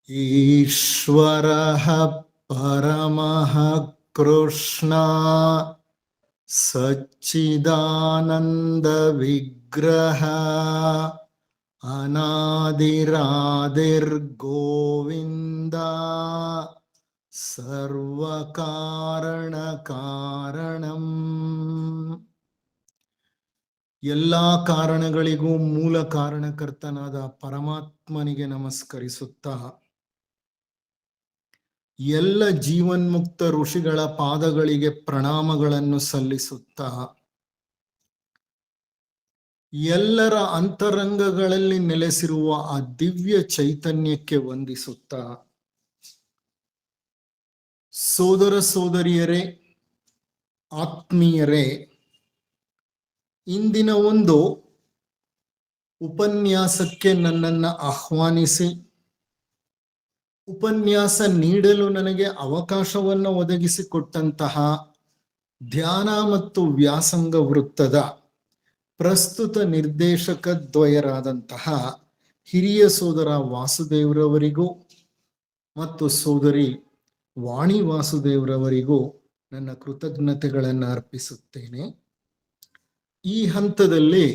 ईश्वरः परमः कृष्ण सच्चिदानंद विग्रह अनादिरादिर्गोविंद सर्वकारण कारणम्. ಎಲ್ಲಾ ಕಾರಣಗಳಿಗೂ ಮೂಲ ಕಾರಣಕರ್ತನಾದ ಪರಮಾತ್ಮನಿಗೆ ನಮಸ್ಕರಿಸುತ್ತಾ, ಎಲ್ಲ ಜೀವನ್ಮುಕ್ತ ಋಷಿಗಳ ಪಾದಗಳಿಗೆ ಪ್ರಣಾಮಗಳನ್ನು ಸಲ್ಲಿಸುತ್ತಾ, ಎಲ್ಲರ ಅಂತರಂಗಗಳಲ್ಲಿ ನೆಲೆಸಿರುವ ಆ ದಿವ್ಯ ಚೈತನ್ಯಕ್ಕೆ ವಂದಿಸುತ್ತಾ, ಸೋದರ ಸೋದರಿಯರೇ, ಆತ್ಮೀಯರೇ, ಇಂದಿನ ಒಂದು ಉಪನ್ಯಾಸಕ್ಕೆ ನನ್ನನ್ನು ಆಹ್ವಾನಿಸಿ ಉಪನ್ಯಾಸ ನೀಡಲು ನನಗೆ ಅವಕಾಶವನ್ನು ಒದಗಿಸಿಕೊಟ್ಟಂತಹ ಧ್ಯಾನ ಮತ್ತು ವ್ಯಾಸಂಗ ವೃತ್ತದ ಪ್ರಸ್ತುತ ನಿರ್ದೇಶಕ ದ್ವಯರಾದಂತಹ ಹಿರಿಯ ಸೋದರ ವಾಸುದೇವ್ರವರಿಗೂ ಮತ್ತು ಸೋದರಿ ವಾಣಿ ವಾಸುದೇವ್ರವರಿಗೂ ನನ್ನ ಕೃತಜ್ಞತೆಗಳನ್ನು ಅರ್ಪಿಸುತ್ತೇನೆ. ಈ ಹಂತದಲ್ಲಿ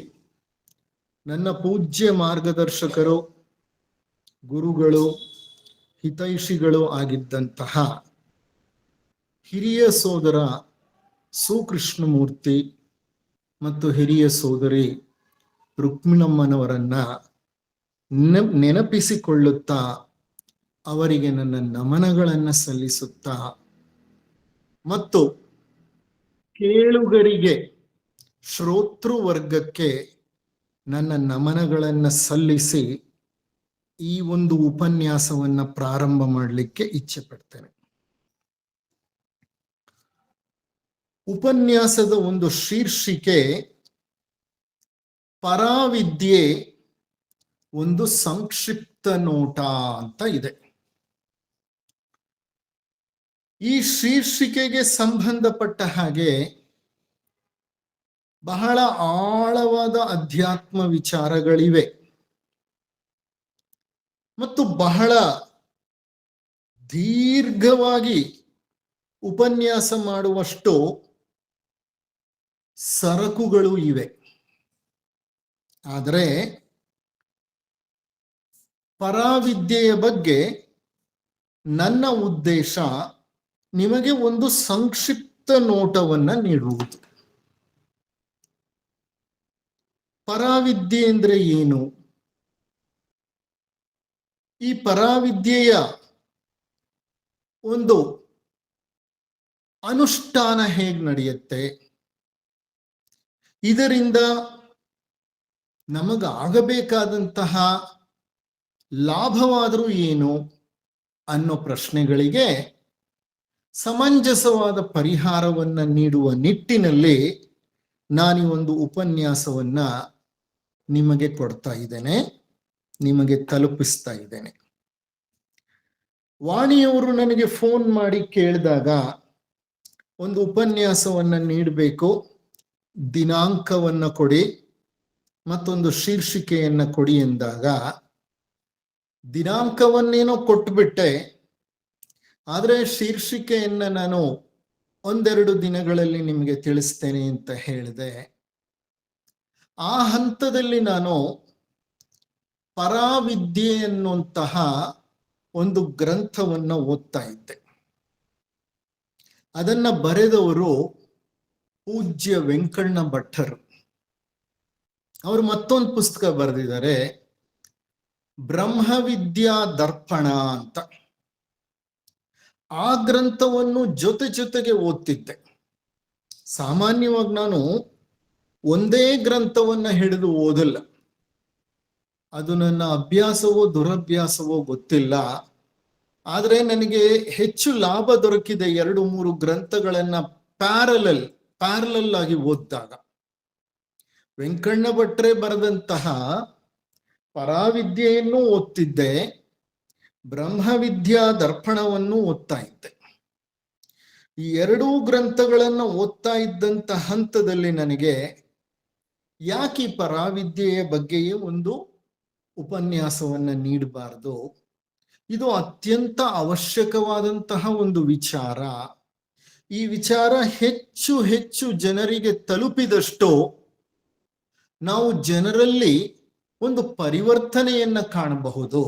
ನನ್ನ ಪೂಜ್ಯ ಮಾರ್ಗದರ್ಶಕರು, ಗುರುಗಳು, ಹಿತೈಷಿಗಳು ಆಗಿದ್ದಂತಹ ಹಿರಿಯ ಸೋದರ ಸುಕೃಷ್ಣಮೂರ್ತಿ ಮತ್ತು ಹಿರಿಯ ಸೋದರಿ ರುಕ್ಮಿಣಮ್ಮನವರನ್ನ ನೆನಪಿಸಿಕೊಳ್ಳುತ್ತಾ ಅವರಿಗೆ ನನ್ನ ನಮನಗಳನ್ನು ಸಲ್ಲಿಸುತ್ತಾ ಮತ್ತು ಕೇಳುಗರಿಗೆ, ಶ್ರೋತೃವರ್ಗಕ್ಕೆ ನನ್ನ ನಮನಗಳನ್ನು ಸಲ್ಲಿಸಿ ಈ ಒಂದು ಉಪನ್ಯಾಸವನ್ನ ಪ್ರಾರಂಭ ಮಾಡಲಿಕ್ಕೆ ಇಚ್ಛೆ ಪಡ್ತೇನೆ. ಉಪನ್ಯಾಸದ ಒಂದು ಶೀರ್ಷಿಕೆ ಪರಾವಿದ್ಯೆ ಒಂದು ಸಂಕ್ಷಿಪ್ತ ನೋಟ ಅಂತ ಇದೆ. ಈ ಶೀರ್ಷಿಕೆಗೆ ಸಂಬಂಧಪಟ್ಟ ಹಾಗೆ ಬಹಳ ಆಳವಾದ ಅಧ್ಯಾತ್ಮ ವಿಚಾರಗಳಿವೆ ಮತ್ತು ಬಹಳ ದೀರ್ಘವಾಗಿ ಉಪನ್ಯಾಸ ಮಾಡುವಷ್ಟು ಸರಕುಗಳು ಇವೆ. ಆದರೆ ಪರಾವಿದ್ಯೆಯ ಬಗ್ಗೆ ನನ್ನ ಉದ್ದೇಶ ನಿಮಗೆ ಒಂದು ಸಂಕ್ಷಿಪ್ತ ನೋಟವನ್ನ ನೀಡುವುದು. ಪರಾವಿದ್ಯೆ ಅಂದ್ರೆ ಏನು? ಈ ಪರಾವಿದ್ಯೆಯ ಒಂದು ಅನುಷ್ಠಾನ ಹೇಗೆ ನಡೆಯುತ್ತೆ, ಇದರಿಂದ ನಮಗಾಗಬೇಕಾದಂತಹ ಲಾಭವಾದರೂ ಏನು ಅನ್ನೋ ಪ್ರಶ್ನೆಗಳಿಗೆ ಸಮಂಜಸವಾದ ಪರಿಹಾರವನ್ನ ನೀಡುವ ನಿಟ್ಟಿನಲ್ಲಿ ನಾನು ಒಂದು ಉಪನ್ಯಾಸವನ್ನ ನಿಮಗೆ ಕೊಡ್ತಾ ಇದ್ದೇನೆ, ನಿಮಗೆ ತಲುಪಿಸ್ತಾ ಇದ್ದೇನೆ. ವಾಣಿಯವರು ನನಗೆ ಫೋನ್ ಮಾಡಿ ಕೇಳಿದಾಗ ಒಂದು ಉಪನ್ಯಾಸವನ್ನ ನೀಡಬೇಕು, ದಿನಾಂಕವನ್ನ ಕೊಡಿ ಮತ್ತೊಂದು ಶೀರ್ಷಿಕೆಯನ್ನ ಕೊಡಿ ಎಂದಾಗ ದಿನಾಂಕವನ್ನೇನೋ ಕೊಟ್ಟುಬಿಟ್ಟೆ, ಆದರೆ ಶೀರ್ಷಿಕೆಯನ್ನ ನಾನು ಒಂದೆರಡು ದಿನಗಳಲ್ಲಿ ನಿಮಗೆ ತಿಳಿಸ್ತೇನೆ ಅಂತ ಹೇಳಿದೆ. ಆ ಹಂತದಲ್ಲಿ ನಾನು ಪರಾವಿದ್ಯೆ ಎನ್ನುವಂತಹ ಒಂದು ಗ್ರಂಥವನ್ನ ಓದ್ತಾ ಇದ್ದೆ. ಅದನ್ನ ಬರೆದವರು ಪೂಜ್ಯ ವೆಂಕಣ್ಣ ಭಟ್ಟರು. ಅವರು ಮತ್ತೊಂದು ಪುಸ್ತಕ ಬರೆದಿದ್ದಾರೆ, ಬ್ರಹ್ಮವಿದ್ಯಾ ದರ್ಪಣ ಅಂತ. ಆ ಗ್ರಂಥವನ್ನು ಜೊತೆಗೆ ಓದ್ತಿದ್ದೆ. ಸಾಮಾನ್ಯವಾಗಿ ನಾನು ಒಂದೇ ಗ್ರಂಥವನ್ನ ಹಿಡಿದು ಓದಲ್ಲ. ಅದು ನನ್ನ ಅಭ್ಯಾಸವೋ ದುರಭ್ಯಾಸವೋ ಗೊತ್ತಿಲ್ಲ. ಆದ್ರೆ ನನಗೆ ಹೆಚ್ಚು ಲಾಭ ದೊರಕಿದೆ 2-3 ಗ್ರಂಥಗಳನ್ನ ಪ್ಯಾರಲಲ್ ಆಗಿ ಓದಿದಾಗ. ವೆಂಕಣ್ಣ ಭಟ್ರೆ ಬರೆದಂತಹ ಪರಾವಿದ್ಯೆಯನ್ನು ಓದ್ತಿದ್ದೆ, ಬ್ರಹ್ಮವಿದ್ಯಾ ದರ್ಪಣವನ್ನು ಓದ್ತಾ ಇದ್ದೆ. ಈ 2 ಗ್ರಂಥಗಳನ್ನು ಓದ್ತಾ ಇದ್ದಂತ ಹಂತದಲ್ಲಿ ನನಗೆ ಯಾಕೆ ಈ ಪರಾವಿದ್ಯೆಯ ಬಗ್ಗೆಯೇ ಒಂದು ಉಪನ್ಯಾಸವನ್ನ ನೀಡಬಾರದು, ಇದು ಅತ್ಯಂತ ಅವಶ್ಯಕವಾದಂತಹ ಒಂದು ವಿಚಾರ. ಈ ವಿಚಾರ ಹೆಚ್ಚು ಹೆಚ್ಚು ಜನರಿಗೆ ತಲುಪಿದಷ್ಟು ನಾವು ಜನರಲ್ಲಿ ಒಂದು ಪರಿವರ್ತನೆಯನ್ನ ಕಾಣಬಹುದು.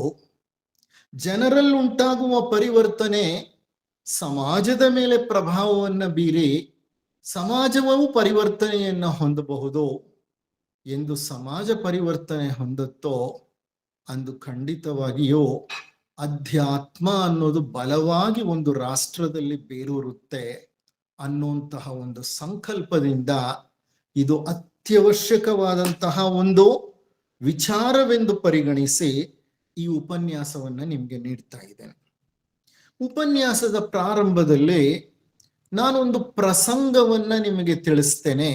ಜನರಲ್ಲಿ ಉಂಟಾಗುವ ಪರಿವರ್ತನೆ ಸಮಾಜದ ಮೇಲೆ ಪ್ರಭಾವವನ್ನು ಬೀರಿ ಸಮಾಜವೂ ಪರಿವರ್ತನೆಯನ್ನ ಹೊಂದಬಹುದು. ಎಂದು ಸಮಾಜ ಪರಿವರ್ತನೆ ಹೊಂದುತ್ತೋ ಅಂದು ಖಂಡಿತವಾಗಿಯೂ ಅಧ್ಯಾತ್ಮ ಅನ್ನೋದು ಬಲವಾಗಿ ಒಂದು ರಾಷ್ಟ್ರದಲ್ಲಿ ಬೇರೂರುತ್ತೆ ಅನ್ನುವಂತಹ ಒಂದು ಸಂಕಲ್ಪದಿಂದ ಇದು ಅತ್ಯವಶ್ಯಕವಾದಂತಹ ಒಂದು ವಿಚಾರವೆಂದು ಪರಿಗಣಿಸಿ ಈ ಉಪನ್ಯಾಸವನ್ನ ನಿಮ್ಗೆ ನೀಡ್ತಾ ಇದ್ದೇನೆ. ಉಪನ್ಯಾಸದ ಪ್ರಾರಂಭದಲ್ಲಿ ನಾನೊಂದು ಪ್ರಸಂಗವನ್ನ ನಿಮಗೆ ತಿಳಿಸ್ತೇನೆ.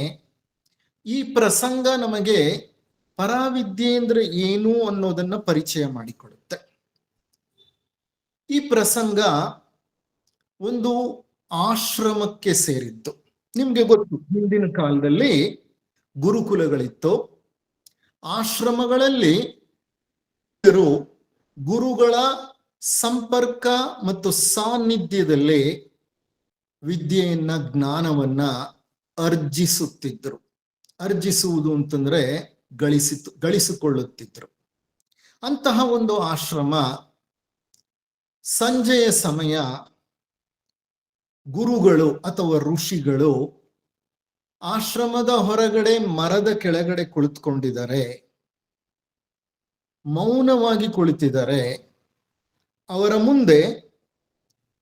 ಈ ಪ್ರಸಂಗ ನಮಗೆ ಪರಾವಿದ್ಯೆ ಅಂದ್ರೆ ಏನು ಅನ್ನೋದನ್ನ ಪರಿಚಯ ಮಾಡಿಕೊಡುತ್ತೆ. ಈ ಪ್ರಸಂಗ ಒಂದು ಆಶ್ರಮಕ್ಕೆ ಸೇರಿದ್ದು. ನಿಮ್ಗೆ ಗೊತ್ತು, ಹಿಂದಿನ ಕಾಲದಲ್ಲಿ ಗುರುಕುಲಗಳಿತ್ತು. ಆಶ್ರಮಗಳಲ್ಲಿ ಗುರುಗಳ ಸಂಪರ್ಕ ಮತ್ತು ಸಾನ್ನಿಧ್ಯದಲ್ಲಿ ವಿದ್ಯೆಯನ್ನ ಜ್ಞಾನವನ್ನ ಅರ್ಜಿಸುತ್ತಿದ್ರು. ಅರ್ಜಿಸುವುದು ಅಂತಂದ್ರೆ ಗಳಿಸಿಕೊಳ್ಳುತ್ತಿದ್ರು. ಅಂತಹ ಒಂದು ಆಶ್ರಮ ಸಂಜೆಯ ಸಮಯ ಗುರುಗಳು ಅಥವಾ ಋಷಿಗಳು ಆಶ್ರಮದ ಹೊರಗಡೆ ಮರದ ಕೆಳಗಡೆ ಕುಳಿತುಕೊಂಡಿದ್ದಾರೆ, ಮೌನವಾಗಿ ಕುಳಿತಿದ್ದಾರೆ. ಅವರ ಮುಂದೆ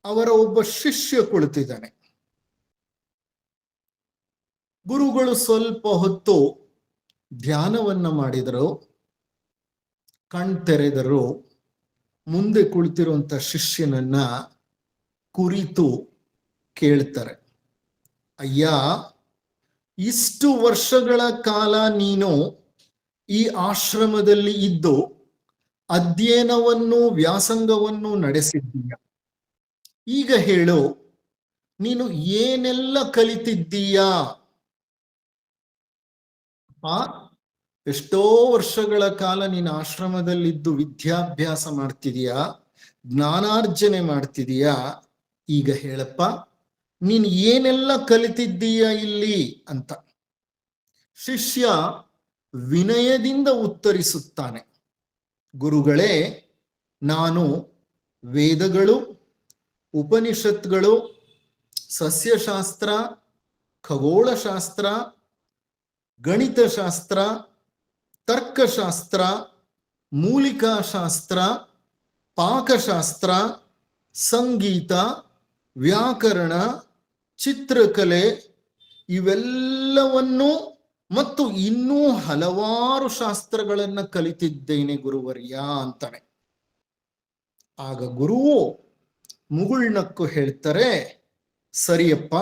ಅವರ ಒಬ್ಬ ಶಿಷ್ಯ ಕುಳಿತಿದ್ದಾನೆ. ಗುರುಗಳು ಸ್ವಲ್ಪ ಹೊತ್ತು ಧ್ಯಾನವನ್ನ ಮಾಡಿದರು, ಕಣ್ತೆರೆದರು. ಮುಂದೆ ಕುಳಿತಿರುವಂತ ಶಿಷ್ಯನನ್ನ ಕುರಿತು ಕೇಳ್ತಾರೆ, ಅಯ್ಯ, ಇಷ್ಟು ವರ್ಷಗಳ ಕಾಲ ನೀನು ಈ ಆಶ್ರಮದಲ್ಲಿ ಇದ್ದು ಅಧ್ಯಯನವನ್ನು ವ್ಯಾಸಂಗವನ್ನು ನಡೆಸಿದ್ದೀಯ. ಈಗ ಹೇಳು, ನೀನು ಏನೆಲ್ಲ ಕಲಿತಿದ್ದೀಯಾ? ಎಷ್ಟೋ ವರ್ಷಗಳ ಕಾಲ ನೀನು ಆಶ್ರಮದಲ್ಲಿದ್ದು ವಿದ್ಯಾಭ್ಯಾಸ ಮಾಡ್ತಿದೀಯಾ, ಜ್ಞಾನಾರ್ಜನೆ ಮಾಡ್ತಿದೀಯಾ. ಈಗ ಹೇಳಪ್ಪ, ನೀನು ಏನೆಲ್ಲ ಕಲಿತಿದ್ದೀಯ ಇಲ್ಲಿ ಅಂತ. ಶಿಷ್ಯ ವಿನಯದಿಂದ ಉತ್ತರಿಸುತ್ತಾನೆ, ಗುರುಗಳೇ, ನಾನು ವೇದಗಳು, ಉಪನಿಷತ್ಗಳು, ಸಸ್ಯಶಾಸ್ತ್ರ, ಖಗೋಳಶಾಸ್ತ್ರ, ಗಣಿತಶಾಸ್ತ್ರ, ತರ್ಕಶಾಸ್ತ್ರ, ಮೂಲಿಕಾಶಾಸ್ತ್ರ, ಪಾಕಶಾಸ್ತ್ರ, ಸಂಗೀತ, ವ್ಯಾಕರಣ, ಚಿತ್ರಕಲೆ ಇವೆಲ್ಲವನ್ನು ಮತ್ತು ಇನ್ನೂ ಹಲವಾರು ಶಾಸ್ತ್ರಗಳನ್ನ ಕಲಿತಿದ್ದೇನೆ ಗುರುವರ್ಯ ಅಂತಾನೆ. ಆಗ ಗುರುವು ಮುಗುಳ್ನಕ್ಕು ಹೇಳ್ತಾರೆ, ಸರಿಯಪ್ಪ,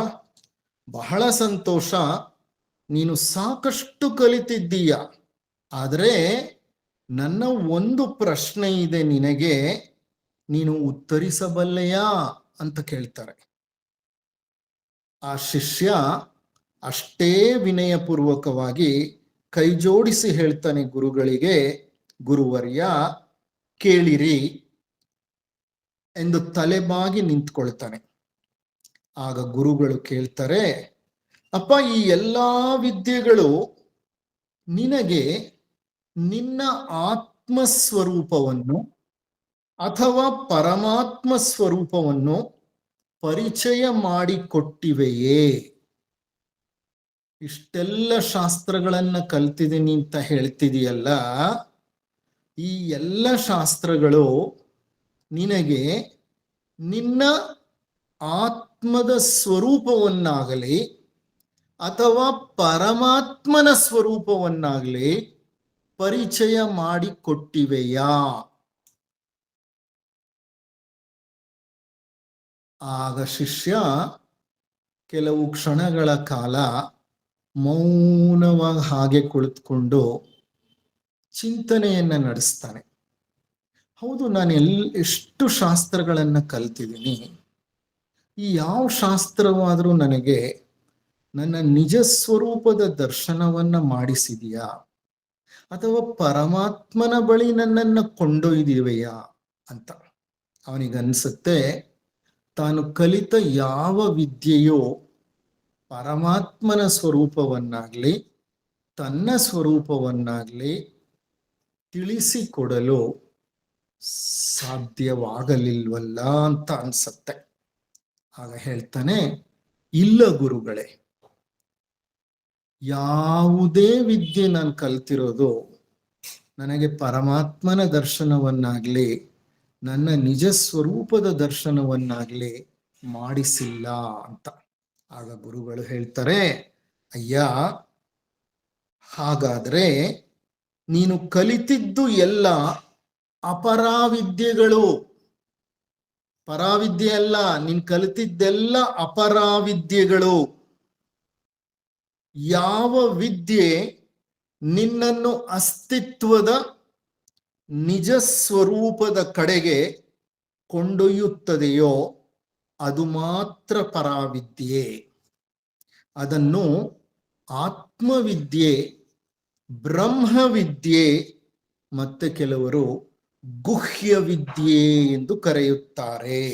ಬಹಳ ಸಂತೋಷ, ನೀನು ಸಾಕಷ್ಟು ಕಲಿತಿದ್ದೀಯ. ಆದರೆ ನನ್ನ ಒಂದು ಪ್ರಶ್ನೆ ಇದೆ ನಿನಗೆ, ನೀನು ಉತ್ತರಿಸಬಲ್ಲೆಯಾ ಅಂತ ಕೇಳ್ತಾರೆ. ಆ ಶಿಷ್ಯ ಅಷ್ಟೇ ವಿನಯಪೂರ್ವಕವಾಗಿ ಕೈ ಜೋಡಿಸಿ ಹೇಳ್ತಾನೆ ಗುರುಗಳಿಗೆ, ಗುರುವರ್ಯ ಕೇಳಿರಿ ಎಂದು ತಲೆಬಾಗಿ ನಿಂತ್ಕೊಳ್ತಾನೆ. ಆಗ ಗುರುಗಳು ಕೇಳ್ತಾರೆ, ಅಪ್ಪ, ಈ ಎಲ್ಲಾ ವಿದ್ಯೆಗಳು ನಿನಗೆ ನಿನ್ನ ಆತ್ಮಸ್ವರೂಪವನ್ನು ಅಥವಾ ಪರಮಾತ್ಮ ಸ್ವರೂಪವನ್ನು ಪರಿಚಯ ಮಾಡಿಕೊಟ್ಟಿವೆಯೇ? ಇಷ್ಟೆಲ್ಲ ಶಾಸ್ತ್ರಗಳನ್ನ ಕಲ್ತಿದ್ದೀನಿ ಅಂತ ಹೇಳ್ತಿದೀಯಲ್ಲ, ಈ ಎಲ್ಲ ಶಾಸ್ತ್ರಗಳು ನಿನಗೆ ನಿನ್ನ ಆತ್ಮದ ಸ್ವರೂಪವನ್ನಾಗಲಿ ಅಥವಾ ಪರಮಾತ್ಮನ ಸ್ವರೂಪವನ್ನಾಗಲಿ ಪರಿಚಯ ಮಾಡಿಕೊಟ್ಟಿವೆಯಾ? ಆಗ ಶಿಷ್ಯ ಕೆಲವು ಕ್ಷಣಗಳ ಕಾಲ ಮೌನವಾಗಿ ಹಾಗೆ ಕುಳಿತುಕೊಂಡು ಚಿಂತನೆಯನ್ನ ನಡೆಸ್ತಾನೆ. ಹೌದು, ನಾನು ಎಷ್ಟು ಶಾಸ್ತ್ರಗಳನ್ನ ಕಲ್ತಿದ್ದೀನಿ, ಈ ಯಾವ ಶಾಸ್ತ್ರವಾದರೂ ನನಗೆ ನನ್ನ ನಿಜ ಸ್ವರೂಪದ ದರ್ಶನವನ್ನ ಮಾಡಿಸಿದೆಯಾ ಅಥವಾ ಪರಮಾತ್ಮನ ಬಳಿ ನನ್ನನ್ನು ಕೊಂಡೊಯ್ದಿವೆಯಾ ಅಂತ ಅವನಿಗನ್ಸುತ್ತೆ. ತಾನು ಕಲಿತ ಯಾವ ವಿದ್ಯೆಯೋ ಪರಮಾತ್ಮನ ಸ್ವರೂಪವನ್ನಾಗ್ಲಿ ತನ್ನ ಸ್ವರೂಪವನ್ನಾಗ್ಲಿ ತಿಳಿಸಿಕೊಡಲು ಸಾಧ್ಯವಾಗಲಿಲ್ವಲ್ಲ ಅಂತ ಅನ್ಸತ್ತೆ. ಆಗ ಹೇಳ್ತಾನೆ, ಇಲ್ಲ ಗುರುಗಳೇ, ಯಾವುದೇ ವಿದ್ಯೆ ನಾನು ಕಲ್ತಿರೋದು ನನಗೆ ಪರಮಾತ್ಮನ ದರ್ಶನವನ್ನಾಗ್ಲಿ ನನ್ನ ನಿಜ ಸ್ವರೂಪದ ದರ್ಶನವನ್ನಾಗ್ಲಿ ಮಾಡಿಸಿಲ್ಲ ಅಂತ. ಆಗ ಗುರುಗಳು ಹೇಳ್ತಾರೆ, ಅಯ್ಯ, ಹಾಗಾದ್ರೆ ನೀನು ಕಲಿತಿದ್ದು ಎಲ್ಲ ಅಪರಾವಿದ್ಯೆಗಳು. ಪರಾವಿದ್ಯೆ ಅಲ್ಲ, ನೀನು ಕಲಿತಿದ್ದೆಲ್ಲ ಅಪರಾವಿದ್ಯೆಗಳು. ಯಾವ ವಿದ್ಯೆ ನಿನ್ನನ್ನು ಅಸ್ತಿತ್ವದ ನಿಜ ಸ್ವರೂಪದ ಕಡೆಗೆ ಕೊಂಡೊಯ್ಯುತ್ತದೆಯೋ ಅದು ಮಾತ್ರ ಪರಾವಿದ್ಯೆ. ಅದನ್ನು ಆತ್ಮವಿದ್ಯೆ, ಬ್ರಹ್ಮವಿದ್ಯೆ, ಮತ್ತೆ ಕೆಲವರು ಗುಹ್ಯ ವಿದ್ಯೆ ಎಂದು ಕರೆಯುತ್ತಾರೆ.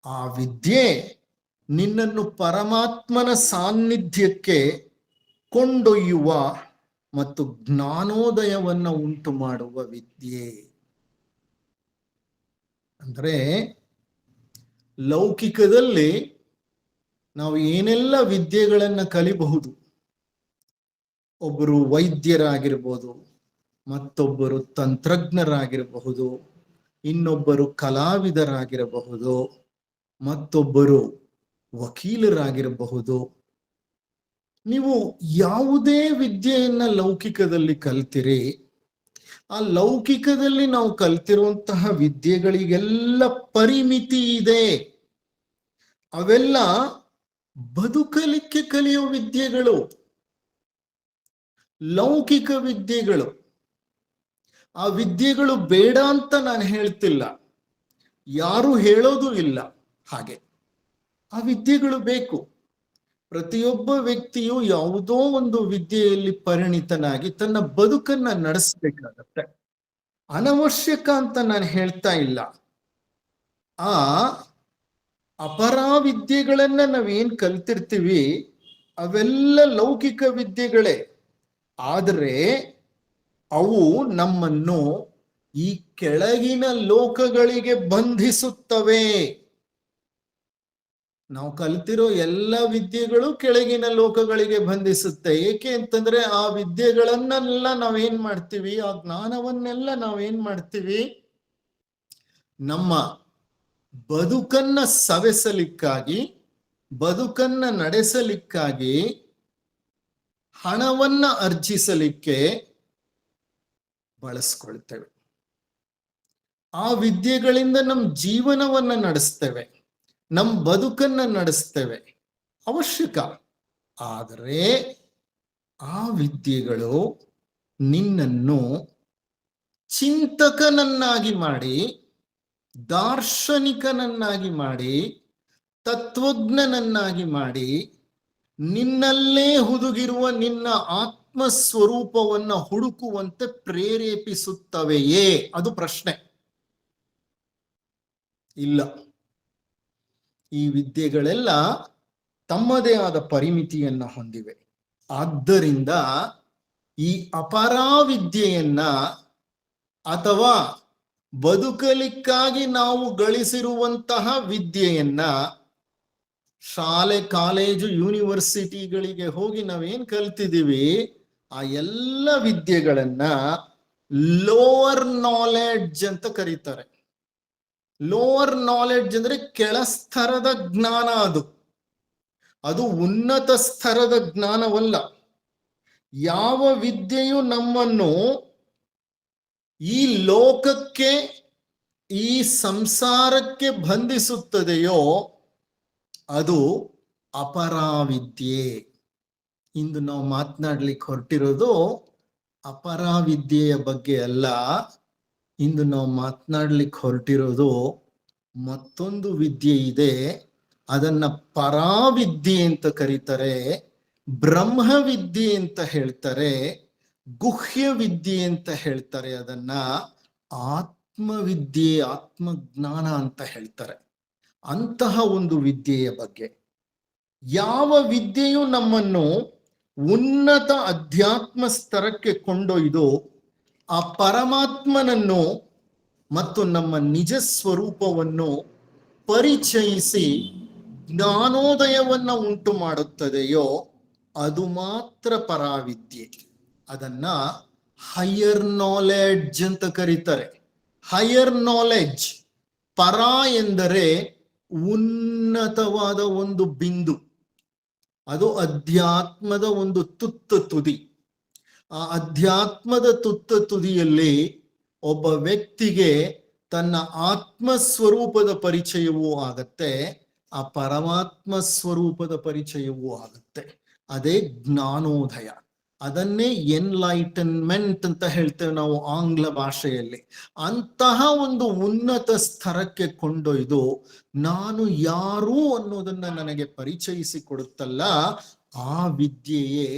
ಆ ವಿದ್ಯೆ ನಿನ್ನನ್ನು ಪರಮಾತ್ಮನ ಸಾನ್ನಿಧ್ಯಕ್ಕೆ ಕೊಂಡೊಯ್ಯುವ ಮತ್ತು ಜ್ಞಾನೋದಯವನ್ನ ಉಂಟು ಮಾಡುವ ವಿದ್ಯೆ. ಅಂದ್ರೆ ಲೌಕಿಕದಲ್ಲಿ ನಾವು ಏನೆಲ್ಲ ವಿದ್ಯೆಗಳನ್ನ ಕಲಿಬಹುದು. ಒಬ್ಬರು ವೈದ್ಯರಾಗಿರ್ಬೋದು, ಮತ್ತೊಬ್ಬರು ತಂತ್ರಜ್ಞರಾಗಿರಬಹುದು, ಇನ್ನೊಬ್ಬರು ಕಲಾವಿದರಾಗಿರಬಹುದು, ಮತ್ತೊಬ್ಬರು ವಕೀಲರಾಗಿರಬಹುದು. ನೀವು ಯಾವುದೇ ವಿದ್ಯೆಯನ್ನ ಲೌಕಿಕದಲ್ಲಿ ಕಲ್ತಿರಿ, ಆ ಲೌಕಿಕದಲ್ಲಿ ನಾವು ಕಲ್ತಿರುವಂತಹ ವಿದ್ಯೆಗಳಿಗೆಲ್ಲ ಪರಿಮಿತಿ ಇದೆ. ಅವೆಲ್ಲ ಬದುಕಲಿಕ್ಕೆ ಕಲಿಯೋ ವಿದ್ಯೆಗಳು, ಲೌಕಿಕ ವಿದ್ಯೆಗಳು. ಆ ವಿದ್ಯೆಗಳು ಬೇಡ ಅಂತ ನಾನು ಹೇಳ್ತಿಲ್ಲ, ಯಾರು ಹೇಳೋದು ಇಲ್ಲ. ಹಾಗೆ ಆ ವಿದ್ಯೆಗಳು ಬೇಕು. ಪ್ರತಿಯೊಬ್ಬ ವ್ಯಕ್ತಿಯು ಯಾವುದೋ ಒಂದು ವಿದ್ಯೆಯಲ್ಲಿ ಪರಿಣಿತನಾಗಿ ತನ್ನ ಬದುಕನ್ನ ನಡೆಸಬೇಕಾಗತ್ತೆ. ಅನವಶ್ಯಕ ಅಂತ ನಾನು ಹೇಳ್ತಾ ಇಲ್ಲ. ಆ ಅಪರಾವಿದ್ಯೆಗಳನ್ನ ನಾವೇನ್ ಕಲ್ತಿರ್ತೀವಿ ಅವೆಲ್ಲ ಲೌಕಿಕ ವಿದ್ಯೆಗಳೇ. ಆದರೆ ಅವು ನಮ್ಮನ್ನು ಈ ಕೆಳಗಿನ ಲೋಕಗಳಿಗೆ ಬಂಧಿಸುತ್ತವೆ. ನಾವು ಕಲ್ತಿರೋ ಎಲ್ಲ ವಿದ್ಯೆಗಳು ಕೆಳಗಿನ ಲೋಕಗಳಿಗೆ ಬಂಧಿಸುತ್ತೆ. ಏಕೆ ಅಂತಂದ್ರೆ ಆ ವಿದ್ಯೆಗಳನ್ನೆಲ್ಲ ನಾವೇನ್ ಮಾಡ್ತೀವಿ, ಆ ಜ್ಞಾನವನ್ನೆಲ್ಲ ನಾವೇನ್ ಮಾಡ್ತೀವಿ, ನಮ್ಮ ಬದುಕನ್ನ ಸವೆಸಲಿಕ್ಕಾಗಿ, ಬದುಕನ್ನ ನಡೆಸಲಿಕ್ಕಾಗಿ, ಹಣವನ್ನ ಅರ್ಜಿಸಲಿಕ್ಕೆ ಬಳಸ್ಕೊಳ್ತೇವೆ. ಆ ವಿದ್ಯೆಗಳಿಂದ ನಮ್ಮ ಜೀವನವನ್ನ ನಡೆಸ್ತೇವೆ, ನಮ್ಮ ಬದುಕನ್ನ ನಡೆಸ್ತೇವೆ, ಅವಶ್ಯಕ. ಆದರೆ ಆ ವಿದ್ಯೆಗಳು ನಿನ್ನನ್ನು ಚಿಂತಕನನ್ನಾಗಿ ಮಾಡಿ, ದಾರ್ಶನಿಕನನ್ನಾಗಿ ಮಾಡಿ, ತತ್ವಜ್ಞನನ್ನಾಗಿ ಮಾಡಿ, ನಿನ್ನಲ್ಲೇ ಹುದುಗಿರುವ ನಿನ್ನ ಆತ್ಮ ಸ್ವರೂಪವನ್ನ ಹುಡುಕುವಂತೆ ಪ್ರೇರೇಪಿಸುತ್ತವೆಯೇ? ಅದು ಪ್ರಶ್ನೆ. ಇಲ್ಲ. ಈ ವಿದ್ಯೆಗಳೆಲ್ಲ ತಮ್ಮದೇ ಆದ ಪರಿಮಿತಿಯನ್ನ ಹೊಂದಿವೆ. ಆದ್ದರಿಂದ ಈ ಅಪರಾವಿದ್ಯೆಯನ್ನ ಅಥವಾ ಬದುಕಲಿಕ್ಕಾಗಿ ನಾವು ಗಳಿಸಿರುವಂತಹ ವಿದ್ಯೆಯನ್ನ ಶಾಲೆ, ಕಾಲೇಜು, ಯೂನಿವರ್ಸಿಟಿಗಳಿಗೆ ಹೋಗಿ ನಾವೇನ್ ಕಲ್ತಿದ್ದೀವಿ, ಆ ಎಲ್ಲ ವಿದ್ಯೆಗಳನ್ನ ಲೋವರ್ ನಾಲೆಡ್ಜ್ ಅಂತ ಕರೀತಾರೆ. ಲೋವರ್ ನಾಲೆಡ್ಜ್ ಅಂದ್ರೆ ಕೆಳಸ್ತರದ ಜ್ಞಾನ. ಅದು ಉನ್ನತ ಸ್ತರದ ಜ್ಞಾನವಲ್ಲ. ಯಾವ ವಿದ್ಯೆಯು ನಮ್ಮನ್ನು ಈ ಲೋಕಕ್ಕೆ, ಈ ಸಂಸಾರಕ್ಕೆ ಬಂಧಿಸುತ್ತದೆಯೋ ಅದು ಅಪರಾವಿದ್ಯೆ. ಇಂದು ನಾವು ಮಾತನಾಡ್ಲಿಕ್ಕೆ ಹೊರಟಿರೋದು ಅಪರಾವಿದ್ಯೆಯ ಬಗ್ಗೆ ಅಲ್ಲ. ಇಂದು ನಾವು ಮಾತನಾಡ್ಲಿಕ್ಕೆ ಹೊರಟಿರೋದು ಮತ್ತೊಂದು ವಿದ್ಯೆ ಇದೆ, ಅದನ್ನ ಪರಾವಿದ್ಯೆ ಅಂತ ಕರೀತಾರೆ, ಬ್ರಹ್ಮವಿದ್ಯೆ ಅಂತ ಹೇಳ್ತಾರೆ, ಗುಹ್ಯ ವಿದ್ಯೆ ಅಂತ ಹೇಳ್ತಾರೆ, ಅದನ್ನ ಆತ್ಮವಿದ್ಯೆ, ಆತ್ಮಜ್ಞಾನ ಅಂತ ಹೇಳ್ತಾರೆ. ಅಂತಹ ಒಂದು ವಿದ್ಯೆಯ ಬಗ್ಗೆ, ಯಾವ ವಿದ್ಯೆಯು ನಮ್ಮನ್ನು ಉನ್ನತ ಅಧ್ಯಾತ್ಮ ಸ್ತರಕ್ಕೆ ಕೊಂಡೊಯ್ದು ಆ ಪರಮಾತ್ಮನನ್ನು ಮತ್ತು ನಮ್ಮ ನಿಜ ಸ್ವರೂಪವನ್ನು ಪರಿಚಯಿಸಿ ಜ್ಞಾನೋದಯವನ್ನ ಉಂಟು ಮಾಡುತ್ತದೆಯೋ ಅದು ಮಾತ್ರ ಪರಾವಿದ್ಯೆ. ಅದನ್ನ ಹೈಯರ್ ನಾಲೆಡ್ಜ್ ಅಂತ ಕರೀತಾರೆ. Higher knowledge. ಪರ ಎಂದರೆ ಉನ್ನತವಾದ ಒಂದು ಬಿಂದು, ಅದು ಅಧ್ಯಾತ್ಮದ ಒಂದು ತುತ್ತ ತುದಿ. ಆ ಅಧ್ಯಾತ್ಮದ ತುತ್ತ ತುದಿಯಲ್ಲಿ ಒಬ್ಬ ವ್ಯಕ್ತಿಗೆ ತನ್ನ ಆತ್ಮ ಸ್ವರೂಪದ ಪರಿಚಯವೂ ಆಗತ್ತೆ, ಆ ಪರಮಾತ್ಮ ಸ್ವರೂಪದ ಪರಿಚಯವೂ ಆಗುತ್ತೆ. ಅದೇ ಜ್ಞಾನೋದಯ. ಅದನ್ನೇ ಎನ್ಲೈಟನ್ಮೆಂಟ್ ಅಂತ ಹೇಳ್ತೇವೆ ನಾವು ಆಂಗ್ಲ ಭಾಷೆಯಲ್ಲಿ. ಅಂತಹ ಒಂದು ಉನ್ನತ ಸ್ತರಕ್ಕೆ ಕೊಂಡೊಯ್ದು ನಾನು ಯಾರು ಅನ್ನೋದನ್ನ ನನಗೆ ಪರಿಚಯಿಸಿ ಕೊಡುತ್ತಲ್ಲ, ಆ ವಿದ್ಯೆಯೇ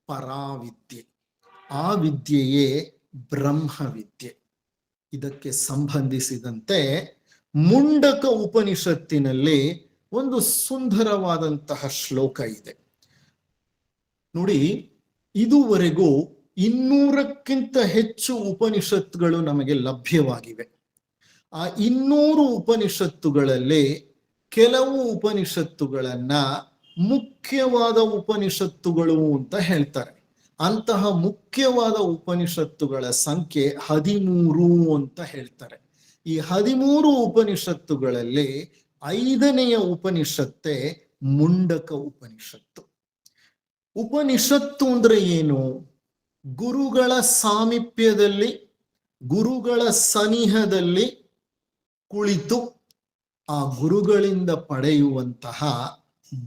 ಪರಾವಿದ್ಯೆ, ಆ ವಿದ್ಯೆಯೇ ಬ್ರಹ್ಮವಿದ್ಯೆ. ಇದಕ್ಕೆ ಸಂಬಂಧಿಸಿದಂತೆ ಮುಂಡಕ ಉಪನಿಷತ್ತಿನಲ್ಲಿ ಒಂದು ಸುಂದರವಾದಂತಹ ಶ್ಲೋಕ ಇದೆ ನೋಡಿ. ಇದುವರೆಗೂ 200ಕ್ಕಿಂತ ಹೆಚ್ಚು ಉಪನಿಷತ್ತುಗಳು ನಮಗೆ ಲಭ್ಯವಾಗಿವೆ. ಆ 200 ಉಪನಿಷತ್ತುಗಳಲ್ಲಿ ಕೆಲವು ಉಪನಿಷತ್ತುಗಳನ್ನ ಮುಖ್ಯವಾದ ಉಪನಿಷತ್ತುಗಳು ಅಂತ ಹೇಳ್ತಾರೆ. ಅಂತಹ ಮುಖ್ಯವಾದ ಉಪನಿಷತ್ತುಗಳ ಸಂಖ್ಯೆ 13 ಅಂತ ಹೇಳ್ತಾರೆ. ಈ 13 ಉಪನಿಷತ್ತುಗಳಲ್ಲಿ 5ನೆಯ ಉಪನಿಷತ್ತೇ ಮುಂಡಕ ಉಪನಿಷತ್ತು. ಉಪನಿಷತ್ತು ಅಂದ್ರೆ ಏನು? ಗುರುಗಳ ಸಾಮೀಪ್ಯದಲ್ಲಿ, ಗುರುಗಳ ಸನಿಹದಲ್ಲಿ ಕುಳಿತು ಆ ಗುರುಗಳಿಂದ ಪಡೆಯುವಂತಹ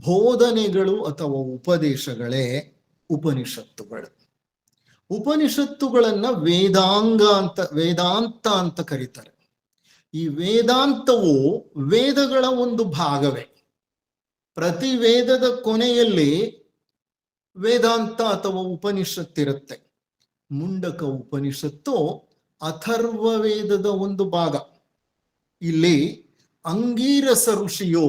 ಬೋಧನೆಗಳು ಅಥವಾ ಉಪದೇಶಗಳೇ ಉಪನಿಷತ್ತುಗಳು. ಉಪನಿಷತ್ತುಗಳನ್ನ ವೇದಾಂತ ಅಂತ ಕರೀತಾರೆ. ಈ ವೇದಾಂತವು ವೇದಗಳ ಒಂದು ಭಾಗವೇ. ಪ್ರತಿ ವೇದದ ಕೊನೆಯಲ್ಲಿ ವೇದಾಂತ ಅಥವಾ ಉಪನಿಷತ್ತಿರುತ್ತೆ. ಮುಂಡಕ ಉಪನಿಷತ್ತು ಅಥರ್ವ ವೇದದ ಒಂದು ಭಾಗ. ಇಲ್ಲಿ ಅಂಗೀರಸ ಋಷಿಯು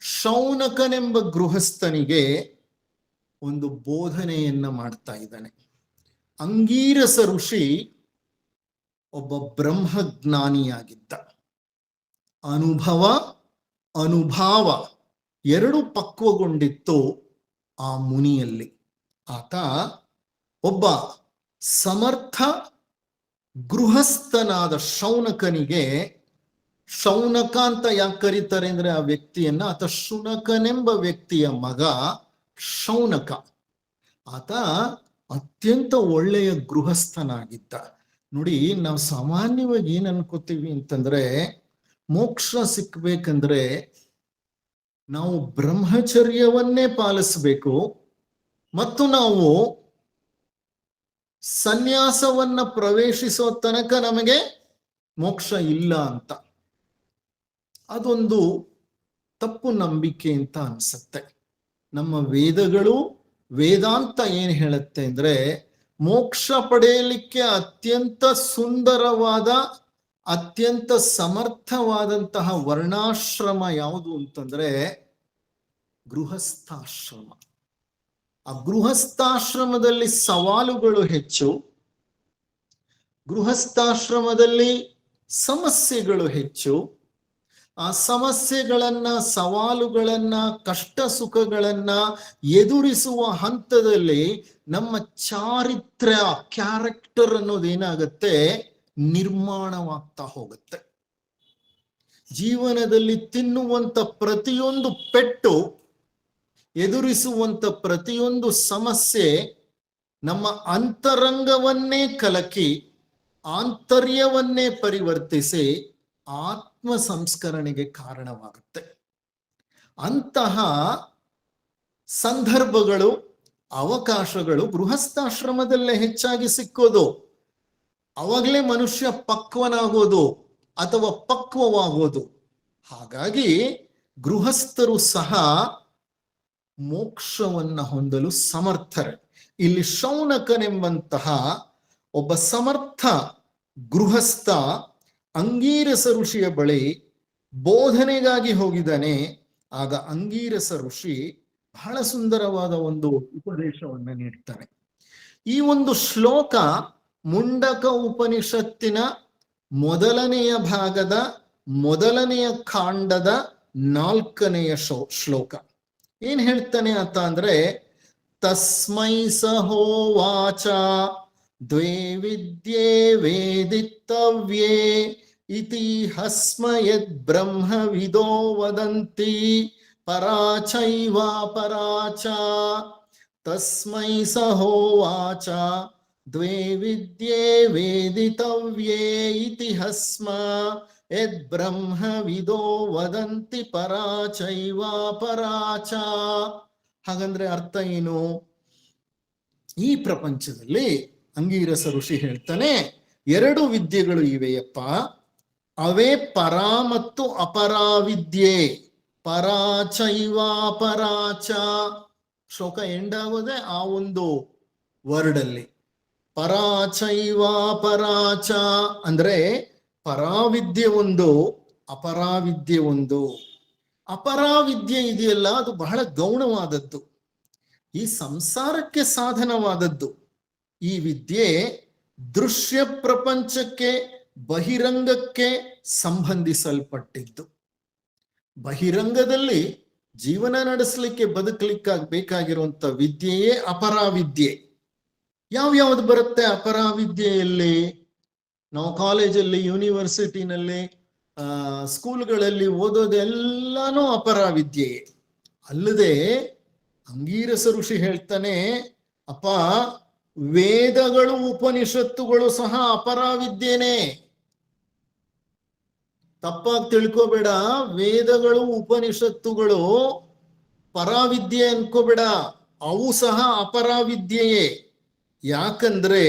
ಶೌನಕನೆಂಬ ಗೃಹಸ್ಥನಿಗೆ ಒಂದು ಬೋಧನೆಯನ್ನ ಮಾಡ್ತಾ ಇದ್ದಾನೆ. ಅಂಗೀರಸ ಋಷಿ ಒಬ್ಬ ಬ್ರಹ್ಮಜ್ಞಾನಿಯಾಗಿದ್ದ. ಅನುಭವ ಅನುಭಾವ ಎರಡು ಪಕ್ವಗೊಂಡಿತ್ತು ಆ ಮುನಿಯಲ್ಲಿ. ಆತ ಒಬ್ಬ ಸಮರ್ಥ ಗೃಹಸ್ಥನಾದ ಶೌನಕನಿಗೆ, ಶೌನಕ ಅಂತ ಯಾಕೆ ಕರೀತಾರೆ ಅಂದ್ರೆ ಆ ವ್ಯಕ್ತಿಯನ್ನ, ಆತ ಶುನಕನೆಂಬ ವ್ಯಕ್ತಿಯ ಮಗ ಶೌನಕ. ಆತ ಅತ್ಯಂತ ಒಳ್ಳೆಯ ಗೃಹಸ್ಥನಾಗಿದ್ದ. ನೋಡಿ, ನಾವು ಸಾಮಾನ್ಯವಾಗಿ ಏನ್ ಅನ್ಕೋತೀವಿ ಅಂತಂದ್ರೆ, ಮೋಕ್ಷ ಸಿಕ್ಬೇಕಂದ್ರೆ ನಾವು ಬ್ರಹ್ಮಚರ್ಯವನ್ನೇ ಪಾಲಿಸಬೇಕು ಮತ್ತು ನಾವು ಸನ್ಯಾಸವನ್ನ ಪ್ರವೇಶಿಸೋ ತನಕ ನಮಗೆ ಮೋಕ್ಷ ಇಲ್ಲ ಅಂತ. ಅದೊಂದು ತಪ್ಪು ನಂಬಿಕೆ ಅಂತ ಅನ್ಸುತ್ತೆ. ನಮ್ಮ ವೇದಗಳು, ವೇದಾಂತ ಏನ್ ಹೇಳುತ್ತೆ ಅಂದ್ರೆ, ಮೋಕ್ಷ ಪಡೆಯಲಿಕ್ಕೆ ಅತ್ಯಂತ ಸುಂದರವಾದ, ಅತ್ಯಂತ ಸಮರ್ಥವಾದಂತಹ ವರ್ಣಾಶ್ರಮ ಯಾವುದು ಅಂತಂದ್ರೆ ಗೃಹಸ್ಥಾಶ್ರಮ. ಆ ಗೃಹಸ್ಥಾಶ್ರಮದಲ್ಲಿ ಸವಾಲುಗಳು ಹೆಚ್ಚು, ಗೃಹಸ್ಥಾಶ್ರಮದಲ್ಲಿ ಸಮಸ್ಯೆಗಳು ಹೆಚ್ಚು. ಆ ಸಮಸ್ಯೆಗಳನ್ನ, ಸವಾಲುಗಳನ್ನ, ಕಷ್ಟ ಸುಖಗಳನ್ನ ಎದುರಿಸುವ ಹಂತದಲ್ಲಿ ನಮ್ಮ ಚಾರಿತ್ರ್ಯ, ಕ್ಯಾರೆಕ್ಟರ್ ಅನ್ನೋದೇನಾಗತ್ತೆ, ನಿರ್ಮಾಣವಾಗ್ತಾ ಹೋಗುತ್ತೆ. ಜೀವನದಲ್ಲಿ ತಿನ್ನುವಂತ ಪ್ರತಿಯೊಂದು ಪೆಟ್ಟು, ಎದುರಿಸುವಂತ ಪ್ರತಿಯೊಂದು ಸಮಸ್ಯೆ ನಮ್ಮ ಅಂತರಂಗವನ್ನೇ ಕಲಕಿ ಆಂತರ್ಯವನ್ನೇ ಪರಿವರ್ತಿಸಿ ಆತ್ಮ ಸಂಸ್ಕರಣೆಗೆ ಕಾರಣವಾಗುತ್ತೆ. ಅಂತಹ ಸಂದರ್ಭಗಳು, ಅವಕಾಶಗಳು ಗೃಹಸ್ಥಾಶ್ರಮದಲ್ಲೇ ಹೆಚ್ಚಾಗಿ ಸಿಕ್ಕೋದು. ಅವಾಗಲೇ ಮನುಷ್ಯ ಪಕ್ವನಾಗೋದು ಅಥವಾ ಪಕ್ವವಾಗೋದು. ಹಾಗಾಗಿ ಗೃಹಸ್ಥರು ಸಹ ಮೋಕ್ಷವನ್ನ ಹೊಂದಲು ಸಮರ್ಥರೆ. ಇಲ್ಲಿ ಶೌನಕನೆಂಬಂತಹ ಒಬ್ಬ ಸಮರ್ಥ ಗೃಹಸ್ಥ ಅಂಗೀರಸ ಋಷಿಯ ಬಳಿ ಬೋಧನೆಗಾಗಿ ಹೋಗಿದ್ದಾನೆ. ಆಗ ಅಂಗೀರಸ ಋಷಿ ಬಹಳ ಸುಂದರವಾದ ಒಂದು ಉಪದೇಶವನ್ನ ನೀಡ್ತಾನೆ. ಈ ಒಂದು ಶ್ಲೋಕ ಮುಂಡಕ ಉಪನಿಷತ್ತಿನ ಮೊದಲನೆಯ ಭಾಗದ ಮೊದಲನೆಯ ಕಾಂಡದ 4ನೆಯ ಶ್ಲೋಕ. ಏನ್ ಹೇಳ್ತಾನೆ ಅಂತ ಅಂದ್ರೆ, ತಸ್ಮೈ ಸಹೋವಾಚ ದ್ವೇ ವಿದ್ಯೆ ವೇದಿತವ್ಯೇ ಇತಿ ಹಸ್ಮಯದ್ ಬ್ರಹ್ಮವಿದೋ ವದಂತಿ ಪರಾಚೈವ ಪರಾಚ. ತಸ್ಮೈ ಸಹೋವಾಚ ದ್ವೇ ವಿದ್ಯೆ ವೇದಿತವ್ಯೇ ಇತಿ ಹಸ್ಮ ಯದ್ ಬ್ರಹ್ಮವಿದೋ ವದಂತಿ ಪರಾಚೈವ ಪರಾಚ. ಹಾಗಂದ್ರೆ ಅರ್ಥ ಏನು? ಈ ಪ್ರಪಂಚದಲ್ಲಿ ಅಂಗೀರಸ ಋಷಿ ಹೇಳ್ತಾನೆ, 2 ವಿದ್ಯೆಗಳು ಇವೆಯಪ್ಪ. ಅವೇ ಪರಾ ಮತ್ತು ಅಪರಾವಿದ್ಯೆ. ಪರಾಚೈವ ಪರಾಚ. ಶ್ಲೋಕ ಎಂಡ್ ಆಗೋದೆ ಆ ಒಂದು ವರ್ಡ್ ಅಲ್ಲಿ, ಪರಾಚೈವ ಪರಾಚ. ಅಂದ್ರೆ ಪರಾವಿದ್ಯೆ ಒಂದು, ಅಪರಾವಿದ್ಯೆ ಒಂದು. ಅಪರಾವಿದ್ಯೆ ಇದೆಯಲ್ಲ, ಅದು ಬಹಳ ಗೌಣವಾದದ್ದು, ಈ ಸಂಸಾರಕ್ಕೆ ಸಾಧನವಾದದ್ದು. ಈ ವಿದ್ಯೆ ದೃಶ್ಯ ಪ್ರಪಂಚಕ್ಕೆ, ಬಹಿರಂಗಕ್ಕೆ ಸಂಬಂಧಿಸಲ್ಪಟ್ಟಿದ್ದು. ಬಹಿರಂಗದಲ್ಲಿ ಜೀವನ ನಡೆಸಲಿಕ್ಕೆ, ಬದುಕಲಿಕ್ಕಾಗಬೇಕಾಗಿರುವಂತ ವಿದ್ಯೆಯೇ ಅಪರಾವಿದ್ಯೆ. ಯಾವ್ಯಾವ್ದು ಬರುತ್ತೆ ಅಪರಾವಿದ್ಯೆಯಲ್ಲಿ? ನಾವು ಕಾಲೇಜಲ್ಲಿ, ಯೂನಿವರ್ಸಿಟಿನಲ್ಲಿ, ಸ್ಕೂಲ್ಗಳಲ್ಲಿ ಓದೋದೆಲ್ಲಾನು ಅಪರಾವಿದ್ಯೆ. ಅಲ್ಲದೆ ಅಂಗೀರಸ ಋಷಿ ಹೇಳ್ತಾನೆ, ಅಪ್ಪ ವೇದಗಳು ಉಪನಿಷತ್ತುಗಳು ಸಹ ಅಪರಾವಿದ್ಯೆನೇ. ತಪ್ಪಾಗಿ ತಿಳ್ಕೋಬೇಡ, ವೇದಗಳು ಉಪನಿಷತ್ತುಗಳು ಪರಾವಿದ್ಯೆ ಅನ್ಕೋಬೇಡ, ಅವು ಸಹ ಅಪರಾವಿದ್ಯೆಯೇ. ಯಾಕಂದ್ರೆ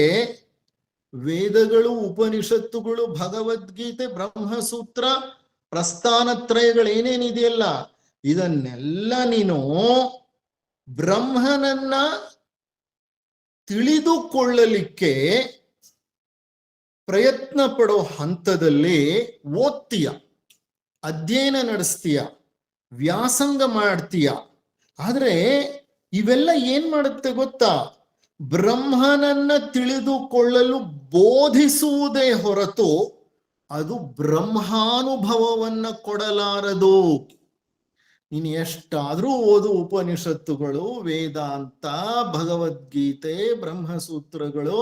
ವೇದಗಳು, ಉಪನಿಷತ್ತುಗಳು, ಭಗವದ್ಗೀತೆ, ಬ್ರಹ್ಮಸೂತ್ರ, ಪ್ರಸ್ಥಾನತ್ರಯಗಳು ಏನೇನಿದೆಯಲ್ಲ, ಇದನ್ನೆಲ್ಲ ನೀನು ಬ್ರಹ್ಮನನ್ನ ತಿಳಿದುಕೊಳ್ಳಲಿಕ್ಕೆ ಪ್ರಯತ್ನ ಪಡೋ ಹಂತದಲ್ಲಿ ಓದ್ತೀಯ, ಅಧ್ಯಯನ ನಡೆಸ್ತೀಯ, ವ್ಯಾಸಂಗ ಮಾಡ್ತೀಯ. ಆದ್ರೆ ಇವೆಲ್ಲ ಏನ್ ಮಾಡುತ್ತೆ ಗೊತ್ತಾ? ಬ್ರಹ್ಮನನ್ನ ತಿಳಿದುಕೊಳ್ಳಲು ಬೋಧಿಸುವುದೇ ಹೊರತು ಅದು ಬ್ರಹ್ಮಾನುಭವವನ್ನ ಕೊಡಲಾರದು. ನೀನು ಎಷ್ಟಾದ್ರೂ ಓದು ಉಪನಿಷತ್ತುಗಳು, ವೇದಾಂತ, ಭಗವದ್ಗೀತೆ, ಬ್ರಹ್ಮಸೂತ್ರಗಳು,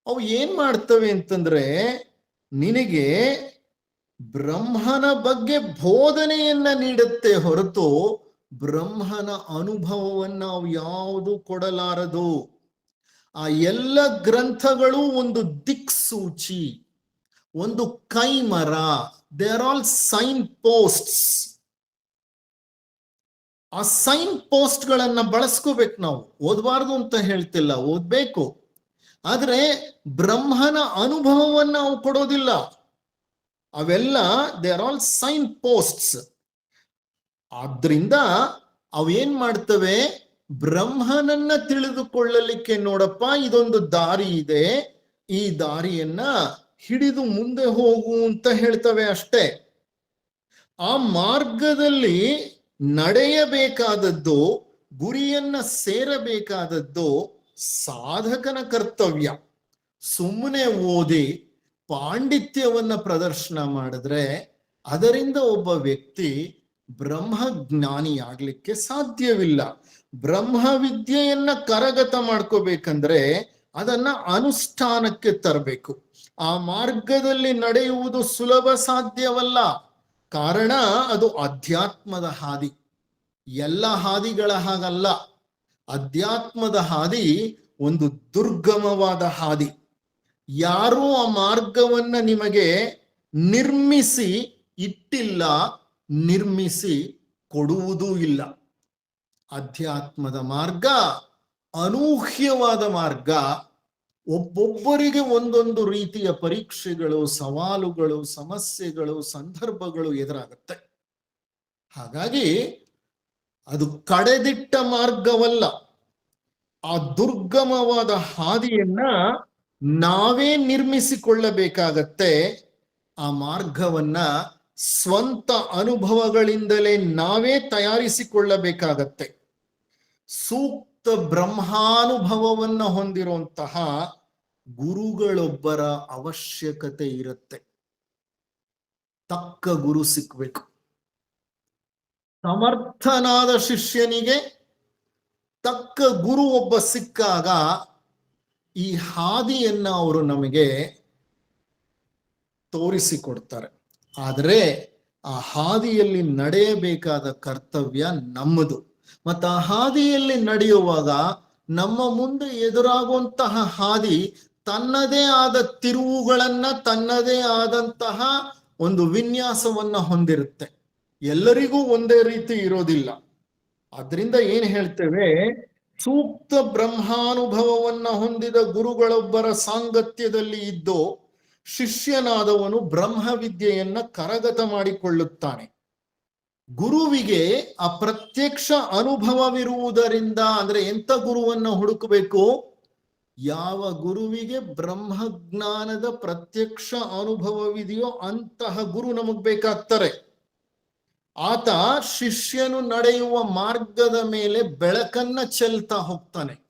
ಅವು ಏನ್ ಮಾಡ್ತವೆ ಅಂತಂದ್ರೆ ನಿನಗೆ ಬ್ರಹ್ಮನ ಬಗ್ಗೆ ಬೋಧನೆಯನ್ನ ನೀಡುತ್ತೆ ಹೊರತು ಬ್ರಹ್ಮನ ಅನುಭವವನ್ನ ಅವು ಯಾವುದು ಕೊಡಲಾರದು. ಆ ಎಲ್ಲ ಗ್ರಂಥಗಳು ಒಂದು ದಿಕ್ಸೂಚಿ, ಒಂದು ಕೈಮರ. They are all sign posts. ಆ ಸೈನ್ ಪೋಸ್ಟ್ ಗಳನ್ನ ಬಳಸ್ಕೋಬೇಕು ನಾವು. ಓದಬಾರ್ದು ಅಂತ ಹೇಳ್ತಿಲ್ಲ, ಓದ್ಬೇಕು. ಆದ್ರೆ ಬ್ರಹ್ಮನ ಅನುಭವವನ್ನ ಅವು ಕೊಡೋದಿಲ್ಲ. ಅವೆಲ್ಲ they are all sign posts. ಆದ್ರಿಂದ ಅವೇನ್ ಮಾಡ್ತವೆ? ಬ್ರಹ್ಮನನ್ನ ತಿಳಿದುಕೊಳ್ಳಲಿಕ್ಕೆ ನೋಡಪ್ಪ ಇದೊಂದು ದಾರಿ ಇದೆ, ಈ ದಾರಿಯನ್ನ ಹಿಡಿದು ಮುಂದೆ ಹೋಗು ಅಂತ ಹೇಳ್ತವೆ ಅಷ್ಟೇ. ಆ ಮಾರ್ಗದಲ್ಲಿ ನಡೆಯಬೇಕಾದದ್ದು, ಗುರಿಯನ್ನ ಸೇರಬೇಕಾದದ್ದು ಸಾಧಕನ ಕರ್ತವ್ಯ. ಸುಮ್ಮನೆ ಓದಿ ಪಾಂಡಿತ್ಯವನ್ನ ಪ್ರದರ್ಶನ ಮಾಡಿದ್ರೆ ಅದರಿಂದ ಒಬ್ಬ ವ್ಯಕ್ತಿ ಬ್ರಹ್ಮಜ್ಞಾನಿ ಆಗ್ಲಿಕ್ಕೆ ಸಾಧ್ಯವಿಲ್ಲ. ಬ್ರಹ್ಮವಿದ್ಯೆಯನ್ನ ಕರಗತ ಮಾಡ್ಕೋಬೇಕಂದ್ರೆ ಅದನ್ನ ಅನುಷ್ಠಾನಕ್ಕೆ ತರಬೇಕು. ಆ ಮಾರ್ಗದಲ್ಲಿ ನಡೆಯುವುದು ಸುಲಭ ಸಾಧ್ಯವಲ್ಲ. ಕಾರಣ ಅದು ಅಧ್ಯಾತ್ಮದ ಹಾದಿ. ಎಲ್ಲ ಹಾದಿಗಳ ಹಾಗಲ್ಲ. ಅಧ್ಯಾತ್ಮದ ಹಾದಿ ಒಂದು ದುರ್ಗಮವಾದ ಹಾದಿ. ಯಾರೂ ಆ ಮಾರ್ಗವನ್ನ ನಿಮಗೆ ನಿರ್ಮಿಸಿ ಇಟ್ಟಿಲ್ಲ, ನಿರ್ಮಿಸಿ ಕೊಡುವುದೂ ಇಲ್ಲ. ಅಧ್ಯಾತ್ಮದ ಮಾರ್ಗ ಅನೂಹ್ಯವಾದ ಮಾರ್ಗ. ಒಬ್ಬೊಬ್ಬರಿಗೆ ಒಂದೊಂದು ರೀತಿಯ ಪರೀಕ್ಷೆಗಳು, ಸವಾಲುಗಳು, ಸಮಸ್ಯೆಗಳು, ಸಂದರ್ಭಗಳು ಎದುರಾಗುತ್ತೆ. ಹಾಗಾಗಿ ಅದು ಕಡೆದಿಟ್ಟ ಮಾರ್ಗವಲ್ಲ. ಆ ದುರ್ಗಮವಾದ ಹಾದಿಯನ್ನ ನಾವೇ ನಿರ್ಮಿಸಿಕೊಳ್ಳಬೇಕಾಗತ್ತೆ. ಆ ಮಾರ್ಗವನ್ನ ಸ್ವಂತ ಅನುಭವಗಳಿಂದಲೇ ನಾವೇ ತಯಾರಿಸಿಕೊಳ್ಳಬೇಕಾಗತ್ತೆ. ಸೂಕ್ತ ಬ್ರಹ್ಮಾನುಭವವನ್ನ ಹೊಂದಿರುವಂತಹ ಗುರುಗಳೊಬ್ಬರ ಅವಶ್ಯಕತೆ ಇರುತ್ತೆ. ತಕ್ಕ ಗುರು ಸಿಕ್ಬೇಕು. ಸಮರ್ಥನಾದ ಶಿಷ್ಯನಿಗೆ ತಕ್ಕ ಗುರು ಒಬ್ಬ ಸಿಕ್ಕಾಗ ಈ ಹಾದಿಯನ್ನ ಅವರು ನಮಗೆ ತೋರಿಸಿಕೊಡ್ತಾರೆ. ಆದರೆ ಆ ಹಾದಿಯಲ್ಲಿ ನಡೆಯಬೇಕಾದ ಕರ್ತವ್ಯ ನಮ್ಮದು. ಮತ್ತು ಆ ಹಾದಿಯಲ್ಲಿ ನಡೆಯುವಾಗ ನಮ್ಮ ಮುಂದೆ ಎದುರಾಗುವಂತಹ ಹಾದಿ ತನ್ನದೇ ಆದ ತಿರುವುಗಳನ್ನ, ತನ್ನದೇ ಆದಂತಹ ಒಂದು ವಿನ್ಯಾಸವನ್ನ ಹೊಂದಿರುತ್ತೆ. ಎಲ್ಲರಿಗೂ ಒಂದೇ ರೀತಿ ಇರೋದಿಲ್ಲ. ಅದರಿಂದ ಏನ್ ಹೇಳ್ತೇವೆ, ಸೂಕ್ತ ಬ್ರಹ್ಮಾನುಭವವನ್ನ ಹೊಂದಿದ ಗುರುಗಳೊಬ್ಬರ ಸಾಂಗತ್ಯದಲ್ಲಿ ಇದ್ದು ಶಿಷ್ಯನಾದವನು ಬ್ರಹ್ಮವಿದ್ಯೆಯನ್ನ ಕರಗತ ಮಾಡಿಕೊಳ್ಳುತ್ತಾನೆ. ಗುರುವಿಗೆ ಆ ಪ್ರತ್ಯಕ್ಷ ಅನುಭವವಿರುವುದರಿಂದ, ಅಂದ್ರೆ ಎಂತ ಗುರುವನ್ನ ಹುಡುಕಬೇಕು? ಯಾವ ಗುರುವಿಗೆ ಬ್ರಹ್ಮಜ್ಞಾನದ ಪ್ರತ್ಯಕ್ಷ ಅನುಭವವಿದೆಯೋ ಅಂತಹ ಗುರು ನಮಗ್ ಬೇಕಾಗ್ತಾರೆ. ಆತ ಶಿಷ್ಯನು ನಡೆಯುವ ಮಾರ್ಗದ ಮೇಲೆ ಬೆಳಕನ್ನ ಚೆಲ್ತಾ ಹೋಗ್ತಾನೆ.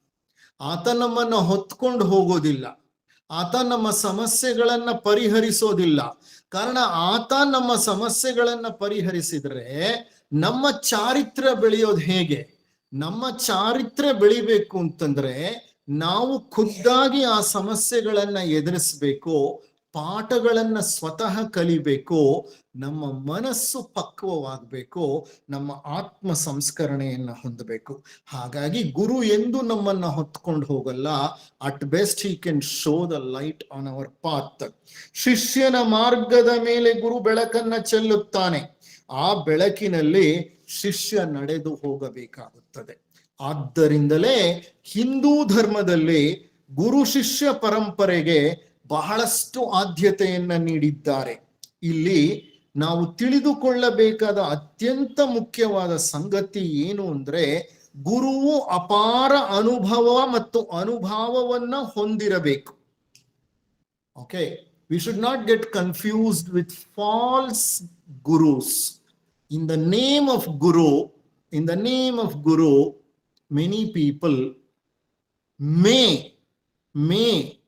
ಆತ ನಮ್ಮನ್ನ ಹೊತ್ಕೊಂಡು ಹೋಗೋದಿಲ್ಲ. ಆತ ನಮ್ಮ ಸಮಸ್ಯೆಗಳನ್ನ ಪರಿಹರಿಸೋದಿಲ್ಲ. ಕಾರಣ ಆತ ನಮ್ಮ ಸಮಸ್ಯೆಗಳನ್ನ ಪರಿಹರಿಸಿದ್ರೆ ನಮ್ಮ ಚಾರಿತ್ರ್ಯ ಬೆಳೆಯೋದು ಹೇಗೆ? ನಮ್ಮ ಚಾರಿತ್ರ್ಯ ಬೆಳಿಬೇಕು ಅಂತಂದ್ರೆ ನಾವು ಖುದ್ದಾಗಿ ಆ ಸಮಸ್ಯೆಗಳನ್ನ ಎದುರಿಸ್ಬೇಕು, ಪಾಠಗಳನ್ನ ಸ್ವತಃ ಕಲಿಬೇಕು, ನಮ್ಮ ಮನಸ್ಸು ಪಕ್ವವಾಗಬೇಕು, ನಮ್ಮ ಆತ್ಮ ಸಂಸ್ಕರಣೆಯನ್ನ ಹೊಂದಬೇಕು. ಹಾಗಾಗಿ ಗುರು ಎಂದು ನಮ್ಮನ್ನ ಹೊತ್ಕೊಂಡು ಹೋಗಲ್ಲ. At best he can show the light on our path. ಶಿಷ್ಯನ ಮಾರ್ಗದ ಮೇಲೆ ಗುರು ಬೆಳಕನ್ನ ಚೆಲ್ಲುತ್ತಾನೆ. ಆ ಬೆಳಕಿನಲ್ಲಿ ಶಿಷ್ಯ ನಡೆದು ಹೋಗಬೇಕಾಗುತ್ತದೆ. ಆದ್ದರಿಂದಲೇ ಹಿಂದೂ ಧರ್ಮದಲ್ಲಿ ಗುರು ಶಿಷ್ಯ ಪರಂಪರೆಗೆ ಬಹಳಷ್ಟು ಆದ್ಯತೆಯನ್ನ ನೀಡಿದ್ದಾರೆ. ಇಲ್ಲಿ ನಾವು ತಿಳಿದುಕೊಳ್ಳಬೇಕಾದ ಅತ್ಯಂತ ಮುಖ್ಯವಾದ ಸಂಗತಿ ಏನು ಅಂದ್ರೆ, ಗುರುವು ಅಪಾರ ಅನುಭವ ಮತ್ತು ಅನುಭವವನ್ನ ಹೊಂದಿರಬೇಕು. Okay, we should not get confused with false gurus. In the name of guru, in the name of Guru, many people may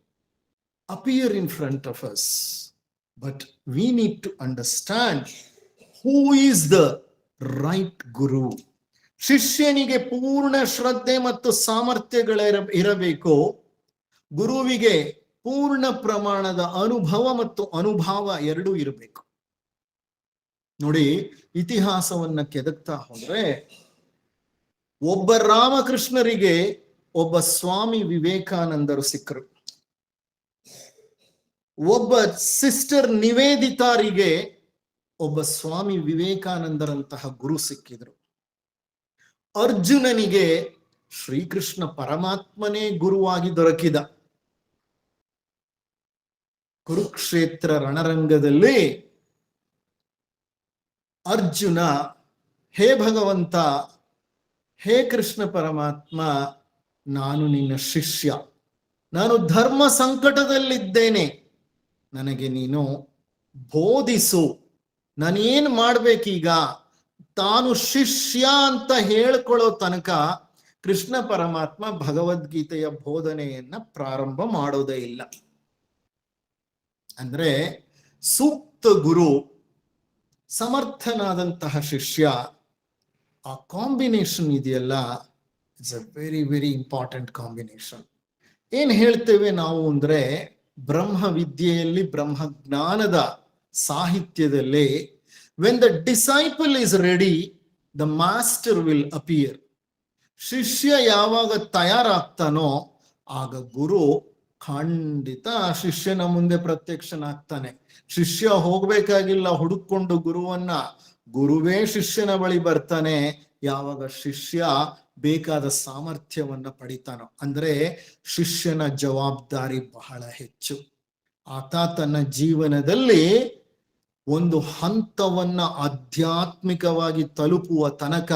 appear in front of us, but we need to understand who is the right Guru. ಶಿಷ್ಯನಿಗೆ ಪೂರ್ಣ ಶ್ರದ್ಧೆ ಮತ್ತು ಸಾಮರ್ಥ್ಯಗಳಿರಬೇಕು. ಗುರುವಿಗೆ ಪೂರ್ಣ ಪ್ರಮಾಣದ ಅನುಭವ ಮತ್ತು ಅನುಭವ ಎರಡೂ ಇರಬೇಕು. ನೋಡಿ, ಇತಿಹಾಸವನ್ನ ಕೆದಕ್ತಾ ಹೋದ್ರೆ ಒಬ್ಬ ರಾಮಕೃಷ್ಣರಿಗೆ ಒಬ್ಬ ಸ್ವಾಮಿ ವಿವೇಕಾನಂದರು ಸಿಕ್ಕರು. ಒಬ್ಬ ಸಿಸ್ಟರ್ ನಿವೇದಿತಾರಿಗೆ ಒಬ್ಬ ಸ್ವಾಮಿ ವಿವೇಕಾನಂದರಂತಹ ಗುರು ಸಿಕ್ಕಿದ್ರು. ಅರ್ಜುನನಿಗೆ ಶ್ರೀಕೃಷ್ಣ ಪರಮಾತ್ಮನೇ ಗುರುವಾಗಿ ದೊರಕಿದ. ಕುರುಕ್ಷೇತ್ರ ರಣರಂಗದಲ್ಲಿ ಅರ್ಜುನ, ಹೇ ಭಗವಂತ, ಹೇ ಕೃಷ್ಣ ಪರಮಾತ್ಮ, ನಾನು ನಿನ್ನ ಶಿಷ್ಯ, ನಾನು ಧರ್ಮ ಸಂಕಟದಲ್ಲಿದ್ದೇನೆ, ನನಗೆ ನೀನು ಬೋಧಿಸು, ನಾನೇನ್ ಮಾಡ್ಬೇಕೀಗ? ತಾನು ಶಿಷ್ಯ ಅಂತ ಹೇಳ್ಕೊಳ್ಳೋ ತನಕ ಕೃಷ್ಣ ಪರಮಾತ್ಮ ಭಗವದ್ಗೀತೆಯ ಬೋಧನೆಯನ್ನ ಪ್ರಾರಂಭ ಮಾಡೋದೇ ಇಲ್ಲ. ಅಂದ್ರೆ ಸೂಕ್ತ ಗುರು, ಸಮರ್ಥನಾದಂತಹ ಶಿಷ್ಯ, ಆ ಕಾಂಬಿನೇಷನ್ ಇದೆಯಲ್ಲ, it's a very very important combination. ಏನ್ ಹೇಳ್ತೇವೆ ನಾವು ಅಂದ್ರೆ, ಬ್ರಹ್ಮ ವಿದ್ಯೆಯಲ್ಲಿ, ಬ್ರಹ್ಮಜ್ಞಾನದ ಸಾಹಿತ್ಯದಲ್ಲಿ, when the disciple is ready the master will appear. ಶಿಷ್ಯ ಯಾವಾಗ ತಯಾರಾಗ್ತಾನೋ ಆಗ ಗುರು ಖಂಡಿತ ಆ ಶಿಷ್ಯನ ಮುಂದೆ ಪ್ರತ್ಯಕ್ಷನಾಗ್ತಾನೆ. ಶಿಷ್ಯ ಹೋಗ್ಬೇಕಾಗಿಲ್ಲ ಹುಡುಕೊಂಡು ಗುರುವನ್ನ, ಗುರುವೇ ಶಿಷ್ಯನ ಬಳಿ ಬರ್ತಾನೆ ಯಾವಾಗ ಶಿಷ್ಯ ಬೇಕಾದ ಸಾಮರ್ಥ್ಯವನ್ನ ಪಡಿತಾನೋ. ಅಂದ್ರೆ ಶಿಷ್ಯನ ಜವಾಬ್ದಾರಿ ಬಹಳ ಹೆಚ್ಚು. ಆತ ತನ್ನ ಜೀವನದಲ್ಲಿ ಒಂದು ಹಂತವನ್ನ ಆಧ್ಯಾತ್ಮಿಕವಾಗಿ ತಲುಪುವ ತನಕ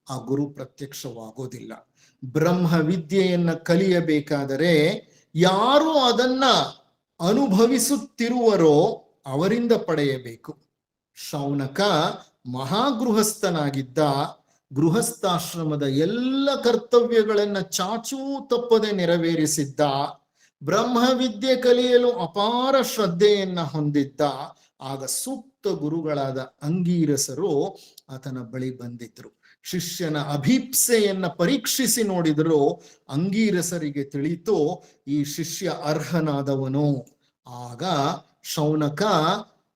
ಆ ಗುರು ಪ್ರತ್ಯಕ್ಷವಾಗೋದಿಲ್ಲ. ಬ್ರಹ್ಮ ವಿದ್ಯೆಯನ್ನ ಕಲಿಯಬೇಕಾದರೆ ಯಾರು ಅದನ್ನ ಅನುಭವಿಸುತ್ತಿರುವರೋ ಅವರಿಂದ ಪಡೆಯಬೇಕು. ಶೌನಕ ಮಹಾಗೃಹಸ್ಥನಾಗಿದ್ದ, ಗೃಹಸ್ಥಾಶ್ರಮದ ಎಲ್ಲ ಕರ್ತವ್ಯಗಳನ್ನ ಚಾಚೂ ತಪ್ಪದೆ ನೆರವೇರಿಸಿದ್ದ, ಬ್ರಹ್ಮವಿದ್ಯೆ ಕಲಿಯಲು ಅಪಾರ ಶ್ರದ್ಧೆಯನ್ನ ಹೊಂದಿದ್ದ. ಆಗ ಸೂಕ್ತ ಗುರುಗಳಾದ ಅಂಗೀರಸರು ಆತನ ಬಳಿ ಬಂದಿದ್ರು. ಶಿಷ್ಯನ ಅಭೀಪ್ಸೆಯನ್ನ ಪರೀಕ್ಷಿಸಿ ನೋಡಿದ್ರು. ಅಂಗೀರಸರಿಗೆ ತಿಳಿತು ಈ ಶಿಷ್ಯ ಅರ್ಹನಾದವನು. ಆಗ ಶೌನಕ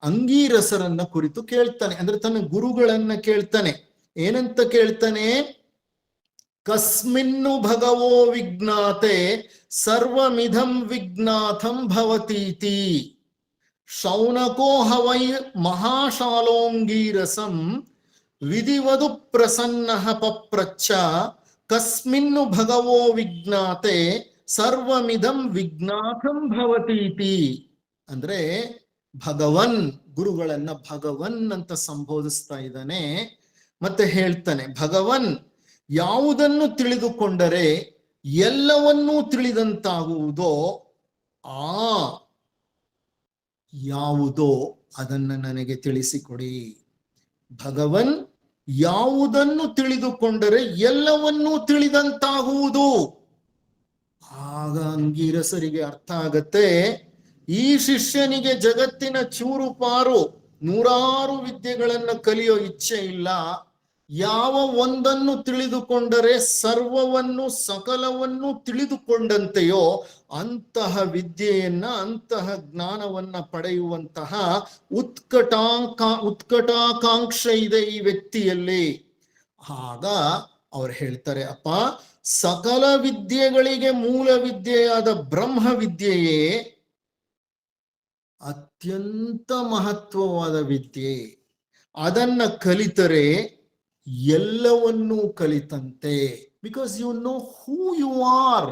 ಅಂಗೀರಸರನ್ನ ಕುರಿತು ಕೇಳ್ತಾನೆ, ಅಂದ್ರೆ ತನ್ನ ಗುರುಗಳನ್ನ ಕೇಳ್ತಾನೆ. ಏನಂತ ಕೇಳ್ತಾನೆ? ಕಸ್ಮಿನ್ನು ಭಗವೋ ವಿಜ್ಞಾತೆ ಸರ್ವಮಿಧಂ ವಿಜ್ಞಾತಂ ಭವತೀತಿ ಶೌನಕೋ ಹವೈ ಮಹಾಶಾಲೋಂಗೀರಸಂ ವಿಧಿವದು ಪ್ರಸನ್ನಃ ಪಪ್ರಚ್ಛ ಕಸ್ಮಿನ್ನು ಭಗವೋ ವಿಜ್ಞಾತೆ ಸರ್ವಮಿದಂ ವಿಜ್ಞಾತಂ ಭವತೀತಿ. ಅಂದ್ರೆ ಭಗವನ್, ಗುರುಗಳನ್ನ ಭಗವನ್ ಅಂತ ಸಂಬೋಧಿಸ್ತಾ ಇದ್ದಾನೆ. ಮತ್ತೆ ಹೇಳ್ತಾನೆ, ಭಗವನ್ ಯಾವುದನ್ನು ತಿಳಿದುಕೊಂಡರೆ ಎಲ್ಲವನ್ನೂ ತಿಳಿದಂತಾಗುವುದೋ ಆ ಯಾವುದೋ ಅದನ್ನ ನನಗೆ ತಿಳಿಸಿಕೊಡಿ. ಭಗವನ್ ಯಾವುದನ್ನು ತಿಳಿದುಕೊಂಡರೆ ಎಲ್ಲವನ್ನೂ ತಿಳಿದಂತಾಗುವುದು. ಆಗ ಅಂಗೀರಸರಿಗೆ ಅರ್ಥ ಆಗತ್ತೆ, ಈ ಶಿಷ್ಯನಿಗೆ ಜಗತ್ತಿನ ಚೂರು ಪಾರು ನೂರಾರು ವಿದ್ಯೆಗಳನ್ನು ಕಲಿಯೋ ಇಚ್ಛೆ ಇಲ್ಲ. ಯಾವ ಒಂದನ್ನು ತಿಳಿದುಕೊಂಡರೆ ಸರ್ವವನ್ನು ಸಕಲವನ್ನು ತಿಳಿದುಕೊಂಡಂತೆಯೋ ಅಂತಹ ವಿದ್ಯೆಯನ್ನ, ಅಂತಹ ಜ್ಞಾನವನ್ನ ಪಡೆಯುವಂತಹ ಉತ್ಕಟಾಕಾಂಕ್ಷೆ ಇದೆ ಈ ವ್ಯಕ್ತಿಯಲ್ಲಿ. ಆಗ ಅವ್ರು ಹೇಳ್ತಾರೆ, ಅಪ್ಪ, ಸಕಲ ವಿದ್ಯೆಗಳಿಗೆ ಮೂಲ ವಿದ್ಯೆಯಾದ ಬ್ರಹ್ಮ ವಿದ್ಯೆಯೇ ಅತ್ಯಂತ ಮಹತ್ವವಾದ ವಿದ್ಯೆ. ಅದನ್ನ ಕಲಿತರೆ ಎಲ್ಲವನ್ನೂ ಕಲಿತಂತೆ. Because you know who you are,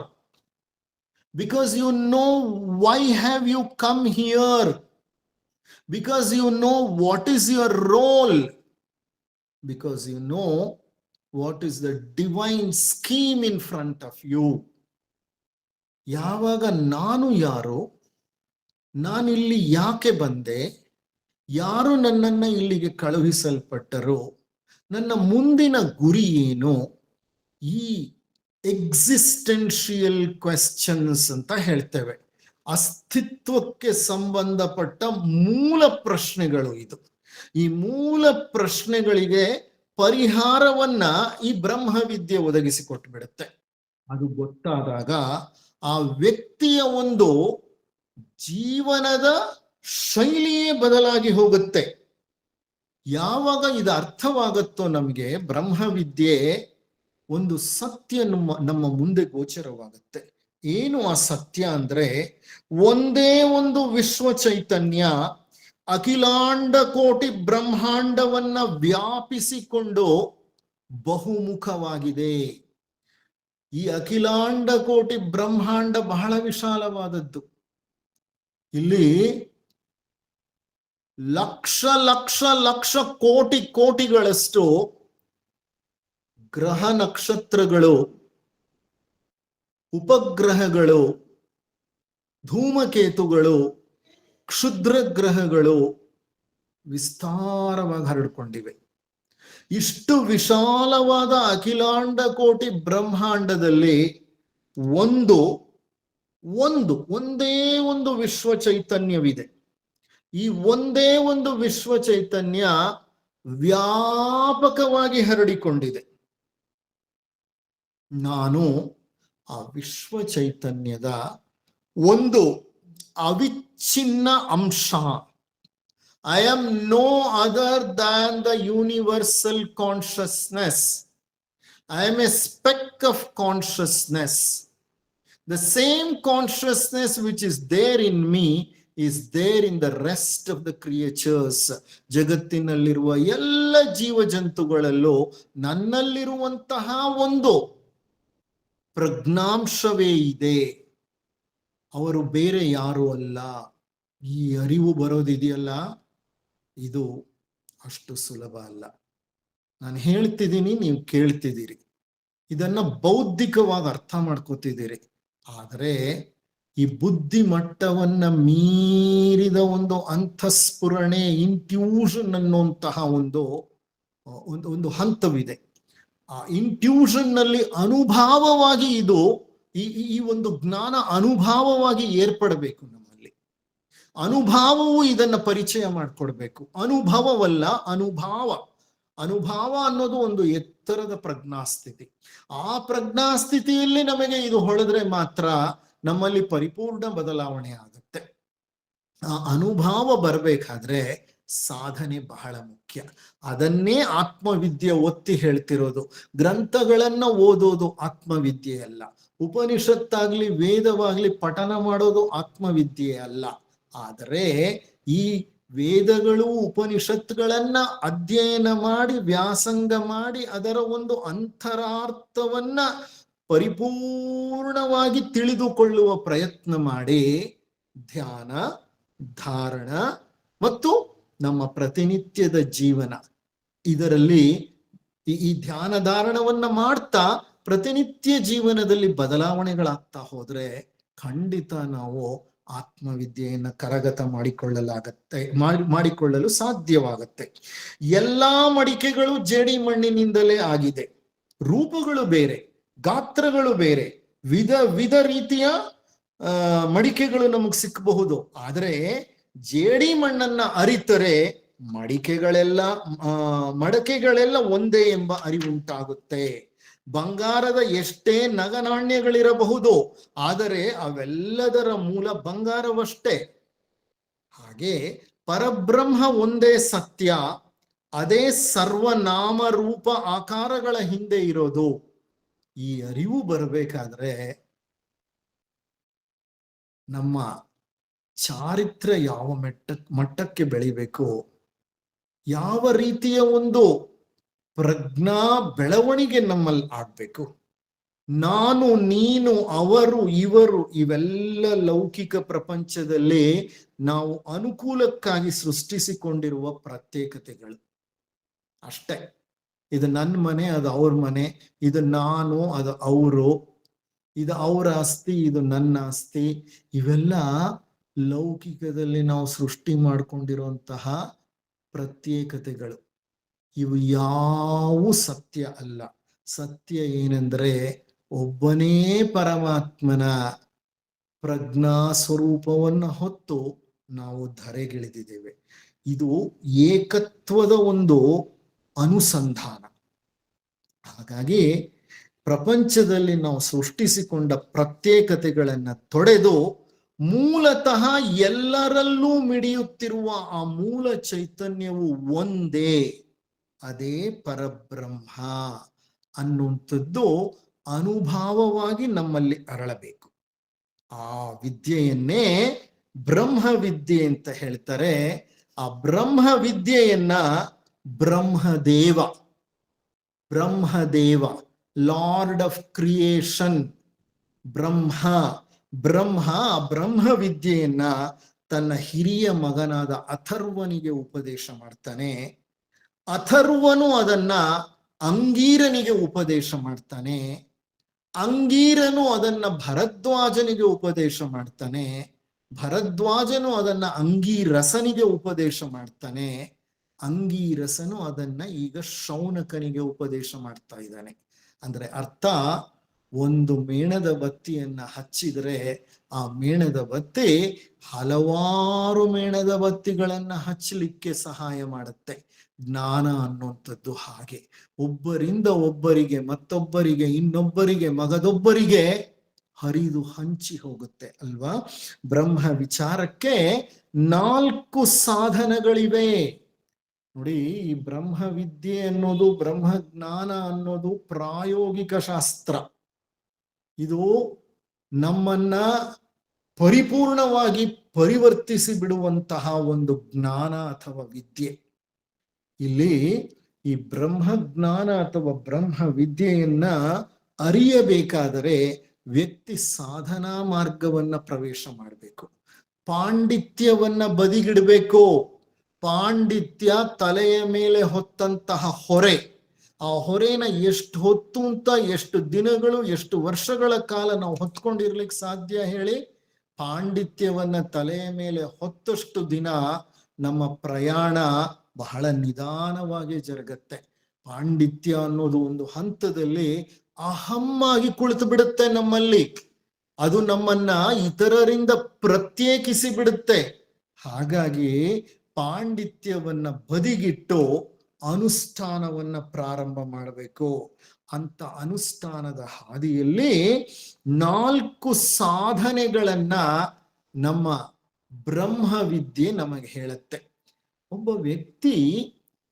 because you know why have you come here, because you know what is your role, because you know what is the divine scheme in front of you. ಯಾವಾಗ ನಾನು ಯಾರು, ನಾನಿಲ್ಲಿ ಯಾಕೆ ಬಂದೆ, ಯಾರು ನನ್ನನ್ನ ಇಲ್ಲಿಗೆ ಕಳುಹಿಸಲ್ಪಟ್ಟರು, ನನ್ನ ಮುಂದಿನ ಗುರಿ ಏನು, ಈ ಎಕ್ಸಿಸ್ಟೆನ್ಷಿಯಲ್ ಕ್ವೆಶ್ಚನ್ಸ್ ಅಂತ ಹೇಳ್ತೇವೆ. ಅಸ್ತಿತ್ವಕ್ಕೆ ಸಂಬಂಧಪಟ್ಟ ಮೂಲ ಪ್ರಶ್ನೆಗಳು ಇದು. ಈ ಮೂಲ ಪ್ರಶ್ನೆಗಳಿಗೆ ಪರಿಹಾರವನ್ನ ಈ ಬ್ರಹ್ಮವಿದ್ಯೆ ಒದಗಿಸಿಕೊಟ್ಟು ಬಿಡುತ್ತೆ. ಅದು ಗೊತ್ತಾದಾಗ ಆ ವ್ಯಕ್ತಿಯ ಒಂದು ಜೀವನದ ಶೈಲಿಯೇ ಬದಲಾಗಿ ಹೋಗುತ್ತೆ. ಯಾವಾಗ ಇದು ಅರ್ಥವಾಗುತ್ತೋ ನಮಗೆ, ಬ್ರಹ್ಮವಿದ್ಯೆ ಒಂದು ಸತ್ಯ ನಮ್ಮ ಮುಂದೆ ಗೋಚರವಾಗುತ್ತೆ. ಏನು ಆ ಸತ್ಯ ಅಂದ್ರೆ, ಒಂದೇ ಒಂದು ವಿಶ್ವ ಚೈತನ್ಯ ಅಖಿಲಾಂಡ ಕೋಟಿ ಬ್ರಹ್ಮಾಂಡವನ್ನ ವ್ಯಾಪಿಸಿಕೊಂಡು ಬಹುಮುಖವಾಗಿದೆ. ಈ ಅಖಿಲಾಂಡ ಕೋಟಿ ಬ್ರಹ್ಮಾಂಡ ಬಹಳ ವಿಶಾಲವಾದದ್ದು. ಇಲ್ಲಿ ಲಕ್ಷ ಲಕ್ಷ ಲಕ್ಷ ಕೋಟಿ ಕೋಟಿಗಳಷ್ಟು ಗ್ರಹ ನಕ್ಷತ್ರಗಳು, ಉಪಗ್ರಹಗಳು, ಧೂಮಕೇತುಗಳು, ಕ್ಷುದ್ರ ಗ್ರಹಗಳು ವಿಸ್ತಾರವಾಗಿ ಹರಡಿಕೊಂಡಿವೆ. ಇಷ್ಟು ವಿಶಾಲವಾದ ಅಖಿಲಾಂಡ ಕೋಟಿ ಬ್ರಹ್ಮಾಂಡದಲ್ಲಿ ಒಂದೇ ಒಂದು ವಿಶ್ವ ಚೈತನ್ಯವಿದೆ. ಈ ಒಂದೇ ಒಂದು ವಿಶ್ವ ಚೈತನ್ಯ ವ್ಯಾಪಕವಾಗಿ ಹರಡಿಕೊಂಡಿದೆ. ನಾನು ಆ ವಿಶ್ವ ಚೈತನ್ಯದ ಒಂದು ಅವಿಚ್ಛಿನ್ನ ಅಂಶ. I am no other than the universal consciousness. I am a speck of consciousness. The same consciousness which is there in me is there in the rest of the creatures. ಜಗತ್ತಿನಲ್ಲಿರುವ ಎಲ್ಲ ಜೀವಜಂತುಗಳಲ್ಲೂ ನನ್ನಲ್ಲಿರುವಂತಹ ಒಂದು ಪ್ರಜ್ಞಾಂಶವೇ ಇದೆ. ಅವರು ಬೇರೆ ಯಾರು ಅಲ್ಲ. ಈ ಅರಿವು ಬರೋದಿದೆಯಲ್ಲ, ಇದು ಅಷ್ಟು ಸುಲಭ ಅಲ್ಲ. ನಾನು ಹೇಳ್ತಿದ್ದೀನಿ, ನೀವು ಕೇಳ್ತಿದ್ದೀರಿ, ಇದನ್ನ ಬೌದ್ಧಿಕವಾಗಿ ಅರ್ಥ ಮಾಡ್ಕೋತಿದ್ದೀರಿ. ಆದರೆ ಈ ಬುದ್ಧಿ ಮಟ್ಟವನ್ನ ಮೀರಿದ ಒಂದು ಅಂತಃಸ್ಫುರಣೆ, ಇಂಟ್ಯೂಷನ್ ಅನ್ನುವಂತಹ ಒಂದು ಹಂತವಿದೆ. ಆ ಇಂಟ್ಯೂಷನ್ ನಲ್ಲಿ ಅನುಭಾವವಾಗಿ ಇದು ಈ ಒಂದು ಜ್ಞಾನ ಅನುಭಾವವಾಗಿ ಏರ್ಪಡಬೇಕು. ನಮ್ಮಲ್ಲಿ ಅನುಭಾವವು ಇದನ್ನ ಪರಿಚಯ ಮಾಡಿಕೊಡ್ಬೇಕು. ಅನುಭವವಲ್ಲ, ಅನುಭಾವ. ಅನುಭಾವ ಅನ್ನೋದು ಒಂದು ಎತ್ತರದ ಪ್ರಜ್ಞಾಸ್ಥಿತಿ. ಆ ಪ್ರಜ್ಞಾಸ್ಥಿತಿಯಲ್ಲಿ ನಮಗೆ ಇದು ಹೊಳೆದ್ರೆ ಮಾತ್ರ ನಮ್ಮಲ್ಲಿ ಪರಿಪೂರ್ಣ ಬದಲಾವಣೆ ಆಗುತ್ತೆ. ಆ ಅನುಭಾವ ಬರಬೇಕಾದ್ರೆ ಸಾಧನೆ ಬಹಳ ಮುಖ್ಯ. ಅದನ್ನೇ ಆತ್ಮವಿದ್ಯೆ ಒತ್ತಿ ಹೇಳ್ತಿರೋದು. ಗ್ರಂಥಗಳನ್ನ ಓದೋದು ಆತ್ಮವಿದ್ಯೆ ಅಲ್ಲ. ಉಪನಿಷತ್ತಾಗ್ಲಿ ವೇದವಾಗ್ಲಿ ಪಠನ ಮಾಡೋದು ಆತ್ಮವಿದ್ಯೆ ಅಲ್ಲ. ಆದರೆ ಈ ವೇದಗಳು ಉಪನಿಷತ್ತುಗಳನ್ನ ಅಧ್ಯಯನ ಮಾಡಿ, ವ್ಯಾಸಂಗ ಮಾಡಿ, ಅದರ ಒಂದು ಅಂತರಾರ್ಥವನ್ನ ಪರಿಪೂರ್ಣವಾಗಿ ತಿಳಿದುಕೊಳ್ಳುವ ಪ್ರಯತ್ನ ಮಾಡಿ, ಧ್ಯಾನ, ಧಾರಣ ಮತ್ತು ನಮ್ಮ ಪ್ರತಿನಿತ್ಯದ ಜೀವನ, ಇದರಲ್ಲಿ ಈ ಧ್ಯಾನ ಧಾರಣವನ್ನ ಮಾಡ್ತಾ ಪ್ರತಿನಿತ್ಯ ಜೀವನದಲ್ಲಿ ಬದಲಾವಣೆಗಳಾಗ್ತಾ ಹೋದ್ರೆ ಖಂಡಿತ ನಾವು ಆತ್ಮವಿದ್ಯೆಯನ್ನ ಕರಗತ ಮಾಡಿಕೊಳ್ಳಲು ಸಾಧ್ಯವಾಗತ್ತೆ. ಎಲ್ಲಾ ಮಡಿಕೆಗಳು ಜೇಡಿ ಮಣ್ಣಿನಿಂದಲೇ ಆಗಿದೆ. ರೂಪಗಳು ಬೇರೆ, ಗಾತ್ರಗಳು ಬೇರೆ, ವಿಧ ರೀತಿಯ ಮಡಿಕೆಗಳು ನಮಗ್ ಸಿಕ್ಕಬಹುದು. ಆದ್ರೆ ಜೇಡಿ ಮಣ್ಣನ್ನ ಅರಿತರೆ ಮಡಕೆಗಳೆಲ್ಲ ಒಂದೇ ಎಂಬ ಅರಿವುಂಟಾಗುತ್ತೆ. ಬಂಗಾರದ ಎಷ್ಟೇ ನಗನಾಣ್ಯಗಳಿರಬಹುದು, ಆದರೆ ಅವೆಲ್ಲದರ ಮೂಲ ಬಂಗಾರವಷ್ಟೇ. ಹಾಗೆ ಪರಬ್ರಹ್ಮ ಒಂದೇ ಸತ್ಯ, ಅದೇ ಸರ್ವನಾಮ ರೂಪ ಆಕಾರಗಳ ಹಿಂದೆ ಇರೋದು. ಈ ಅರಿವು ಬರಬೇಕಾದ್ರೆ ನಮ್ಮ ಚಾರಿತ್ರ್ಯ ಯಾವ ಮಟ್ಟಕ್ಕೆ ಬೆಳಿಬೇಕು, ಯಾವ ರೀತಿಯ ಒಂದು ಪ್ರಜ್ಞಾ ಬೆಳವಣಿಗೆ ನಮ್ಮಲ್ಲಿ ಆಗ್ಬೇಕು. ನಾನು, ನೀನು, ಅವರು, ಇವರು ಇವೆಲ್ಲ ಲೌಕಿಕ ಪ್ರಪಂಚದಲ್ಲಿ ನಾವು ಅನುಕೂಲಕ್ಕಾಗಿ ಸೃಷ್ಟಿಸಿಕೊಂಡಿರುವ ಪ್ರತ್ಯೇಕತೆಗಳು ಅಷ್ಟೇ. ಇದು ನನ್ನ ಮನೆ, ಅದು ಅವ್ರ ಮನೆ, ಇದು ನಾನು, ಅದು ಅವರು, ಇದು ಅವರ ಆಸ್ತಿ, ಇದು ನನ್ನ ಆಸ್ತಿ. ಇವೆಲ್ಲ ಲೌಕಿಕದಲ್ಲಿ ನಾವು ಸೃಷ್ಟಿ ಮಾಡ್ಕೊಂಡಿರುವಂತಹ ಪ್ರತ್ಯೇಕತೆಗಳು. ಇವು ಯಾವೂ ಸತ್ಯ ಅಲ್ಲ. ಸತ್ಯ ಏನೆಂದ್ರೆ ಒಬ್ಬನೇ ಪರಮಾತ್ಮನ ಪ್ರಜ್ಞಾ ಸ್ವರೂಪವನ್ನ ಹೊತ್ತು ನಾವು ಧರೆಗಿಳಿದಿದ್ದೇವೆ. ಇದು ಏಕತ್ವದ ಒಂದು ಅನುಸಂಧಾನ. ಹಾಗಾಗಿ ಪ್ರಪಂಚದಲ್ಲಿ ನಾವು ಸೃಷ್ಟಿಸಿಕೊಂಡ ಪ್ರತ್ಯೇಕತೆಗಳನ್ನ ತೊಡೆದು ಮೂಲತಃ ಎಲ್ಲರಲ್ಲೂ ಮಿಡಿಯುತ್ತಿರುವ ಆ ಮೂಲ ಚೈತನ್ಯವು ಒಂದೇ, ಅದೇ ಪರಬ್ರಹ್ಮ ಅನ್ನುವಂಥದ್ದು ಅನುಭಾವವಾಗಿ ನಮ್ಮಲ್ಲಿ ಅರಳಬೇಕು. ಆ ವಿದ್ಯೆಯನ್ನೇ ಬ್ರಹ್ಮವಿದ್ಯೆ ಅಂತ ಹೇಳ್ತಾರೆ. ಆ ಬ್ರಹ್ಮವಿದ್ಯೆಯನ್ನ ಬ್ರಹ್ಮದೇವ, ಲಾರ್ಡ್ ಆಫ್ ಕ್ರಿಯೇಷನ್, ಬ್ರಹ್ಮವಿದ್ಯೆಯನ್ನ ತನ್ನ ಹಿರಿಯ ಮಗನಾದ ಅಥರ್ವನಿಗೆ ಉಪದೇಶ ಮಾಡ್ತಾನೆ. ಅಥರ್ವನು ಅದನ್ನ ಅಂಗೀರನಿಗೆ ಉಪದೇಶ ಮಾಡ್ತಾನೆ. ಅಂಗೀರನು ಅದನ್ನ ಭರದ್ವಾಜನಿಗೆ ಉಪದೇಶ ಮಾಡ್ತಾನೆ. ಭರದ್ವಾಜನು ಅದನ್ನ ಅಂಗೀರಸನಿಗೆ ಉಪದೇಶ ಮಾಡ್ತಾನೆ. ಅಂಗೀರಸನು ಅದನ್ನ ಈಗ ಶೌನಕನಿಗೆ ಉಪದೇಶ ಮಾಡ್ತಾ ಇದ್ದಾನೆ. ಅಂದ್ರೆ ಅರ್ಥ, ಒಂದು ಮೇಣದ ಬತ್ತಿಯನ್ನ ಹಚ್ಚಿದ್ರೆ ಆ ಮೇಣದ ಬತ್ತಿ ಹಲವಾರು ಮೇಣದ ಬತ್ತಿಗಳನ್ನ ಹಚ್ಚಲಿಕ್ಕೆ ಸಹಾಯ ಮಾಡುತ್ತೆ. ಜ್ಞಾನ ಅನ್ನುವಂಥದ್ದು ಹಾಗೆ ಒಬ್ಬರಿಂದ ಒಬ್ಬರಿಗೆ, ಮತ್ತೊಬ್ಬರಿಗೆ, ಇನ್ನೊಬ್ಬರಿಗೆ, ಮಗದೊಬ್ಬರಿಗೆ ಹರಿದು ಹಂಚಿ ಹೋಗುತ್ತೆ ಅಲ್ವಾ. ಬ್ರಹ್ಮ ವಿಚಾರಕ್ಕೆ 4 ಸಾಧನಗಳಿವೆ ನೋಡಿ. ಈ ಬ್ರಹ್ಮ ವಿದ್ಯೆ ಅನ್ನೋದು, ಬ್ರಹ್ಮಜ್ಞಾನ ಅನ್ನೋದು ಪ್ರಾಯೋಗಿಕ ಶಾಸ್ತ್ರ. ಇದು ನಮ್ಮನ್ನ ಪರಿಪೂರ್ಣವಾಗಿ ಪರಿವರ್ತಿಸಿ ಬಿಡುವಂತಹ ಒಂದು ಜ್ಞಾನ ಅಥವಾ ವಿದ್ಯೆ. ಇಲ್ಲಿ ಈ ಬ್ರಹ್ಮಜ್ಞಾನ ಅಥವಾ ಬ್ರಹ್ಮ ವಿದ್ಯೆಯನ್ನ ಅರಿಯಬೇಕಾದರೆ ವ್ಯಕ್ತಿ ಸಾಧನಾ ಮಾರ್ಗವನ್ನ ಪ್ರವೇಶ ಮಾಡಬೇಕು. ಪಾಂಡಿತ್ಯವನ್ನ ಬದಿಗಿಡಬೇಕು. ಪಾಂಡಿತ್ಯ ತಲೆಯ ಮೇಲೆ ಹೊತ್ತಂತಹ ಹೊರೆ, ಆ ಹೊರೆನ ಎಷ್ಟು ಹೊತ್ತು ಅಂತ, ಎಷ್ಟು ದಿನಗಳು, ಎಷ್ಟು ವರ್ಷಗಳ ಕಾಲ ನಾವು ಹೊತ್ಕೊಂಡಿರ್ಲಿಕ್ಕೆ ಸಾಧ್ಯ ಹೇಳಿ? ಪಾಂಡಿತ್ಯವನ್ನ ತಲೆಯ ಮೇಲೆ ಹೊತ್ತಷ್ಟು ದಿನ ನಮ್ಮ ಪ್ರಯಾಣ ಬಹಳ ನಿಧಾನವಾಗಿ ಜರುಗತ್ತೆ. ಪಾಂಡಿತ್ಯ ಅನ್ನೋದು ಒಂದು ಹಂತದಲ್ಲಿ ಅಹಮ್ಮಾಗಿ ಕುಳಿತು ಬಿಡುತ್ತೆ ನಮ್ಮಲ್ಲಿ. ಅದು ನಮ್ಮನ್ನ ಇತರರಿಂದ ಪ್ರತ್ಯೇಕಿಸಿ ಬಿಡುತ್ತೆ. ಹಾಗಾಗಿ ಪಾಂಡಿತ್ಯವನ್ನ ಬದಿಗಿಟ್ಟು ಅನುಷ್ಠಾನವನ್ನ ಪ್ರಾರಂಭ ಮಾಡಬೇಕು. ಅಂತ ಅನುಷ್ಠಾನದ ಹಾದಿಯಲ್ಲಿ 4 ಸಾಧನೆಗಳನ್ನ ನಮ್ಮ ಬ್ರಹ್ಮವಿದ್ಯೆ ನಮಗೆ ಹೇಳುತ್ತೆ. ಒಬ್ಬ ವ್ಯಕ್ತಿ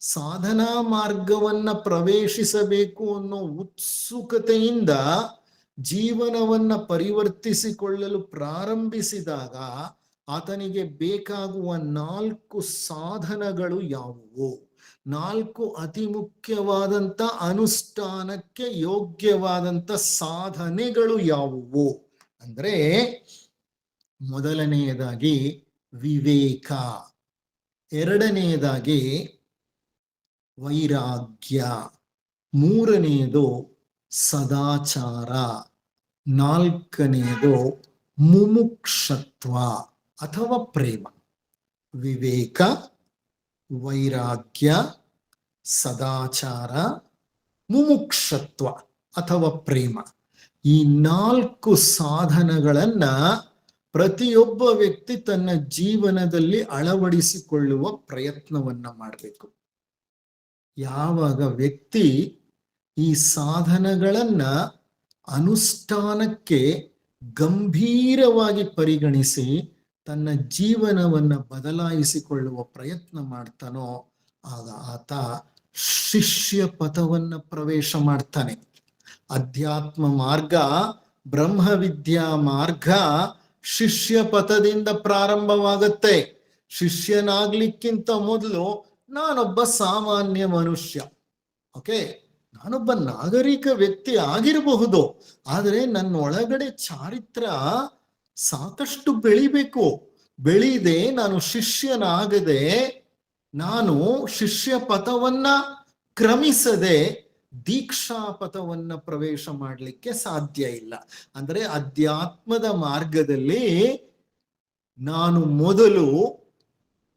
ಸಾಧನಾ ಮಾರ್ಗವನ್ನ ಪ್ರವೇಶಿಸಬೇಕು ಅನ್ನೋ ಉತ್ಸುಕತೆಯಿಂದ ಜೀವನವನ್ನ ಪರಿವರ್ತಿಸಿಕೊಳ್ಳಲು ಪ್ರಾರಂಭಿಸಿದಾಗ ಆತನಿಗೆ ಬೇಕಾಗುವ 4 ಸಾಧನಗಳು ಯಾವುವು? 4 ಅತಿ ಮುಖ್ಯವಾದಂತ ಅನುಷ್ಠಾನಕ್ಕೆ ಯೋಗ್ಯವಾದಂತ ಸಾಧನೆಗಳು ಯಾವುವು ಅಂದ್ರೆ, ಮೊದಲನೆಯದಾಗಿ ವಿವೇಕ, ಎರಡನೆಯದಾಗಿ ವೈರಾಗ್ಯ, ಮೂರನೆಯದು ಸದಾಚಾರ, ನಾಲ್ಕನೆಯದು ಮುಮುಕ್ಷತ್ವ ಅಥವಾ ಪ್ರೇಮ. ವಿವೇಕ, ವೈರಾಗ್ಯ, ಸದಾಚಾರ, ಮುಮುಕ್ಷತ್ವ ಅಥವಾ ಪ್ರೇಮ. ಈ 4 ಸಾಧನಗಳನ್ನ ಪ್ರತಿಯೊಬ್ಬ ವ್ಯಕ್ತಿ ತನ್ನ ಜೀವನದಲ್ಲಿ ಅಳವಡಿಸಿಕೊಳ್ಳುವ ಪ್ರಯತ್ನವನ್ನ ಮಾಡಬೇಕು. ಯಾವಾಗ ವ್ಯಕ್ತಿ ಈ ಸಾಧನಗಳನ್ನ ಅನುಷ್ಠಾನಕ್ಕೆ ಗಂಭೀರವಾಗಿ ಪರಿಗಣಿಸಿ ತನ್ನ ಜೀವನವನ್ನ ಬದಲಾಯಿಸಿಕೊಳ್ಳುವ ಪ್ರಯತ್ನ ಮಾಡ್ತಾನೋ ಆಗ ಆತ ಶಿಷ್ಯ ಪಥವನ್ನ ಪ್ರವೇಶ ಮಾಡ್ತಾನೆ. ಅಧ್ಯಾತ್ಮ ಮಾರ್ಗ, ಬ್ರಹ್ಮವಿದ್ಯಾ ಮಾರ್ಗ ಶಿಷ್ಯ ಪಥದಿಂದ ಪ್ರಾರಂಭವಾಗುತ್ತೆ. ಶಿಷ್ಯನಾಗ್ಲಿಕ್ಕಿಂತ ಮೊದಲು ನಾನೊಬ್ಬ ಸಾಮಾನ್ಯ ಮನುಷ್ಯ, ಓಕೆ, ನಾನೊಬ್ಬ ನಾಗರಿಕ ವ್ಯಕ್ತಿ ಆಗಿರಬಹುದು, ಆದರೆ ನನ್ನ ಒಳಗಡೆ ಚಾರಿತ್ರ್ಯ ಸಾಕಷ್ಟು ಬೆಳಿಬೇಕು. ಬೆಳೀದೆ ನಾನು ಶಿಷ್ಯನಾಗದೆ, ನಾನು ಶಿಷ್ಯ ಪಥವನ್ನ ಕ್ರಮಿಸದೆ ದೀಕ್ಷಾ ಪಥವನ್ನ ಪ್ರವೇಶ ಮಾಡಲಿಕ್ಕೆ ಸಾಧ್ಯ ಇಲ್ಲ. ಅಂದ್ರೆ ಅಧ್ಯಾತ್ಮದ ಮಾರ್ಗದಲ್ಲಿ ನಾನು ಮೊದಲು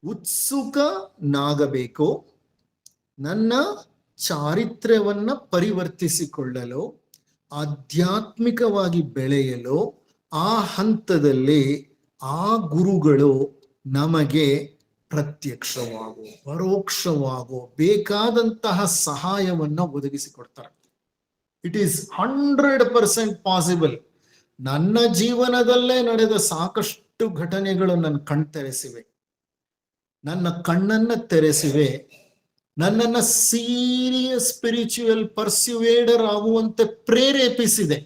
ಉತ್ಸುಕನಾಗಬೇಕು. ನನ್ನ ಚಾರಿತ್ರ್ಯವನ್ನ ಪರಿವರ್ತಿಸಿಕೊಳ್ಳಲು, ಆಧ್ಯಾತ್ಮಿಕವಾಗಿ ಬೆಳೆಯಲು ಆ ಹಂತದಲ್ಲಿ ಆ ಗುರುಗಳು ನಮಗೆ ಪ್ರತ್ಯಕ್ಷವಾಗೋ ಪರೋಕ್ಷವಾಗೋ ಬೇಕಾದಂತಹ ಸಹಾಯವನ್ನ ಒದಗಿಸಿಕೊಡ್ತಾರೆ. It is 100% possible. ನನ್ನ ಜೀವನದಲ್ಲೇ ನಡೆದ ಸಾಕಷ್ಟು ಘಟನೆಗಳು ನನ್ನ ಕಣ್ತೆರೆಸಿವೆ, ನನ್ನ ಕಣ್ಣನ್ನ ತೆರೆಸಿವೆ, ನನ್ನನ್ನ ಸೀರಿಯಸ್ ಸ್ಪಿರಿಚುವಲ್ ಪರ್ಸ್ಯುವೇಡರ್ ಆಗುವಂತೆ ಪ್ರೇರೇಪಿಸಿದೆ.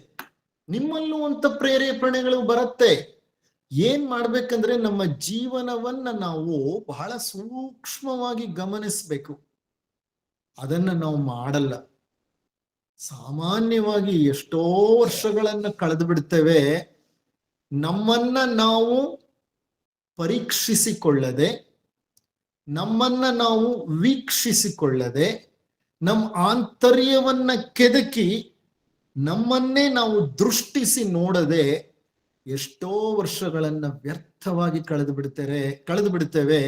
ನಿಮ್ಮಲ್ಲೂ ಅಂತ ಪ್ರೇರೇಪಣೆಗಳು ಬರುತ್ತೆ. ಏನ್ ಮಾಡ್ಬೇಕಂದ್ರೆ ನಮ್ಮ ಜೀವನವನ್ನ ನಾವು ಬಹಳ ಸೂಕ್ಷ್ಮವಾಗಿ ಗಮನಿಸ್ಬೇಕು. ಅದನ್ನ ನಾವು ಮಾಡಲ್ಲ. ಸಾಮಾನ್ಯವಾಗಿ ಎಷ್ಟೋ ವರ್ಷಗಳನ್ನ ಕಳೆದು ಬಿಡ್ತೇವೆ. ನಮ್ಮನ್ನ ನಾವು ಪರೀಕ್ಷಿಸಿಕೊಳ್ಳದೆ, ನಮ್ಮನ್ನ ನಾವು ವೀಕ್ಷಿಸಿಕೊಳ್ಳದೆ, ನಮ್ಮ ಆಂತರ್ಯವನ್ನ ಕೆದಕಿ ನಮ್ಮನ್ನೇ ನಾವು ದೃಷ್ಟಿಸಿ ನೋಡದೆ ಎಷ್ಟೋ ವರ್ಷಗಳನ್ನ ವ್ಯರ್ಥವಾಗಿ ಕಳೆದು ಬಿಡ್ತೇವೆ.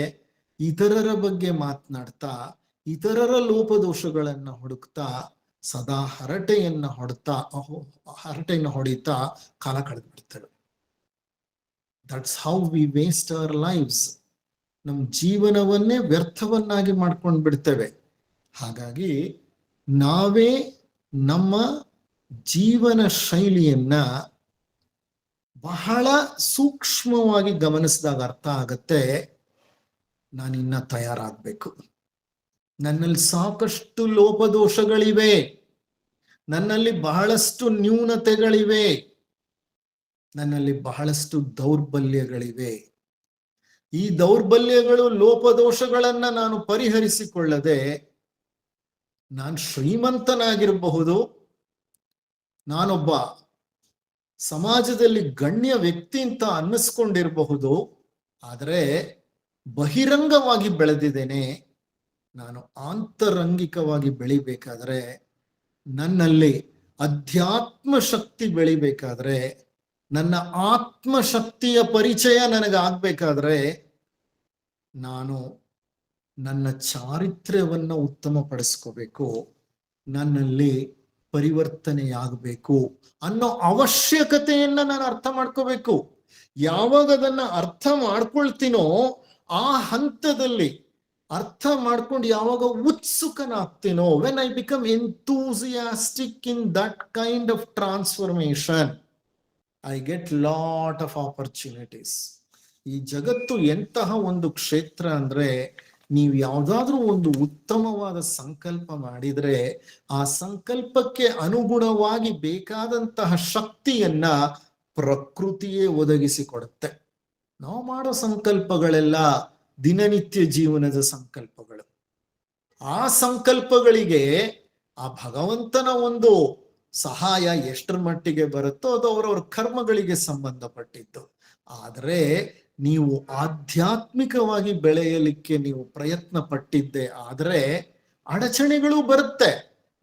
ಇತರರ ಬಗ್ಗೆ ಮಾತನಾಡ್ತಾ, ಇತರರ ಲೋಪದೋಷಗಳನ್ನ ಹುಡುಕ್ತಾ, ಸದಾ ಹರಟೆಯನ್ನ ಹೊಡಿತಾ ಕಾಲ ಕಳೆದು ಬಿಡ್ತೇವೆ. That's how we waste our lives. ನಮ್ಮ ಜೀವನವನ್ನೇ ವ್ಯರ್ಥವನ್ನಾಗಿ ಮಾಡ್ಕೊಂಡು ಬಿಡ್ತೇವೆ. ಹಾಗಾಗಿ ನಾವೇ ನಮ್ಮ ಜೀವನ ಶೈಲಿಯನ್ನ ಬಹಳ ಸೂಕ್ಷ್ಮವಾಗಿ ಗಮನಿಸಿದಾಗ ಅರ್ಥ ಆಗತ್ತೆ, ನಾನಿನ್ನ ತಯಾರಾಗಬೇಕು. ನನ್ನಲ್ಲಿ ಸಾಕಷ್ಟು ಲೋಪದೋಷಗಳಿವೆ, ನನ್ನಲ್ಲಿ ಬಹಳಷ್ಟು ನ್ಯೂನತೆಗಳಿವೆ, ನನ್ನಲ್ಲಿ ಬಹಳಷ್ಟು ದೌರ್ಬಲ್ಯಗಳಿವೆ. ಈ ದೌರ್ಬಲ್ಯಗಳು ಲೋಪದೋಷಗಳನ್ನ ನಾನು ಪರಿಹರಿಸಿಕೊಳ್ಳದೆ ನಾನು ಶ್ರೀಮಂತನಾಗಿರಬಹುದು, ನಾನೊಬ್ಬ ಸಮಾಜದಲ್ಲಿ ಗಣ್ಯ ವ್ಯಕ್ತಿ ಅಂತ ಅನ್ನಿಸ್ಕೊಂಡಿರಬಹುದು, ಆದರೆ ಬಹಿರಂಗವಾಗಿ ಬೆಳೆದಿದ್ದೇನೆ. ನಾನು ಆಂತರಂಗಿಕವಾಗಿ ಬೆಳಿಬೇಕಾದ್ರೆ, ನನ್ನಲ್ಲಿ ಅಧ್ಯಾತ್ಮ ಶಕ್ತಿ ಬೆಳಿಬೇಕಾದ್ರೆ, ನನ್ನ ಆತ್ಮಶಕ್ತಿಯ ಪರಿಚಯ ನನಗಾಗಬೇಕಾದ್ರೆ, ನಾನು ನನ್ನ ಚಾರಿತ್ರ್ಯವನ್ನ ಉತ್ತಮಪಡಿಸ್ಕೋಬೇಕು, ನನ್ನಲ್ಲಿ ಪರಿವರ್ತನೆಯಾಗಬೇಕು ಅನ್ನೋ ಅವಶ್ಯಕತೆಯನ್ನ ನಾನು ಅರ್ಥ ಮಾಡ್ಕೋಬೇಕು. ಯಾವಾಗ ಅದನ್ನ ಅರ್ಥ ಮಾಡ್ಕೊಳ್ತೀನೋ ಆ ಹಂತದಲ್ಲಿ, ಅರ್ಥ ಮಾಡ್ಕೊಂಡು ಯಾವಾಗ ಉತ್ಸುಕನಾಗ್ತೀನೋ, when I become enthusiastic in that kind of transformation, I get lot of opportunities. ಈ ಜಗತ್ತು ಎಂತಹ ಒಂದು ಕ್ಷೇತ್ರ ಅಂದ್ರೆ, ನೀವು ಯಾವ್ದಾದ್ರೂ ಒಂದು ಉತ್ತಮವಾದ ಸಂಕಲ್ಪ ಮಾಡಿದ್ರೆ ಆ ಸಂಕಲ್ಪಕ್ಕೆ ಅನುಗುಣವಾಗಿ ಬೇಕಾದಂತಹ ಶಕ್ತಿಯನ್ನ ಪ್ರಕೃತಿಯೇ ಒದಗಿಸಿಕೊಡುತ್ತೆ. ನಾವು ಮಾಡೋ ಸಂಕಲ್ಪಗಳೆಲ್ಲ ದಿನನಿತ್ಯ ಜೀವನದ ಸಂಕಲ್ಪಗಳು. ಆ ಸಂಕಲ್ಪಗಳಿಗೆ ಆ ಭಗವಂತನ ಒಂದು ಸಹಾಯ ಎಷ್ಟರ ಮಟ್ಟಿಗೆ ಬರುತ್ತೋ ಅದು ಅವರವ್ರ ಕರ್ಮಗಳಿಗೆ ಸಂಬಂಧಪಟ್ಟಿದ್ದು. ಆದರೆ ನೀವು ಆಧ್ಯಾತ್ಮಿಕವಾಗಿ ಬೆಳೆಯಲಿಕ್ಕೆ ನೀವು ಪ್ರಯತ್ನ ಪಟ್ಟಿದ್ದೆ ಆದರೆ ಅಡಚಣೆಗಳು ಬರುತ್ತೆ,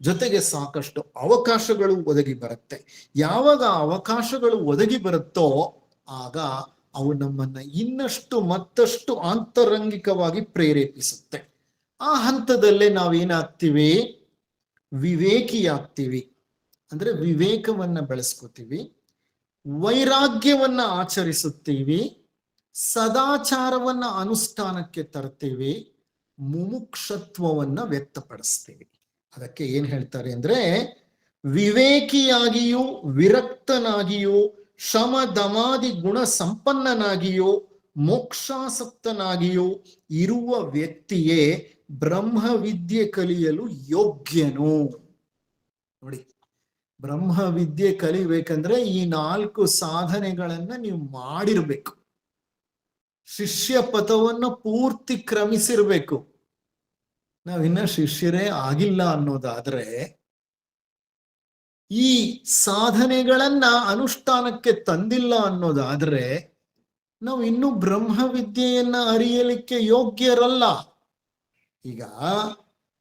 ಜೊತೆಗೆ ಸಾಕಷ್ಟು ಅವಕಾಶಗಳು ಒದಗಿ ಬರುತ್ತೆ. ಯಾವಾಗ ಅವಕಾಶಗಳು ಒದಗಿ ಬರುತ್ತೋ ಆಗ ಅವು ನಮ್ಮನ್ನ ಇನ್ನಷ್ಟು ಮತ್ತಷ್ಟು ಆಂತರಂಗಿಕವಾಗಿ ಪ್ರೇರೇಪಿಸುತ್ತೆ. ಆ ಹಂತದಲ್ಲೇ ನಾವೇನಾಗ್ತೀವಿ, ವಿವೇಕಿಯಾಗ್ತೀವಿ. ಅಂದ್ರೆ ವಿವೇಕವನ್ನ ಬೆಳೆಸ್ಕೋತೀವಿ, ವೈರಾಗ್ಯವನ್ನ ಆಚರಿಸುತ್ತೀವಿ, ಸದಾಚಾರವನ್ನ ಅನುಷ್ಠಾನಕ್ಕೆ ತರ್ತೀವಿ, ಮುಮುಕ್ಷತ್ವವನ್ನ ವ್ಯಕ್ತಪಡಿಸ್ತೀವಿ. ಅದಕ್ಕೆ ಏನ್ ಹೇಳ್ತಾರೆ ಅಂದ್ರೆ, ವಿವೇಕಿಯಾಗಿಯೂ ವಿರಕ್ತನಾಗಿಯೂ ಶಮ ದಮಾದಿ ಗುಣ ಸಂಪನ್ನನಾಗಿಯೂ ಮೋಕ್ಷಾಸಕ್ತನಾಗಿಯೂ ಇರುವ ವ್ಯಕ್ತಿಯೇ ಬ್ರಹ್ಮವಿದ್ಯೆ ಕಲಿಯಲು ಯೋಗ್ಯನು. ನೋಡಿ, ಬ್ರಹ್ಮವಿದ್ಯೆ ಕಲಿಬೇಕಂದ್ರೆ ಈ 4 ಸಾಧನೆಗಳನ್ನ ನೀವು ಮಾಡಿರ್ಬೇಕು. ಶಿಷ್ಯ ಪಥವನ್ನು ಪೂರ್ತಿ ಕ್ರಮಿಸಿರ್ಬೇಕು. ನಾವಿನ್ನ ಶಿಷ್ಯರೇ ಆಗಿಲ್ಲ ಅನ್ನೋದಾದ್ರೆ, ಈ ಸಾಧನೆಗಳನ್ನ ಅನುಷ್ಠಾನಕ್ಕೆ ತಂದಿಲ್ಲ ಅನ್ನೋದಾದ್ರೆ, ನಾವು ಇನ್ನೂ ಬ್ರಹ್ಮವಿದ್ಯೆಯನ್ನ ಅರಿಯಲಿಕ್ಕೆ ಯೋಗ್ಯರಲ್ಲ. ಈಗ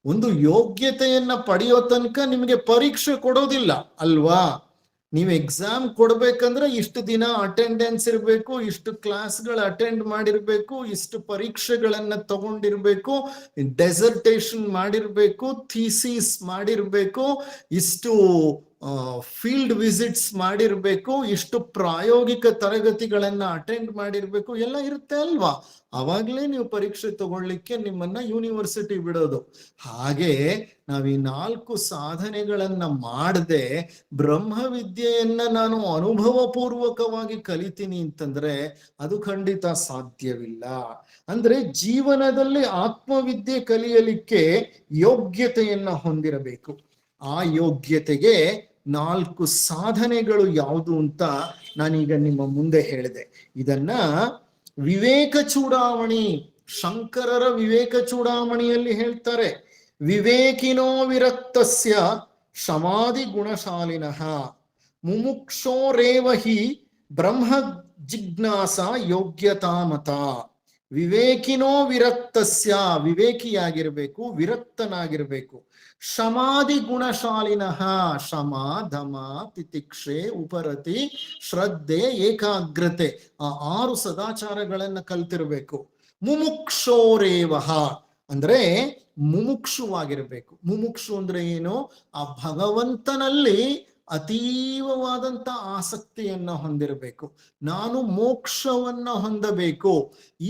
ಒಂದು ಯೋಗ್ಯತೆಯನ್ನ ಪಡೆಯೋ ತನಕ ನಿಮಗೆ ಪರೀಕ್ಷೆ ಕೊಡೋದಿಲ್ಲ ಅಲ್ವಾ? ನೀವು ಎಕ್ಸಾಮ್ ಕೊಡ್ಬೇಕಂದ್ರೆ ಇಷ್ಟು ದಿನ ಅಟೆಂಡೆನ್ಸ್ ಇರಬೇಕು, ಇಷ್ಟು ಕ್ಲಾಸ್ಗಳು ಅಟೆಂಡ್ ಮಾಡಿರ್ಬೇಕು, ಇಷ್ಟು ಪರೀಕ್ಷೆಗಳನ್ನ ತಗೊಂಡಿರ್ಬೇಕು, ಡೆಸರ್ಟೇಷನ್ ಮಾಡಿರ್ಬೇಕು, ಥೀಸಿಸ್ ಮಾಡಿರ್ಬೇಕು, ಇಷ್ಟು ಫೀಲ್ಡ್ ವಿಸಿಟ್ಸ್ ಮಾಡಿರ್ಬೇಕು, ಇಷ್ಟು ಪ್ರಾಯೋಗಿಕ ತರಗತಿಗಳನ್ನ ಅಟೆಂಡ್ ಮಾಡಿರ್ಬೇಕು, ಎಲ್ಲ ಇರುತ್ತೆ ಅಲ್ವಾ? ಅವಾಗ್ಲೇ ನೀವು ಪರೀಕ್ಷೆ ತಗೊಳ್ಳಿಕ್ಕೆ ನಿಮ್ಮನ್ನ ಯೂನಿವರ್ಸಿಟಿ ಬಿಡೋದು. ಹಾಗೆ ನಾವ್ ಈ 4 ಸಾಧನೆಗಳನ್ನ ಮಾಡದೆ ಬ್ರಹ್ಮವಿದ್ಯೆಯನ್ನ ನಾನು ಅನುಭವ ಪೂರ್ವಕವಾಗಿ ಕಲಿತೀನಿ ಅಂತಂದ್ರೆ ಅದು ಖಂಡಿತ ಸಾಧ್ಯವಿಲ್ಲ. ಅಂದ್ರೆ ಜೀವನದಲ್ಲಿ ಆತ್ಮವಿದ್ಯೆ ಕಲಿಯಲಿಕ್ಕೆ ಯೋಗ್ಯತೆಯನ್ನ ಹೊಂದಿರಬೇಕು. ಆ ಯೋಗ್ಯತೆಗೆ 4 ಸಾಧನೆಗಳು ಯಾವುದು ಅಂತ ನಾನೀಗ ನಿಮ್ಮ ಮುಂದೆ ಹೇಳಿದೆ. ಇದನ್ನ ವಿವೇಕ ಚೂಡಾಮಣಿ, ಶಂಕರರ ವಿವೇಕ ಚೂಡಾಮಣಿಯಲ್ಲಿ ಹೇಳ್ತಾರೆ, ವಿವೇಕಿನೋ ವಿರಕ್ತಸ್ಯ ಶಮಾಧಿ ಗುಣಶಾಲಿನಃ ಮುಮುಕ್ಷೋರೇವ ಹಿ ಬ್ರಹ್ಮ ಜಿಜ್ಞಾಸ ಯೋಗ್ಯತಾಮತ. ವಿವೇಕಿನೋ ವಿರಕ್ತಸ್ಯ, ವಿವೇಕಿಯಾಗಿರ್ಬೇಕು, ವಿರಕ್ತನಾಗಿರ್ಬೇಕು. ಶಮಾಧಿ ಗುಣಶಾಲಿನಃ, ಶಮ ಧಮ ತಿತಿಕ್ಷೆ ಉಪರತಿ ಶ್ರದ್ಧೆ ಏಕಾಗ್ರತೆ, ಆ 6 ಸದಾಚಾರಗಳನ್ನ ಕಲ್ತಿರ್ಬೇಕು. ಮುಮುಕ್ಷೋರೇವಹ ಅಂದ್ರೆ ಮುಮುಕ್ಷುವಾಗಿರ್ಬೇಕು. ಮುಮುಕ್ಷು ಅಂದ್ರೆ ಏನು? ಆ ಭಗವಂತನಲ್ಲಿ ಅತೀವವಾದಂತ ಆಸಕ್ತಿಯನ್ನ ಹೊಂದಿರಬೇಕು. ನಾನು ಮೋಕ್ಷವನ್ನ ಹೊಂದಬೇಕು,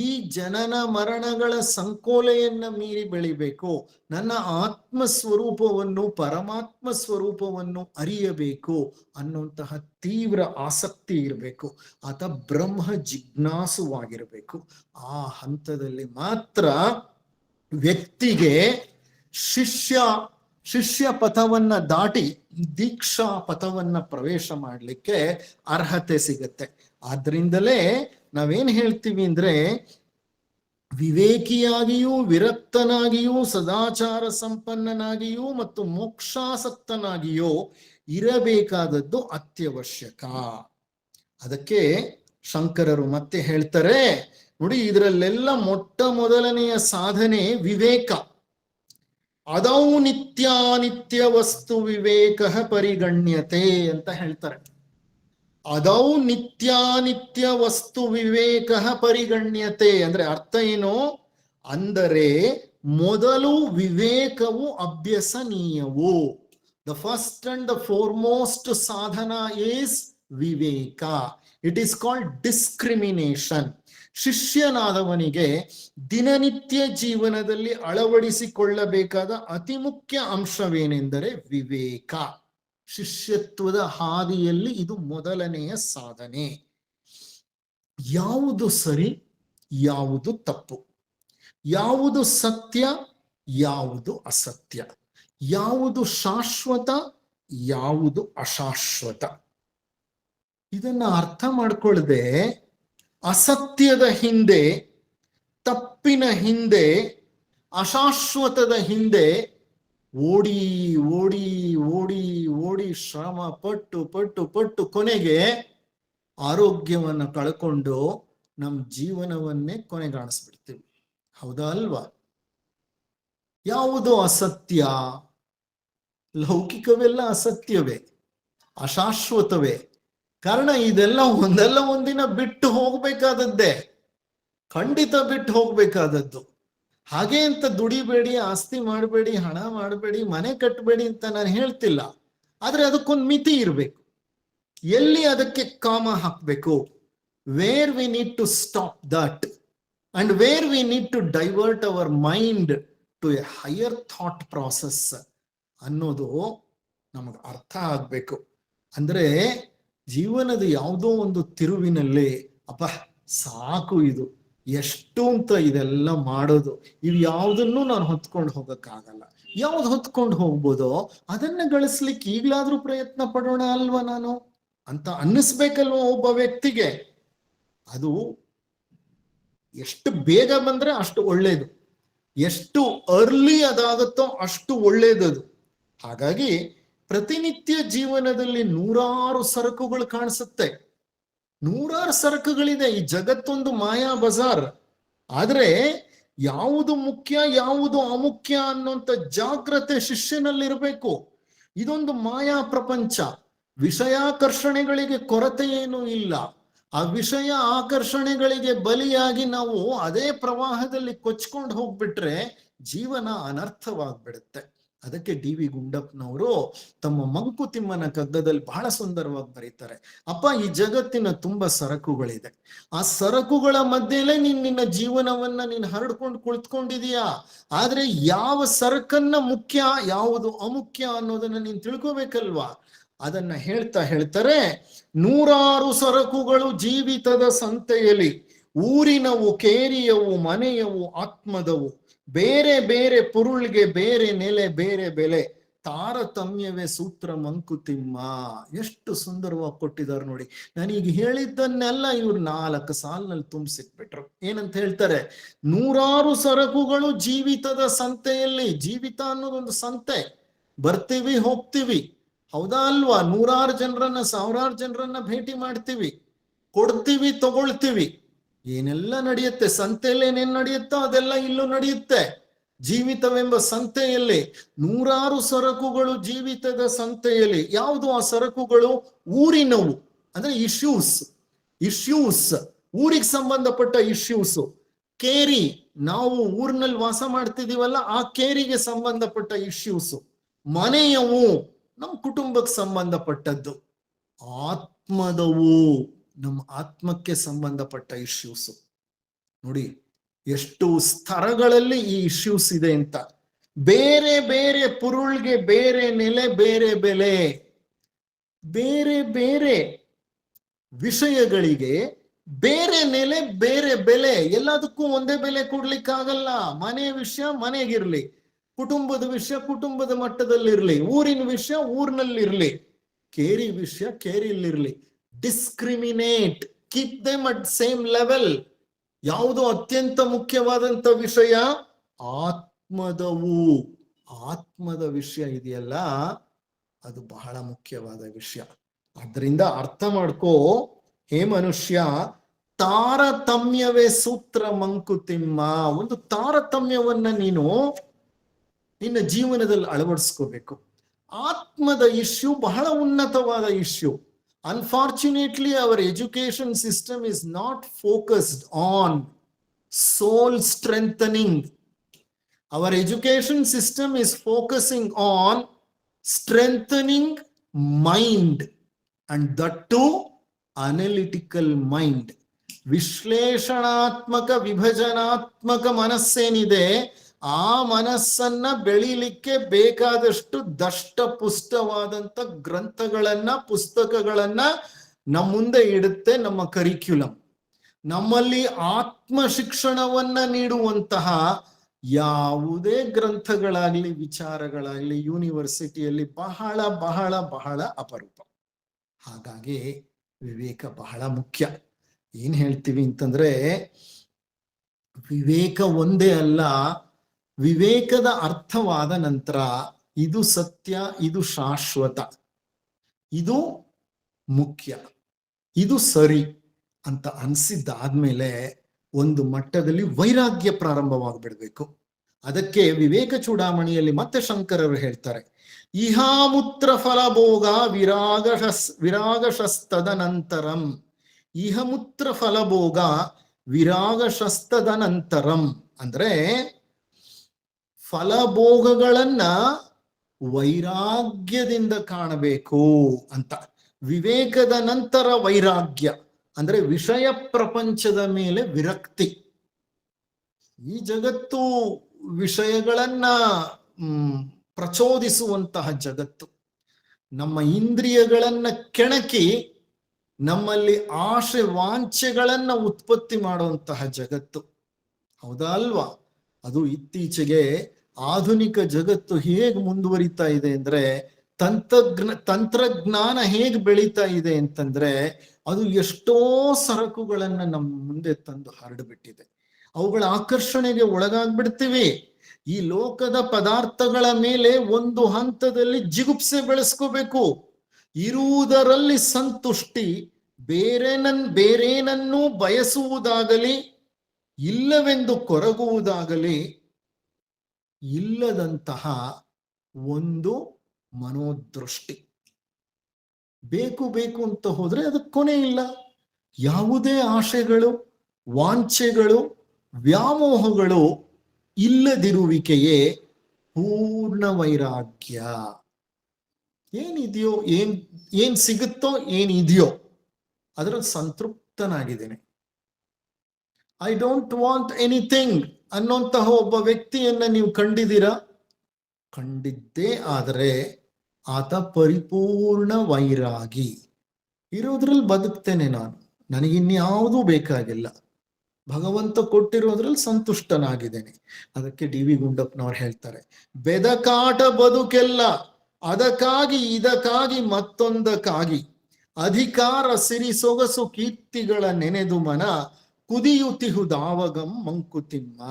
ಈ ಜನನ ಮರಣಗಳ ಸಂಕೋಲೆಯನ್ನ ಮೀರಿ ಬೆಳಿಬೇಕು, ನನ್ನ ಆತ್ಮ ಸ್ವರೂಪವನ್ನು ಪರಮಾತ್ಮ ಸ್ವರೂಪವನ್ನು ಅರಿಯಬೇಕು ಅನ್ನುವಂತಹ ತೀವ್ರ ಆಸಕ್ತಿ ಇರಬೇಕು. ಆತ ಬ್ರಹ್ಮ ಜಿಜ್ಞಾಸುವಾಗಿರಬೇಕು. ಆ ಹಂತದಲ್ಲಿ ಮಾತ್ರ ವ್ಯಕ್ತಿಗೆ ಶಿಷ್ಯ ಪಥವನ್ನ ದಾಟಿ ದೀಕ್ಷಾ ಪಥವನ್ನ ಪ್ರವೇಶ ಮಾಡಲಿಕ್ಕೆ ಅರ್ಹತೆ ಸಿಗತ್ತೆ. ಆದ್ರಿಂದಲೇ ನಾವೇನ್ ಹೇಳ್ತೀವಿ ಅಂದ್ರೆ, ವಿವೇಕಿಯಾಗಿಯೂ ವಿರಕ್ತನಾಗಿಯೂ ಸದಾಚಾರ ಸಂಪನ್ನನಾಗಿಯೂ ಮತ್ತು ಮೋಕ್ಷಾಸಕ್ತನಾಗಿಯೂ ಇರಬೇಕಾದದ್ದು ಅತ್ಯವಶ್ಯಕ. ಅದಕ್ಕೆ ಶಂಕರರು ಮತ್ತೆ ಹೇಳ್ತಾರೆ ನೋಡಿ, ಇದರಲ್ಲೆಲ್ಲ ಮೊಟ್ಟ ಮೊದಲನೆಯ ಸಾಧನೆ ವಿವೇಕ. ಅದೌ ನಿತ್ಯಾನಿತ್ಯ ವಸ್ತು ವಿವೇಕ ಪರಿಗಣ್ಯತೆ ಅಂತ ಹೇಳ್ತಾರೆ. ಅದೌ ನಿತ್ಯಾನಿತ್ಯ ವಸ್ತು ವಿವೇಕ ಪರಿಗಣ್ಯತೆ ಅಂದ್ರೆ ಅರ್ಥ ಏನು ಅಂದರೆ, ಮೊದಲು ವಿವೇಕವು ಅಭ್ಯಸನೀಯವು. The first and the foremost sadhana is viveka. It is called discrimination. ಶಿಷ್ಯನಾದವನಿಗೆ ದಿನನಿತ್ಯ ಜೀವನದಲ್ಲಿ ಅಳವಡಿಸಿಕೊಳ್ಳಬೇಕಾದ ಅತಿ ಮುಖ್ಯ ಅಂಶವೇನೆಂದರೆ ವಿವೇಕ. ಶಿಷ್ಯತ್ವದ ಹಾದಿಯಲ್ಲಿ ಇದು ಮೊದಲನೆಯ ಸಾಧನೆ. ಯಾವುದು ಸರಿ, ಯಾವುದು ತಪ್ಪು, ಯಾವುದು ಸತ್ಯ, ಯಾವುದು ಅಸತ್ಯ, ಯಾವುದು ಶಾಶ್ವತ, ಯಾವುದು ಅಶಾಶ್ವತ, ಇದನ್ನ ಅರ್ಥ ಮಾಡ್ಕೊಳ್ಳದೆ ಅಸತ್ಯದ ಹಿಂದೆ, ತಪ್ಪಿನ ಹಿಂದೆ, ಅಶಾಶ್ವತದ ಹಿಂದೆ ಓಡಿ ಓಡಿ ಓಡಿ ಓಡಿ ಶ್ರಮ ಪಟ್ಟು ಪಟ್ಟು ಪಟ್ಟು ಕೊನೆಗೆ ಆರೋಗ್ಯವನ್ನು ಕಳ್ಕೊಂಡು ನಮ್ಮ ಜೀವನವನ್ನೇ ಕೊನೆಗಾಣಿಸ್ಬಿಡ್ತೀವಿ. ಹೌದಾ ಅಲ್ವಾ? ಯಾವುದು ಅಸತ್ಯ? ಲೌಕಿಕವೆಲ್ಲ ಅಸತ್ಯವೇ, ಅಶಾಶ್ವತವೇ. ಕಾರಣ ಇದೆಲ್ಲ ಒಂದಲ್ಲ ಒಂದಿನ ಬಿಟ್ಟು ಹೋಗ್ಬೇಕಾದದ್ದೇ, ಖಂಡಿತ ಬಿಟ್ಟು ಹೋಗ್ಬೇಕಾದದ್ದು. ಹಾಗೆ ಅಂತ ದುಡಿಬೇಡಿ, ಆಸ್ತಿ ಮಾಡಬೇಡಿ, ಹಣ ಮಾಡಬೇಡಿ, ಮನೆ ಕಟ್ಟಬೇಡಿ ಅಂತ ನಾನು ಹೇಳ್ತಿಲ್ಲ. ಆದ್ರೆ ಅದಕ್ಕೊಂದು ಮಿತಿ ಇರಬೇಕು. ಎಲ್ಲಿ ಅದಕ್ಕೆ ಕಾಮ ಹಾಕ್ಬೇಕು, where we need to stop that and where we need to divert our mind to a higher thought process ಅನ್ನೋದು ನಮಗೆ ಅರ್ಥ ಆಗ್ಬೇಕು. ಅಂದ್ರೆ ಜೀವನದ ಯಾವುದೋ ಒಂದು ತಿರುವಿನಲ್ಲಿ ಅಪ್ಪ ಸಾಕು, ಇದು ಎಷ್ಟು ಅಂತ ಇದೆಲ್ಲ ಮಾಡೋದು, ಇವು ಯಾವುದನ್ನು ನಾನು ಹೊತ್ಕೊಂಡು ಹೋಗಕ್ಕಾಗಲ್ಲ. ಯಾವ್ದು ಹೊತ್ಕೊಂಡು ಹೋಗ್ಬೋದೋ ಅದನ್ನ ಗಳಿಸ್ಲಿಕ್ಕೆ ಈಗ್ಲಾದ್ರೂ ಪ್ರಯತ್ನ ಪಡೋಣ ಅಲ್ವಾ ನಾನು ಅಂತ ಅನ್ನಿಸ್ಬೇಕಲ್ವ ಒಬ್ಬ ವ್ಯಕ್ತಿಗೆ. ಅದು ಎಷ್ಟು ಬೇಗ ಬಂದ್ರೆ ಅಷ್ಟು ಒಳ್ಳೇದು, ಎಷ್ಟು ಅರ್ಲಿ ಅದಾಗುತ್ತೋ ಅಷ್ಟು ಒಳ್ಳೇದದು. ಹಾಗಾಗಿ ಪ್ರತಿನಿತ್ಯ ಜೀವನದಲ್ಲಿ ನೂರಾರು ಸರಕುಗಳು ಕಾಣಿಸುತ್ತೆ, ನೂರಾರು ಸರಕುಗಳಿದೆ. ಈ ಜಗತ್ತೊಂದು ಮಾಯಾ ಬಜಾರ್. ಆದ್ರೆ ಯಾವುದು ಮುಖ್ಯ ಯಾವುದು ಅಮುಖ್ಯ ಅನ್ನೋಂಥ ಜಾಗ್ರತೆ ಶಿಷ್ಯನಲ್ಲಿರಬೇಕು. ಇದೊಂದು ಮಾಯಾ ಪ್ರಪಂಚ. ವಿಷಯಾಕರ್ಷಣೆಗಳಿಗೆ ಕೊರತೆ ಏನೂ ಇಲ್ಲ. ಆ ವಿಷಯ ಆಕರ್ಷಣೆಗಳಿಗೆ ಬಲಿಯಾಗಿ ನಾವು ಅದೇ ಪ್ರವಾಹದಲ್ಲಿ ಕೊಚ್ಕೊಂಡು ಹೋಗ್ಬಿಟ್ರೆ ಜೀವನ ಅನರ್ಥವಾಗ್ಬಿಡುತ್ತೆ. ಅದಕ್ಕೆ ಡಿ ವಿ ಗುಂಡಪ್ಪನವರು ತಮ್ಮ ಮಂಕುತಿಮ್ಮನ ಕಗ್ಗದಲ್ಲಿ ಬಹಳ ಸುಂದರವಾಗಿ ಬರೀತಾರೆ, ಅಪ್ಪ ಈ ಜಗತ್ತಿನ ತುಂಬಾ ಸರಕುಗಳಿದೆ, ಆ ಸರಕುಗಳ ಮಧ್ಯೆಲೇ ನಿನ್ನ ಜೀವನವನ್ನ ನೀನ್ ಹರಡ್ಕೊಂಡು ಕುಳಿತುಕೊಂಡಿದೀಯಾ. ಆದ್ರೆ ಯಾವ ಸರಕನ್ನ ಮುಖ್ಯ ಯಾವುದು ಅಮುಖ್ಯ ಅನ್ನೋದನ್ನ ನೀನ್ ತಿಳ್ಕೋಬೇಕಲ್ವಾ. ಅದನ್ನ ಹೇಳ್ತಾರೆ, ನೂರಾರು ಸರಕುಗಳು ಜೀವಿತದ ಸಂತೆಯಲ್ಲಿ, ಊರಿನವು ಕೇರಿಯವು ಮನೆಯವು ಆತ್ಮದವು, ಬೇರೆ ಬೇರೆ ಪುರುಳ್ಗೆ ಬೇರೆ ನೆಲೆ ಬೇರೆ ಬೆಲೆ, ತಾರತಮ್ಯವೇ ಸೂತ್ರ ಮಂಕುತಿಮ್ಮ. ಎಷ್ಟು ಸುಂದರವಾಗಿ ಕೊಟ್ಟಿದ್ದಾರೆ ನೋಡಿ. ನಾನೀಗ ಹೇಳಿದ್ದನ್ನೆಲ್ಲ ಇವ್ರು 4 ಸಾಲಿನಲ್ಲಿ ತುಂಬಿಸಿಟ್ಬಿಟ್ರು. ಏನಂತ ಹೇಳ್ತಾರೆ, ನೂರಾರು ಸರಕುಗಳು ಜೀವಿತದ ಸಂತೆಯಲ್ಲಿ. ಜೀವಿತ ಅನ್ನೋದೊಂದು ಸಂತೆ, ಬರ್ತೀವಿ ಹೋಗ್ತೀವಿ, ಹೌದಾ ಅಲ್ವಾ? ನೂರಾರು ಜನರನ್ನ ಸಾವಿರಾರು ಜನರನ್ನ ಭೇಟಿ ಮಾಡ್ತೀವಿ, ಕೊಡ್ತೀವಿ ತಗೊಳ್ತೀವಿ, ಏನೆಲ್ಲ ನಡೆಯುತ್ತೆ ಸಂತೆಯಲ್ಲಿ. ಏನೇನ್ ನಡೆಯುತ್ತೋ ಅದೆಲ್ಲ ಇಲ್ಲೂ ನಡೆಯುತ್ತೆ. ಜೀವಿತವೆಂಬ ಸಂತೆಯಲ್ಲಿ ನೂರಾರು ಸರಕುಗಳು ಜೀವಿತದ ಸಂತೆಯಲ್ಲಿ. ಯಾವುದು ಆ ಸರಕುಗಳು? ಊರಿನವು ಅಂದ್ರೆ ಇಶ್ಯೂಸ್, ಊರಿಗೆ ಸಂಬಂಧಪಟ್ಟ ಇಶ್ಯೂಸ್. ಕೇರಿ, ನಾವು ಊರಿನಲ್ಲಿ ವಾಸ ಮಾಡ್ತಿದೀವಲ್ಲ, ಆ ಕೇರಿಗೆ ಸಂಬಂಧಪಟ್ಟ ಇಶ್ಯೂಸ್. ಮನೆಯವು ನಮ್ಮ ಕುಟುಂಬಕ್ಕೆ ಸಂಬಂಧಪಟ್ಟದ್ದು. ಆತ್ಮದವು ನಮ್ಮ ಆತ್ಮಕ್ಕೆ ಸಂಬಂಧಪಟ್ಟ ಇಶ್ಯೂಸ್. ನೋಡಿ ಎಷ್ಟು ಸ್ತರಗಳಲ್ಲಿ ಈ ಇಶ್ಯೂಸ್ ಇದೆ ಅಂತ. ಬೇರೆ ಬೇರೆ ಪುರುಳ್ಗೆ ಬೇರೆ ನೆಲೆ, ಬೇರೆ ಬೆಲೆ. ಬೇರೆ ಬೇರೆ ವಿಷಯಗಳಿಗೆ ಬೇರೆ ನೆಲೆ, ಬೇರೆ ಬೆಲೆ. ಎಲ್ಲದಕ್ಕೂ ಒಂದೇ ಬೆಲೆ ಕೊಡ್ಲಿಕ್ಕಾಗಲ್ಲ. ಮನೆ ವಿಷಯ ಮನೆಗಿರ್ಲಿ, ಕುಟುಂಬದ ವಿಷಯ ಕುಟುಂಬದ ಮಟ್ಟದಲ್ಲಿರ್ಲಿ, ಊರಿನ ವಿಷಯ ಊರಿನಲ್ಲಿರ್ಲಿ, ಕೇರಿ ವಿಷಯ ಕೇರಿಲಿರ್ಲಿ. Discriminate, keep them at same level. ಯಾವುದು ಅತ್ಯಂತ ಮುಖ್ಯವಾದಂತ ವಿಷಯ? ಆತ್ಮದವು. ಆತ್ಮದ ವಿಷಯ ಇದೆಯಲ್ಲ, ಅದು ಬಹಳ ಮುಖ್ಯವಾದ ವಿಷಯ. ಅದರಿಂದ ಅರ್ಥ ಮಾಡ್ಕೋ ಹೇ ಮನುಷ್ಯ, ತಾರತಮ್ಯವೇ ಸೂತ್ರ ಮಂಕುತಿಮ್ಮ. ಒಂದು ತಾರತಮ್ಯವನ್ನ ನೀನು ನಿನ್ನ ಜೀವನದಲ್ಲಿ ಅಳವಡಿಸ್ಕೋಬೇಕು. ಆತ್ಮದ ಇಶ್ಯೂ ಬಹಳ ಉನ್ನತವಾದ issue. Unfortunately, our education system is not focused on soul strengthening. Our education system is focusing on strengthening mind, and that too analytical mind. ವಿಶ್ಲೇಷಣಾತ್ಮಕ ವಿಭಜನಾತ್ಮಕ ಮನಸ್ಸೇನಿದೆ, ಆ ಮನಸ್ಸನ್ನ ಬೆಳಿಲಿಕ್ಕೆ ಬೇಕಾದಷ್ಟು ದಷ್ಟ ಪುಷ್ಟವಾದಂತ ಗ್ರಂಥಗಳನ್ನ, ಪುಸ್ತಕಗಳನ್ನ ನಮ್ಮ ಮುಂದೆ ಇಡುತ್ತೆ ನಮ್ಮ ಕರಿಕ್ಯುಲಮ್. ನಮ್ಮಲ್ಲಿ ಆತ್ಮ ಶಿಕ್ಷಣವನ್ನ ನೀಡುವಂತಹ ಯಾವುದೇ ಗ್ರಂಥಗಳಾಗ್ಲಿ, ವಿಚಾರಗಳಾಗ್ಲಿ ಯೂನಿವರ್ಸಿಟಿಯಲ್ಲಿ ಬಹಳ ಬಹಳ ಬಹಳ ಅಪರೂಪ. ಹಾಗಾಗಿ ವಿವೇಕ ಬಹಳ ಮುಖ್ಯ. ಏನ್ ಹೇಳ್ತೀವಿ ಅಂತಂದ್ರೆ, ವಿವೇಕ ಒಂದೇ ಅಲ್ಲ, ವಿವೇಕದ ಅರ್ಥವಾದ ನಂತರ ಇದು ಸತ್ಯ, ಇದು ಶಾಶ್ವತ, ಇದು ಮುಖ್ಯ, ಇದು ಸರಿ ಅಂತ ಅನ್ಸಿದ್ದಾದ್ಮೇಲೆ ಒಂದು ಮಟ್ಟದಲ್ಲಿ ವೈರಾಗ್ಯ ಪ್ರಾರಂಭವಾಗ್ಬಿಡ್ಬೇಕು. ಅದಕ್ಕೆ ವಿವೇಕ ಚೂಡಾಮಣಿಯಲ್ಲಿ ಮತ್ತೆ ಶಂಕರರು ಹೇಳ್ತಾರೆ, ಇಹಾಮೂತ್ರ ಫಲಭೋಗ ವಿರಾಗಶಸ್ತದನಂತರಂ. ಇಹಮೂತ್ರ ಫಲಭೋಗ ವಿರಾಗಶಸ್ತದನಂತರಂ ಅಂದ್ರೆ ಫಲಭೋಗಗಳನ್ನ ವೈರಾಗ್ಯದಿಂದ ಕಾಣಬೇಕು ಅಂತ. ವಿವೇಕದ ನಂತರ ವೈರಾಗ್ಯ ಅಂದ್ರೆ ವಿಷಯ ಪ್ರಪಂಚದ ಮೇಲೆ ವಿರಕ್ತಿ. ಈ ಜಗತ್ತು ವಿಷಯಗಳನ್ನ ಪ್ರಚೋದಿಸುವಂತಹ ಜಗತ್ತು. ನಮ್ಮ ಇಂದ್ರಿಯಗಳನ್ನ ಕೆಣಕಿ ನಮ್ಮಲ್ಲಿ ಆಶೆ ವಾಂಛೆಗಳನ್ನ ಉತ್ಪತ್ತಿ ಮಾಡುವಂತಹ ಜಗತ್ತು. ಹೌದಾ ಅಲ್ವಾ? ಅದು ಇತ್ತೀಚೆಗೆ ಆಧುನಿಕ ಜಗತ್ತು ಹೇಗೆ ಮುಂದುವರಿತಾ ಇದೆ ಅಂದ್ರೆ, ತಂತ್ರಜ್ಞಾನ ಹೇಗೆ ಬೆಳೀತಾ ಇದೆ ಅಂತಂದ್ರೆ, ಅದು ಎಷ್ಟೋ ಸರಕುಗಳನ್ನ ನಮ್ಮ ಮುಂದೆ ತಂದು ಹರಡ್ಬಿಟ್ಟಿದೆ. ಅವುಗಳ ಆಕರ್ಷಣೆಗೆ ಒಳಗಾಗ್ಬಿಡ್ತೀವಿ. ಈ ಲೋಕದ ಪದಾರ್ಥಗಳ ಮೇಲೆ ಒಂದು ಹಂತದಲ್ಲಿ ಜಿಗುಪ್ಸೆ ಬೆಳೆಸ್ಕೋಬೇಕು. ಇರುವುದರಲ್ಲಿ ಸಂತುಷ್ಟಿ, ಬೇರೇನನ್ನೂ ಬಯಸುವುದಾಗಲಿ, ಇಲ್ಲವೆಂದು ಕೊರಗುವುದಾಗಲಿ ಇಲ್ಲದಂತಹ ಒಂದು ಮನೋದೃಷ್ಟಿ. ಬೇಕು ಬೇಕು ಅಂತ ಹೋದ್ರೆ ಅದಕ್ಕೆ ಕೊನೆ ಇಲ್ಲ. ಯಾವುದೇ ಆಶೆಗಳು, ವಾಂಛೆಗಳು, ವ್ಯಾಮೋಹಗಳು ಇಲ್ಲದಿರುವಿಕೆಯೇ ಪೂರ್ಣ ವೈರಾಗ್ಯ. ಏನಿದೆಯೋ, ಏನ್ ಸಿಗುತ್ತೋ, ಏನಿದೆಯೋ ಅದರಲ್ಲಿ ಸಂತೃಪ್ತನಾಗಿದ್ದೇನೆ. ಐ ಡೋಂಟ್ ವಾಂಟ್ ಎನಿಥಿಂಗ್ ಅನ್ನೋಂತಹ ಒಬ್ಬ ವ್ಯಕ್ತಿಯನ್ನ ನೀವು ಕಂಡಿದ್ದೀರಾ? ಕಂಡಿದ್ದೇ ಆದರೆ ಆತ ಪರಿಪೂರ್ಣ ವೈರಾಗಿ. ಇರೋದ್ರಲ್ಲಿ ಬದುಕ್ತೇನೆ ನಾನು, ನನಗಿನ್ಯಾವುದೂ ಬೇಕಾಗಿಲ್ಲ, ಭಗವಂತ ಕೊಟ್ಟಿರೋದ್ರಲ್ಲಿ ಸಂತುಷ್ಟನಾಗಿದ್ದೇನೆ. ಅದಕ್ಕೆ ಡಿ ವಿ ಗುಂಡಪ್ಪನವ್ರು ಹೇಳ್ತಾರೆ, ಬೆದಕಾಟ ಬದುಕೆಲ್ಲ ಅದಕ್ಕಾಗಿ ಇದಕ್ಕಾಗಿ ಮತ್ತೊಂದಕ್ಕಾಗಿ, ಅಧಿಕಾರ ಸಿರಿ ಸೊಗಸು ಕೀರ್ತಿಗಳ ನೆನೆದು ಮನ ಕುದಿಯುತಿಹುದಾವಗಂ ಮಂಕುತಿಮ್ಮ.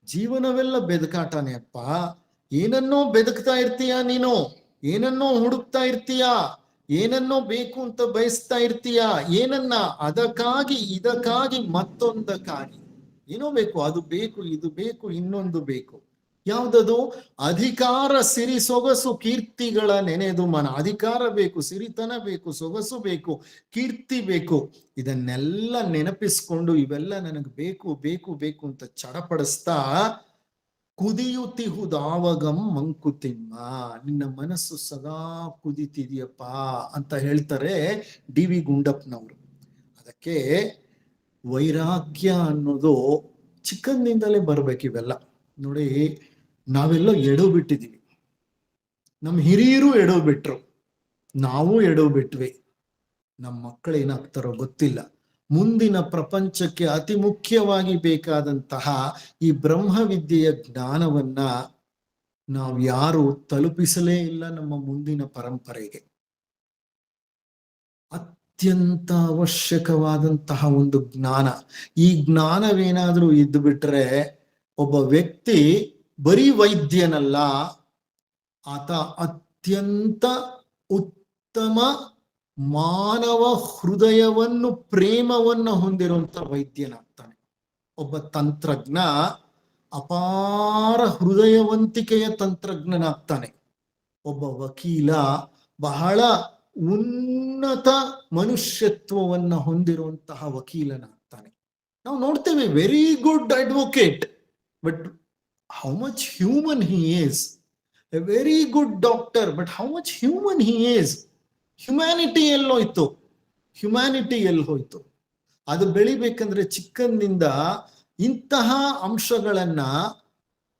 ಜೀವನವೆಲ್ಲ ಬೆದಕಾಟನೇ ಅಪ್ಪ. ಏನನ್ನೋ ಬೆದಕ್ತಾ ಇರ್ತೀಯ ನೀನು, ಏನನ್ನೋ ಹುಡುಕ್ತಾ ಇರ್ತೀಯ, ಏನನ್ನೋ ಬೇಕು ಅಂತ ಬಯಸ್ತಾ ಇರ್ತೀಯ. ಏನನ್ನ? ಅದಕ್ಕಾಗಿ ಇದಕ್ಕಾಗಿ ಮತ್ತೊಂದಕ್ಕಾಗಿ. ಏನೋ ಬೇಕು, ಅದು ಬೇಕು, ಇದು ಬೇಕು, ಇನ್ನೊಂದು ಬೇಕು. ಯಾವುದದು? ಅಧಿಕಾರ ಸಿರಿ ಸೊಗಸು ಕೀರ್ತಿಗಳ ನೆನೆದು ಮನ. ಅಧಿಕಾರ ಬೇಕು, ಸಿರಿತನ ಬೇಕು, ಸೊಗಸು ಬೇಕು, ಕೀರ್ತಿ ಬೇಕು. ಇದನ್ನೆಲ್ಲ ನೆನಪಿಸ್ಕೊಂಡು ಇವೆಲ್ಲ ನನಗೆ ಬೇಕು ಬೇಕು ಬೇಕು ಅಂತ ಚಡಪಡಿಸ್ತಾ ಕುದಿಯುತ್ತಿಹುದಾವಗಂ ಮಂಕುತಿಮ್ಮ, ನಿನ್ನ ಮನಸ್ಸು ಸದಾ ಕುದಿತಿದೆಯಪ್ಪ ಅಂತ ಹೇಳ್ತಾರೆ ಡಿ ವಿ ಗುಂಡಪ್ಪನವರು. ಅದಕ್ಕೆ ವೈರಾಗ್ಯ ಅನ್ನೋದು ಚಿಕ್ಕಂದಿನಿಂದಲೇ ಬರ್ಬೇಕು. ಇವೆಲ್ಲ ನೋಡಿ, ನಾವೆಲ್ಲ ಎಡವು ಬಿಟ್ಟಿದೀವಿ, ನಮ್ಮ ಹಿರಿಯರು ಎಡವು ಬಿಟ್ರು, ನಾವು ಎಡವು ಬಿಟ್ವಿ. ನಮ್ಮ ಮಕ್ಕಳು ಏನಾಗ್ತಾರೋ ಗೊತ್ತಿಲ್ಲ. ಮುಂದಿನ ಪ್ರಪಂಚಕ್ಕೆ ಅತಿ ಮುಖ್ಯವಾಗಿ ಬೇಕಾದಂತಹ ಈ ಬ್ರಹ್ಮವಿದ್ಯೆಯ ಜ್ಞಾನವನ್ನ ನಾವು ಯಾರು ತಲುಪಿಸಲೇ ಇಲ್ಲ ನಮ್ಮ ಮುಂದಿನ ಪರಂಪರೆಗೆ. ಅತ್ಯಂತ ಅವಶ್ಯಕವಾದಂತಹ ಒಂದು ಜ್ಞಾನ. ಈ ಜ್ಞಾನವೇನಾದ್ರೂ ಇದ್ದು ಬಿಟ್ರೆ ಒಬ್ಬ ವ್ಯಕ್ತಿ ಬರೀ ವೈದ್ಯನಲ್ಲ, ಆತ ಅತ್ಯಂತ ಉತ್ತಮ ಮಾನವ ಹೃದಯವನ್ನು, ಪ್ರೇಮವನ್ನು ಹೊಂದಿರುವಂತ ವೈದ್ಯನಾಗ್ತಾನೆ. ಒಬ್ಬ ತಂತ್ರಜ್ಞ ಅಪಾರ ಹೃದಯವಂತಿಕೆಯ ತಂತ್ರಜ್ಞನಾಗ್ತಾನೆ. ಒಬ್ಬ ವಕೀಲ ಬಹಳ ಉನ್ನತ ಮನುಷ್ಯತ್ವವನ್ನ ಹೊಂದಿರುವಂತಹ ವಕೀಲನಾಗ್ತಾನೆ. ನಾವು ನೋಡ್ತೇವೆ very good advocate, but how much human he is. A very good doctor, but how much human he is. Humanity ಎಲ್ಲೋಯ್ತು? ಹ್ಯುಮ್ಯಾನಿಟಿ ಎಲ್ಲಿ ಹೋಯ್ತು? ಅದು ಬೆಳಿಬೇಕಂದ್ರೆ ಚಿಕ್ಕಂದಿಂದ ಇಂತಹ ಅಂಶಗಳನ್ನ,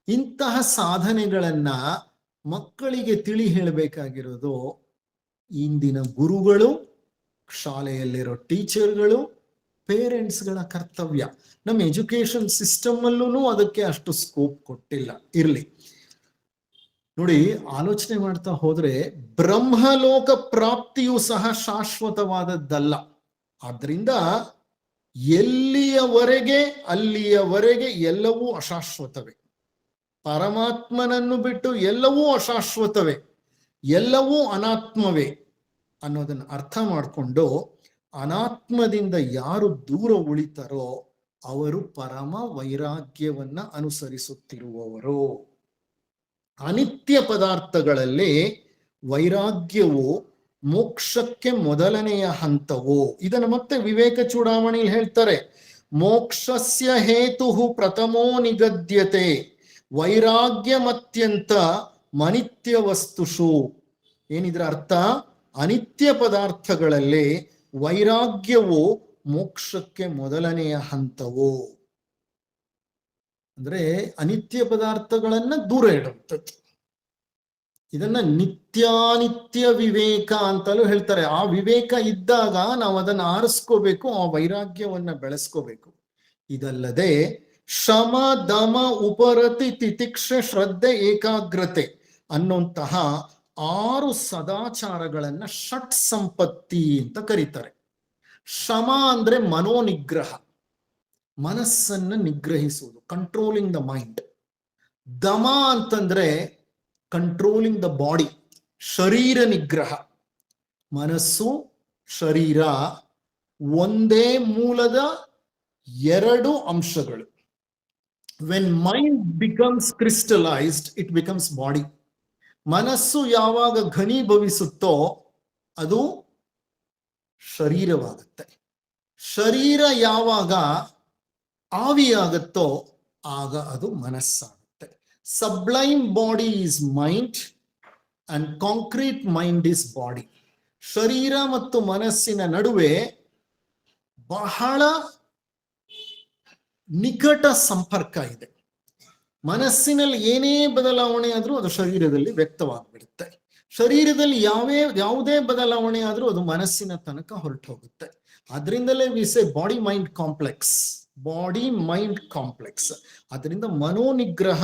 ಇಂತಹ ಸಾಧನೆಗಳನ್ನ ಮಕ್ಕಳಿಗೆ ತಿಳಿ ಹೇಳಬೇಕಾಗಿರೋದು ಇಂದಿನ ಗುರುಗಳು, ಶಾಲೆಯಲ್ಲಿರೋ ಟೀಚರ್ಗಳು, ಪೇರೆಂಟ್ಸ್ಗಳ ಕರ್ತವ್ಯ. ನಮ್ಮ ಎಜುಕೇಶನ್ ಸಿಸ್ಟಮ್ ಅಲ್ಲೂ ಅದಕ್ಕೆ ಅಷ್ಟು ಸ್ಕೋಪ್ ಕೊಟ್ಟಿಲ್ಲ. ಇರ್ಲಿ ನೋಡಿ, ಆಲೋಚನೆ ಮಾಡ್ತಾ ಹೋದ್ರೆ ಬ್ರಹ್ಮಲೋಕ ಪ್ರಾಪ್ತಿಯೂ ಸಹ ಶಾಶ್ವತವಾದದ್ದಲ್ಲ. ಆದ್ರಿಂದ ಎಲ್ಲಿಯವರೆಗೆ ಅಲ್ಲಿಯವರೆಗೆ ಎಲ್ಲವೂ ಅಶಾಶ್ವತವೇ. ಪರಮಾತ್ಮನನ್ನು ಬಿಟ್ಟು ಎಲ್ಲವೂ ಅಶಾಶ್ವತವೇ, ಎಲ್ಲವೂ ಅನಾತ್ಮವೇ ಅನ್ನೋದನ್ನ ಅರ್ಥ ಮಾಡಿಕೊಂಡು ಅನಾತ್ಮದಿಂದ ಯಾರು ದೂರ ಉಳಿತಾರೋ ಅವರು ಪರಮ ವೈರಾಗ್ಯವನ್ನ ಅನುಸರಿಸುತ್ತಿರುವವರು. ಅನಿತ್ಯ ಪದಾರ್ಥಗಳಲ್ಲಿ ವೈರಾಗ್ಯವು ಮೋಕ್ಷಕ್ಕೆ ಮೊದಲನೆಯ ಹಂತವು. ಇದನ್ನು ಮತ್ತೆ ವಿವೇಕ ಚೂಡಾಮಣಿಯಲ್ಲಿ ಹೇಳ್ತಾರೆ, ಮೋಕ್ಷಸ್ಯ ಹೇತು ಪ್ರಥಮೋ ನಿಗದ್ಯತೆ ವೈರಾಗ್ಯಮತ್ಯಂತ ಮನಿತ್ಯ ವಸ್ತುಷು. ಏನಿದ್ರ ಅರ್ಥ? ಅನಿತ್ಯ ಪದಾರ್ಥಗಳಲ್ಲಿ ವೈರಾಗ್ಯವು ಮೋಕ್ಷಕ್ಕೆ ಮೊದಲನೆಯ ಹಂತವು. ಅಂದ್ರೆ ಅನಿತ್ಯ ಪದಾರ್ಥಗಳನ್ನ ದೂರ ಇಡುವಂಥದ್ದು. ಇದನ್ನ ನಿತ್ಯಾನಿತ್ಯ ವಿವೇಕ ಅಂತಲೂ ಹೇಳ್ತಾರೆ. ಆ ವಿವೇಕ ಇದ್ದಾಗ ನಾವು ಅದನ್ನ ಆರಿಸ್ಕೋಬೇಕು, ಆ ವೈರಾಗ್ಯವನ್ನ ಬೆಳೆಸ್ಕೋಬೇಕು. ಇದಲ್ಲದೆ ಶಮ, ದಮ, ಉಪರತಿ, ತಿತಿಕ್ಷೆ, ಶ್ರದ್ಧೆ, ಏಕಾಗ್ರತೆ ಅನ್ನುವಂತಹ 6 ಸದಾಚಾರಗಳನ್ನ ಷಟ್ ಸಂಪತ್ತಿ ಅಂತ ಕರೀತಾರೆ. ಶಮ ಅಂದ್ರೆ ಮನೋನಿಗ್ರಹ, ಮನಸ್ಸನ್ನ ನಿಗ್ರಹಿಸುವುದು, ಕಂಟ್ರೋಲಿಂಗ್ ದ ಮೈಂಡ್. ದಮ ಅಂತಂದ್ರೆ ಕಂಟ್ರೋಲಿಂಗ್ ದ ಬಾಡಿ, ಶರೀರ ನಿಗ್ರಹ. ಮನಸ್ಸು ಶರೀರ ಒಂದೇ ಮೂಲದ 2 ಅಂಶಗಳು. When mind becomes crystallised it becomes body. ಮನಸ್ಸು ಯಾವಾಗ ಘನೀಭವಿಸುತ್ತೋ ಅದು ಶರೀರವಾಗುತ್ತೆ. ಶರೀರ ಯಾವಾಗ ಆವಿಯಾಗುತ್ತೋ ಆಗ ಅದು ಮನಸ್ಸಾಗುತ್ತೆ. Sublime body is mind and concrete mind is body. ಶರೀರ ಮತ್ತು ಮನಸ್ಸಿನ ನಡುವೆ ಬಹಳ ನಿಕಟ ಸಂಪರ್ಕ ಇದೆ. ಮನಸ್ಸಿನಲ್ಲಿ ಏನೇ ಬದಲಾವಣೆ ಆದ್ರೂ ಅದು ಶರೀರದಲ್ಲಿ ವ್ಯಕ್ತವಾಗ್ಬಿಡುತ್ತೆ. ಶರೀರದಲ್ಲಿ ಯಾವುದೇ ಬದಲಾವಣೆ ಆದ್ರೂ ಅದು ಮನಸ್ಸಿನ ತನಕ ಹೊರಟು ಹೋಗುತ್ತೆ. ಅದರಿಂದಲೇ we say body mind complex, body mind complex. ಅದರಿಂದ ಮನೋನಿಗ್ರಹ,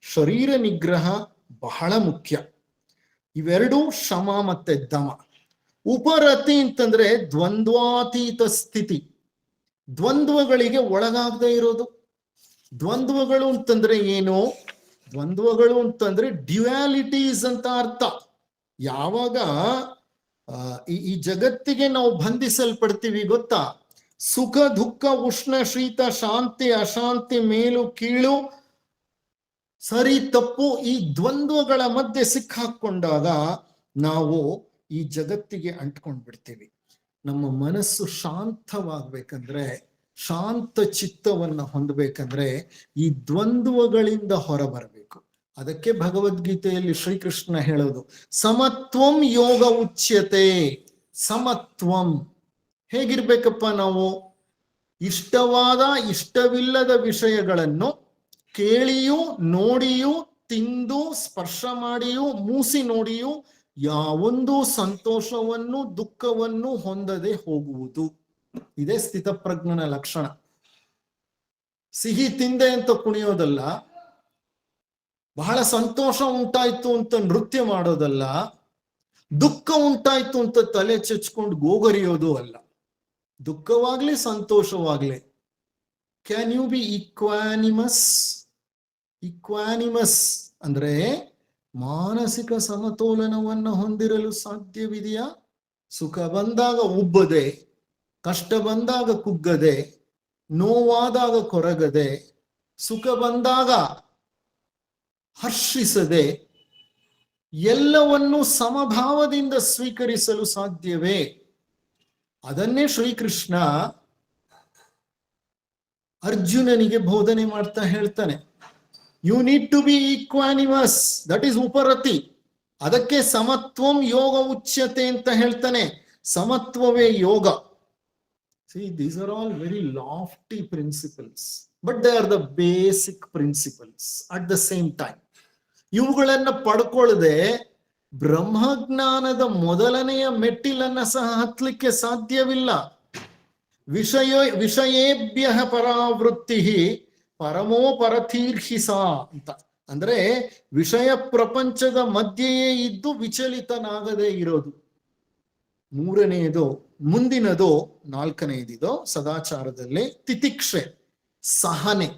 ಶರೀರ ನಿಗ್ರಹ ಬಹಳ ಮುಖ್ಯ. ಇವೆರಡು ಶಮ ಮತ್ತೆ ದಮ. ಉಪರತಿ ಅಂತಂದ್ರೆ ದ್ವಂದ್ವಾತೀತ ಸ್ಥಿತಿ, ದ್ವಂದ್ವಗಳಿಗೆ ಒಳಗಾಗದೇ ಇರೋದು. ದ್ವಂದ್ವಗಳು ಅಂತಂದ್ರೆ ಏನು? ದ್ವಂದ್ವಗಳು ಅಂತಂದ್ರೆ ಡ್ಯುಯಾಲಿಟೀಸ್ ಅಂತ ಅರ್ಥ. ಯಾವಾಗ ಈ ಜಗತ್ತಿಗೆ ನಾವು ಬಂಧಿಸಲ್ಪಡ್ತೀವಿ ಗೊತ್ತಾ? ಸುಖ ದುಃಖ, ಉಷ್ಣ ಶೀತ, ಶಾಂತಿ ಅಶಾಂತಿ, ಮೇಲು ಕೀಳು, ಸರಿ ತಪ್ಪು, ಈ ದ್ವಂದ್ವಗಳ ಮಧ್ಯೆ ಸಿಕ್ಕಾಕೊಂಡಾಗ ನಾವು ಈ ಜಗತ್ತಿಗೆ ಅಂಟ್ಕೊಂಡ್ ಬಿಡ್ತೀವಿ. ನಮ್ಮ ಮನಸ್ಸು ಶಾಂತವಾಗ್ಬೇಕಂದ್ರೆ ಶಾಂತ ಚಿತ್ತವನ್ನ ಹೊಂದಬೇಕಂದ್ರೆ ಈ ದ್ವಂದ್ವಗಳಿಂದ ಹೊರಬರಬೇಕು. ಅದಕ್ಕೆ ಭಗವದ್ಗೀತೆಯಲ್ಲಿ ಶ್ರೀಕೃಷ್ಣ ಹೇಳೋದು ಸಮತ್ವಂ ಯೋಗ ಉಚ್ಯತೆ. ಸಮತ್ವಂ ಹೇಗಿರ್ಬೇಕಪ್ಪ ನಾವು? ಇಷ್ಟವಾದ ಇಷ್ಟವಿಲ್ಲದ ವಿಷಯಗಳನ್ನು ಕೇಳಿಯೂ ನೋಡಿಯೂ ತಿಂದು ಸ್ಪರ್ಶ ಮಾಡಿಯೂ ಮೂಸಿ ನೋಡಿಯೂ ಯಾವೊಂದು ಸಂತೋಷವನ್ನು ದುಃಖವನ್ನು ಹೊಂದದೆ ಹೋಗುವುದು. ಇದೇ ಸ್ಥಿತಪ್ರಜ್ಞನ ಲಕ್ಷಣ. ಸಿಹಿ ತಿಂದೆ ಅಂತ ಕುಣಿಯೋದಲ್ಲ, ಬಹಳ ಸಂತೋಷ ಉಂಟಾಯ್ತು ಅಂತ ನೃತ್ಯ ಮಾಡೋದಲ್ಲ, ದುಃಖ ಉಂಟಾಯ್ತು ಅಂತ ತಲೆ ಚಚ್ಕೊಂಡು ಗೋಗರಿಯೋದು ಅಲ್ಲ. ದುಃಖವಾಗ್ಲಿ ಸಂತೋಷವಾಗ್ಲಿ, ಕ್ಯಾನ್ ಯು ಬಿ ಇಕ್ವಾನಿಮಸ್? ಇಕ್ವಾನಿಮಸ್ ಅಂದ್ರೆ ಮಾನಸಿಕ ಸಮತೋಲನವನ್ನು ಹೊಂದಿರಲು ಸಾಧ್ಯವಿದೆಯಾ? ಸುಖ ಬಂದಾಗ ಉಬ್ಬದೆ, ಕಷ್ಟ ಬಂದಾಗ ಕುಗ್ಗದೆ, ನೋವಾದಾಗ ಕೊರಗದೆ, ಸುಖ ಬಂದಾಗ ಹರ್ಷಿಸದೆ, ಎಲ್ಲವನ್ನೂ ಸಮಭಾವದಿಂದ ಸ್ವೀಕರಿಸಲು ಸಾಧ್ಯವೇ? ಅದನ್ನೇ ಶ್ರೀಕೃಷ್ಣ ಅರ್ಜುನನಿಗೆ ಬೋಧನೆ ಮಾಡ್ತಾ ಹೇಳ್ತಾನೆ. You need to be equanimous, that is uparati. ಅದಕ್ಕೆ ಸಮತ್ವಂ ಯೋಗ ಉಚ್ಯತೆ ಅಂತ ಹೇಳ್ತಾನೆ. ಸಮತ್ವವೇ ಯೋಗ. See, these are all very lofty principles, but they are the basic principles at the same time. ಇವುಗಳನ್ನ ಪಡ್ಕೊಳ್ಳದೆ ಬ್ರಹ್ಮಜ್ಞಾನದ ಮೊದಲನೆಯ ಮೆಟ್ಟಿಲನ್ನ ಸಹ ಹತ್ಲಿಕ್ಕೆ ಸಾಧ್ಯವಿಲ್ಲ. ವಿಷಯೇಭ್ಯ ಪರಾವೃತ್ತಿ ಪರಮೋ ಪರತೀರ್ಹಿಸ ಅಂತ. ಅಂದ್ರೆ ವಿಷಯ ಪ್ರಪಂಚದ ಮಧ್ಯೆಯೇ ಇದ್ದು ವಿಚಲಿತನಾಗದೇ ಇರೋದು. ಮೂರನೆಯದು, ಮುಂದಿನದು, ನಾಲ್ಕನೆಯದಿದು ಸದಾಚಾರದಲ್ಲಿ ತಿತಿಕ್ಷೆ, ಸಹನೆ.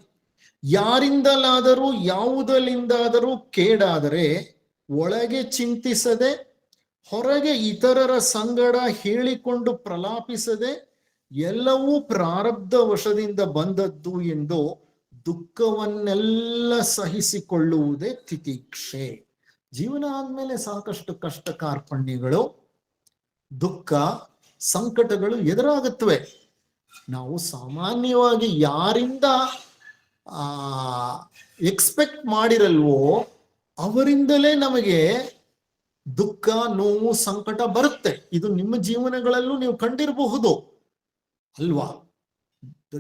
ಯಾರಿಂದಲಾದರೂ ಯಾವುದರಿಂದಾದರೂ ಕೇಡಾದರೆ ಒಳಗೆ ಚಿಂತಿಸದೆ, ಹೊರಗೆ ಇತರರ ಸಂಗಡ ಹೇಳಿಕೊಂಡು ಪ್ರಲಾಪಿಸದೆ, ಎಲ್ಲವೂ ಪ್ರಾರಬ್ಧ ವಶದಿಂದ ಬಂದದ್ದು ಎಂದು ದುಃಖವನ್ನೆಲ್ಲ ಸಹಿಸಿಕೊಳ್ಳುವುದೇ ತಿತಿಕ್ಷೆ. ಜೀವನ ಆದ್ಮೇಲೆ ಸಾಕಷ್ಟು ಕಷ್ಟ ಕಾರ್ಪಣ್ಯಗಳು, ದುಃಖ, ಸಂಕಟಗಳು ಎದುರಾಗುತ್ತವೆ. ನಾವು ಸಾಮಾನ್ಯವಾಗಿ ಯಾರಿಂದ ಎಕ್ಸ್ಪೆಕ್ಟ್ ಮಾಡಿರಲ್ವೋ ಅವರಿಂದಲೇ ನಮಗೆ ದುಃಖ, ನೋವು, ಸಂಕಟ ಬರುತ್ತೆ. ಇದು ನಿಮ್ಮ ಜೀವನಗಳಲ್ಲೂ ನೀವು ಕಂಡಿರಬಹುದು ಅಲ್ವಾ?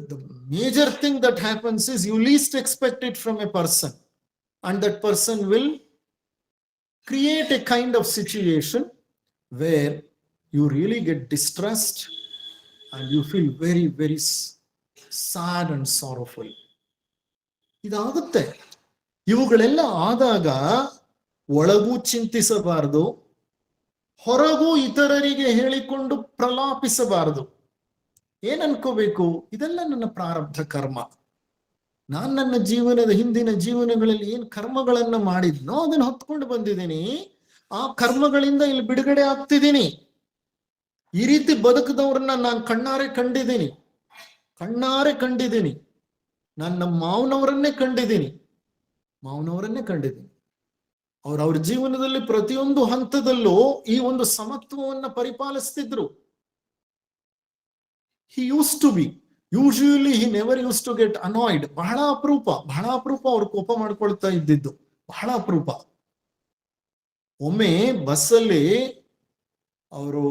The major thing that happens is you least expect it from a person, and that person will create a kind of situation where you really get distressed and you feel very, very sad and sorrowful. ಇದಾಗುತ್ತೆ. ಇವುಗಳೆಲ್ಲ ಆದಾಗ ಒಳಗೂ ಚಿಂತಿಸಬಾರದು, ಹೊರಗೂ ಇತರರಿಗೆ ಹೇಳಿಕೊಂಡು ಪ್ರಲಾಪಿಸಬಾರದು. ಏನ್ ಅನ್ಕೋಬೇಕು? ಇದೆಲ್ಲ ನನ್ನ ಪ್ರಾರಬ್ಧ ಕರ್ಮ. ನಾನ್ ನನ್ನ ಜೀವನದ ಹಿಂದಿನ ಜೀವನಗಳಲ್ಲಿ ಏನ್ ಕರ್ಮಗಳನ್ನ ಮಾಡಿದ್ನೋ ಅದನ್ನ ಹೊತ್ಕೊಂಡು ಬಂದಿದ್ದೀನಿ. ಆ ಕರ್ಮಗಳಿಂದ ಇಲ್ಲಿ ಬಿಡುಗಡೆ ಆಗ್ತಿದ್ದೀನಿ. ಈ ರೀತಿ ಬದುಕದವ್ರನ್ನ ನಾನು ಕಣ್ಣಾರೆ ಕಂಡಿದ್ದೀನಿ. ನಾನು ನಮ್ಮ ಮಾವನವರನ್ನೇ ಕಂಡಿದ್ದೀನಿ. ಅವ್ರ ಜೀವನದಲ್ಲಿ ಪ್ರತಿಯೊಂದು ಹಂತದಲ್ಲೂ ಈ ಒಂದು ಸಮತ್ವವನ್ನ ಪರಿಪಾಲಿಸ್ತಿದ್ರು. He used to be. Usually he never used to get annoyed. ಬಹಳ ಅಪರೂಪ ಅವ್ರು ಕೋಪ ಮಾಡ್ಕೊಳ್ತಾ ಇದ್ದಿದ್ದು, ಬಹಳ ಅಪರೂಪ. ಒಮ್ಮೆ ಬಸ್ಸಲ್ಲಿ ಅವರು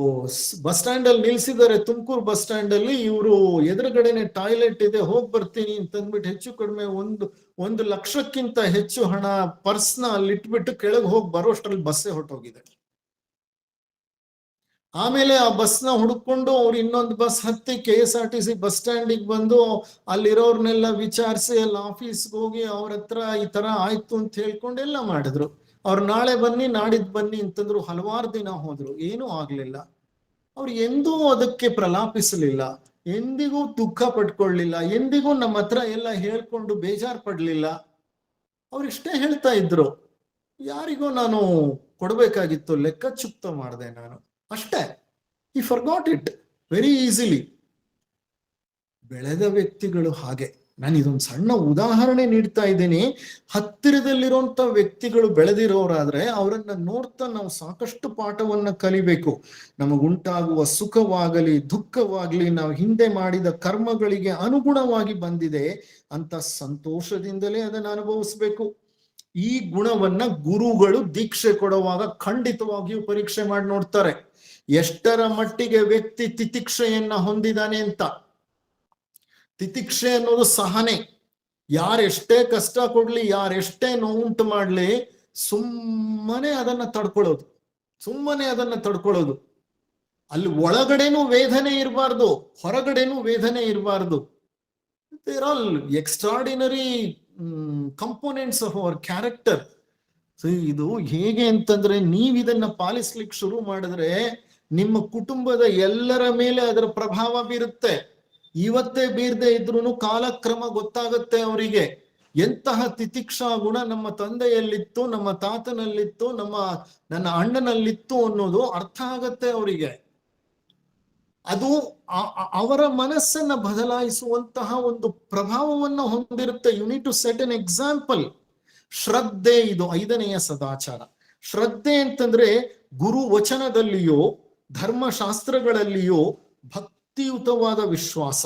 ಬಸ್ ಸ್ಟ್ಯಾಂಡ್ ಅಲ್ಲಿ ನಿಲ್ಸಿದ್ದಾರೆ, ತುಮಕೂರು ಬಸ್ ಸ್ಟ್ಯಾಂಡ್ ಅಲ್ಲಿ. ಇವರು ಎದುರುಗಡೆನೆ ಟಾಯ್ಲೆಟ್ ಇದೆ, ಹೋಗಿ ಬರ್ತೀನಿ ಅಂತಂದ್ಬಿಟ್ಟು ಹೆಚ್ಚು ಕಡಿಮೆ ಒಂದು ಲಕ್ಷಕ್ಕಿಂತ ಹೆಚ್ಚು ಹಣ ಪರ್ಸ್ನ ಅಲ್ಲಿ ಇಟ್ಬಿಟ್ಟು ಕೆಳಗೆ ಹೋಗಿ ಬರೋಷ್ಟ್ರಲ್ಲಿ ಬಸ್ಸೇ ಹೊರಟೋಗಿದೆ. ಆಮೇಲೆ ಆ ಬಸ್ನ ಹುಡುಕೊಂಡು ಅವ್ರು ಇನ್ನೊಂದು ಬಸ್ ಹತ್ತಿ KSRTC ಬಸ್ ಸ್ಟ್ಯಾಂಡಿಗೆ ಬಂದು ಅಲ್ಲಿರೋರ್ನೆಲ್ಲ ವಿಚಾರಿಸಿ ಅಲ್ಲಿ ಆಫೀಸ್ಗೆ ಹೋಗಿ ಅವ್ರ ಹತ್ರ ಈ ತರ ಆಯ್ತು ಅಂತ ಹೇಳ್ಕೊಂಡು ಎಲ್ಲ ಮಾಡಿದ್ರು. ಅವ್ರು ನಾಳೆ ಬನ್ನಿ ನಾಡಿದ್ ಬನ್ನಿ ಅಂತಂದ್ರು. ಹಲವಾರು ದಿನ ಹೋದ್ರು, ಏನೂ ಆಗ್ಲಿಲ್ಲ. ಅವ್ರು ಎಂದೂ ಅದಕ್ಕೆ ಪ್ರಲಾಪಿಸಲಿಲ್ಲ, ಎಂದಿಗೂ ದುಃಖ ಪಡ್ಕೊಳ್ಳಿಲ್ಲ, ಎಂದಿಗೂ ನಮ್ಮ ಹತ್ರ ಎಲ್ಲ ಹೇಳ್ಕೊಂಡು ಬೇಜಾರ್ ಪಡ್ಲಿಲ್ಲ. ಅವ್ರಿಷ್ಟೇ ಹೇಳ್ತಾ ಇದ್ರು, ಯಾರಿಗೋ ನಾನು ಕೊಡ್ಬೇಕಾಗಿತ್ತು, ಲೆಕ್ಕ ಚುಕ್ತ ಮಾಡಿದೆ ನಾನು ಅಷ್ಟೇ. He forgot it very easily. ಬೆಳೆದ ವ್ಯಕ್ತಿಗಳು ಹಾಗೆ. ನಾನು ಇದೊಂದು ಸಣ್ಣ ಉದಾಹರಣೆ ನೀಡ್ತಾ ಇದ್ದೀನಿ. ಹತ್ತಿರದಲ್ಲಿರುವಂತ ವ್ಯಕ್ತಿಗಳು ಬೆಳೆದಿರೋರಾದ್ರೆ ಅವರನ್ನ ನೋಡ್ತಾ ನಾವು ಸಾಕಷ್ಟು ಪಾಠವನ್ನ ಕಲಿಬೇಕು. ನಮಗುಂಟಾಗುವ ಸುಖವಾಗಲಿ ದುಃಖವಾಗಲಿ ನಾವು ಹಿಂದೆ ಮಾಡಿದ ಕರ್ಮಗಳಿಗೆ ಅನುಗುಣವಾಗಿ ಬಂದಿದೆ ಅಂತ ಸಂತೋಷದಿಂದಲೇ ಅದನ್ನು ಅನುಭವಿಸ್ಬೇಕು. ಈ ಗುಣವನ್ನ ಗುರುಗಳು ದೀಕ್ಷೆ ಕೊಡುವಾಗ ಖಂಡಿತವಾಗಿಯೂ ಪರೀಕ್ಷೆ ಮಾಡಿ ನೋಡ್ತಾರೆ, ಎಷ್ಟರ ಮಟ್ಟಿಗೆ ವ್ಯಕ್ತಿ ತಿತಿಕ್ಷೆಯನ್ನ ಹೊಂದಿದಾನೆ ಅಂತ. ತಿತಿಕ್ಷೆ ಅನ್ನೋದು ಸಹನೆ. ಯಾರೆಷ್ಟೇ ಕಷ್ಟ ಕೊಡ್ಲಿ, ಯಾರೆಷ್ಟೇ ನೋವುಂಟು ಮಾಡ್ಲಿ, ಸುಮ್ಮನೆ ಅದನ್ನ ತಡ್ಕೊಳ್ಳೋದು. ಅಲ್ಲಿ ಒಳಗಡೆನೂ ವೇದನೆ ಇರಬಾರ್ದು, ಹೊರಗಡೆನೂ ವೇದನೆ ಇರಬಾರ್ದು. They're all extraordinary components of our character. So ಇದು ಹೇಗೆ ಅಂತಂದ್ರೆ, ನೀವಿದನ್ನ ಪಾಲಿಸ್ಲಿಕ್ಕೆ ಶುರು ಮಾಡಿದ್ರೆ ನಿಮ್ಮ ಕುಟುಂಬದ ಎಲ್ಲರ ಮೇಲೆ ಅದರ ಪ್ರಭಾವ ಬೀರುತ್ತೆ. ಇವತ್ತೇ ಬೀರದೆ ಇದ್ರೂ ಕಾಲಕ್ರಮ ಗೊತ್ತಾಗುತ್ತೆ ಅವರಿಗೆ ಎಂತಹ ತಿತಿಕ್ಷಾ ಗುಣ ನಮ್ಮ ತಂದೆಯಲ್ಲಿತ್ತು, ನಮ್ಮ ತಾತನಲ್ಲಿತ್ತು, ನನ್ನ ಅಣ್ಣನಲ್ಲಿತ್ತು ಅನ್ನೋದು ಅರ್ಥ ಆಗತ್ತೆ ಅವರಿಗೆ. ಅದು ಅವರ ಮನಸ್ಸನ್ನ ಬದಲಾಯಿಸುವಂತಹ ಒಂದು ಪ್ರಭಾವವನ್ನು ಹೊಂದಿರುತ್ತೆ. You need to set an example. ಶ್ರದ್ಧೆ, ಇದು 5ನೆಯ ಸದಾಚಾರ. ಶ್ರದ್ಧೆ ಅಂತಂದ್ರೆ ಗುರು ವಚನದಲ್ಲಿಯೋ ಧರ್ಮಶಾಸ್ತ್ರಗಳಲ್ಲಿಯೋ ಭಕ್ತಿಯುತವಾದ ವಿಶ್ವಾಸ.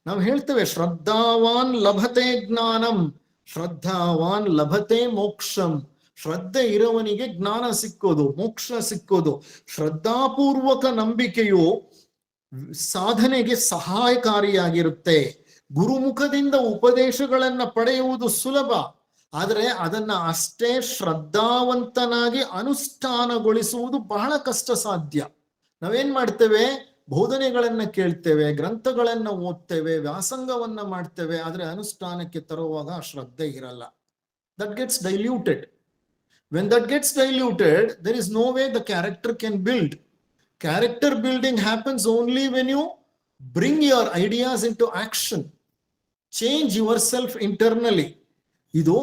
ನಾವು ಹೇಳ್ತೇವೆ ಶ್ರದ್ಧಾವಾನ್ ಲಭತೆ ಜ್ಞಾನಂ, ಶ್ರದ್ಧಾವಾನ್ ಲಭತೆ ಮೋಕ್ಷಂ. ಶ್ರದ್ಧೆ ಇರುವವನಿಗೆ ಜ್ಞಾನ ಸಿಕ್ಕೋದು, ಮೋಕ್ಷ ಸಿಕ್ಕೋದು. ಶ್ರದ್ಧಾಪೂರ್ವಕ ನಂಬಿಕೆಯು ಸಾಧನೆಗೆ ಸಹಾಯಕಾರಿಯಾಗಿರುತ್ತೆ. ಗುರುಮುಖದಿಂದ ಉಪದೇಶಗಳನ್ನ ಪಡೆಯುವುದು ಸುಲಭ, ಆದರೆ ಅದನ್ನ ಅಷ್ಟೇ ಶ್ರದ್ಧಾವಂತನಾಗಿ ಅನುಷ್ಠಾನಗೊಳಿಸುವುದು ಬಹಳ ಕಷ್ಟ ಸಾಧ್ಯ. ನಾವೇನ್ ಮಾಡ್ತೇವೆ, ಬೋಧನೆಗಳನ್ನ ಕೇಳ್ತೇವೆ, ಗ್ರಂಥಗಳನ್ನ ಓದ್ತೇವೆ, ವ್ಯಾಸಂಗವನ್ನ ಮಾಡ್ತೇವೆ, ಆದ್ರೆ ಅನುಷ್ಠಾನಕ್ಕೆ ತರುವಾಗ ಶ್ರದ್ಧೆ ಇರಲ್ಲ. That gets diluted. When that gets diluted, there is no way the character can build. Character building happens only when you bring your ideas into action, change yourself internally. ಇದು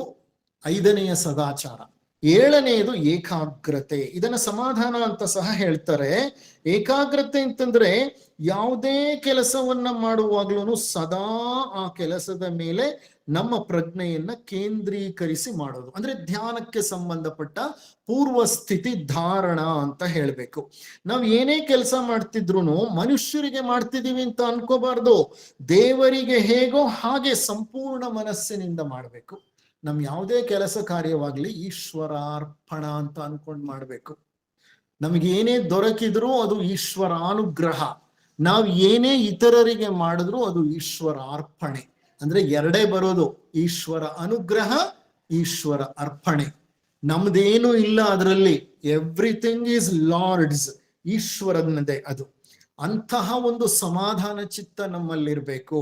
5ನೆಯ ಸದಾಚಾರ. 7ನೆಯದು ಏಕಾಗ್ರತೆ. ಇದನ್ನ ಸಮಾಧಾನ ಅಂತ ಸಹ ಹೇಳ್ತಾರೆ. ಏಕಾಗ್ರತೆ ಅಂತಂದ್ರೆ ಯಾವುದೇ ಕೆಲಸವನ್ನ ಮಾಡುವಾಗ್ಲೂ ಸದಾ ಆ ಕೆಲಸದ ಮೇಲೆ ನಮ್ಮ ಪ್ರಜ್ಞೆಯನ್ನ ಕೇಂದ್ರೀಕರಿಸಿ ಮಾಡೋದು. ಅಂದ್ರೆ ಧ್ಯಾನಕ್ಕೆ ಸಂಬಂಧಪಟ್ಟ ಪೂರ್ವ ಸ್ಥಿತಿ ಧಾರಣ ಅಂತ ಹೇಳ್ಬೇಕು. ನಾವ್ ಏನೇ ಕೆಲಸ ಮಾಡ್ತಿದ್ರು ಮನುಷ್ಯರಿಗೆ ಮಾಡ್ತಿದೀವಿ ಅಂತ ಅನ್ಕೋಬಾರ್ದು. ದೇವರಿಗೆ ಹೇಗೋ ಹಾಗೆ ಸಂಪೂರ್ಣ ಮನಸ್ಸಿನಿಂದ ಮಾಡ್ಬೇಕು. ನಮ್ ಯಾವುದೇ ಕೆಲಸ ಕಾರ್ಯವಾಗ್ಲಿ ಈಶ್ವರಾರ್ಪಣ ಅಂತ ಅನ್ಕೊಂಡ್ ಮಾಡ್ಬೇಕು. ನಮ್ಗೇನೇ ದೊರಕಿದ್ರು ಅದು ಈಶ್ವರ ಅನುಗ್ರಹ. ನಾವ್ ಏನೇ ಇತರರಿಗೆ ಮಾಡಿದ್ರು ಅದು ಈಶ್ವರ ಅರ್ಪಣೆ. ಅಂದ್ರೆ ಎರಡೇ ಬರೋದು, ಈಶ್ವರ ಅನುಗ್ರಹ, ಈಶ್ವರ ಅರ್ಪಣೆ. ನಮ್ದೇನು ಇಲ್ಲ ಅದರಲ್ಲಿ. ಎವ್ರಿಥಿಂಗ್ ಈಸ್ ಲಾರ್ಡ್ಸ್, ಈಶ್ವರನದೇ ಅದು. ಅಂತಹ ಒಂದು ಸಮಾಧಾನ ಚಿತ್ತ ನಮ್ಮಲ್ಲಿರ್ಬೇಕು.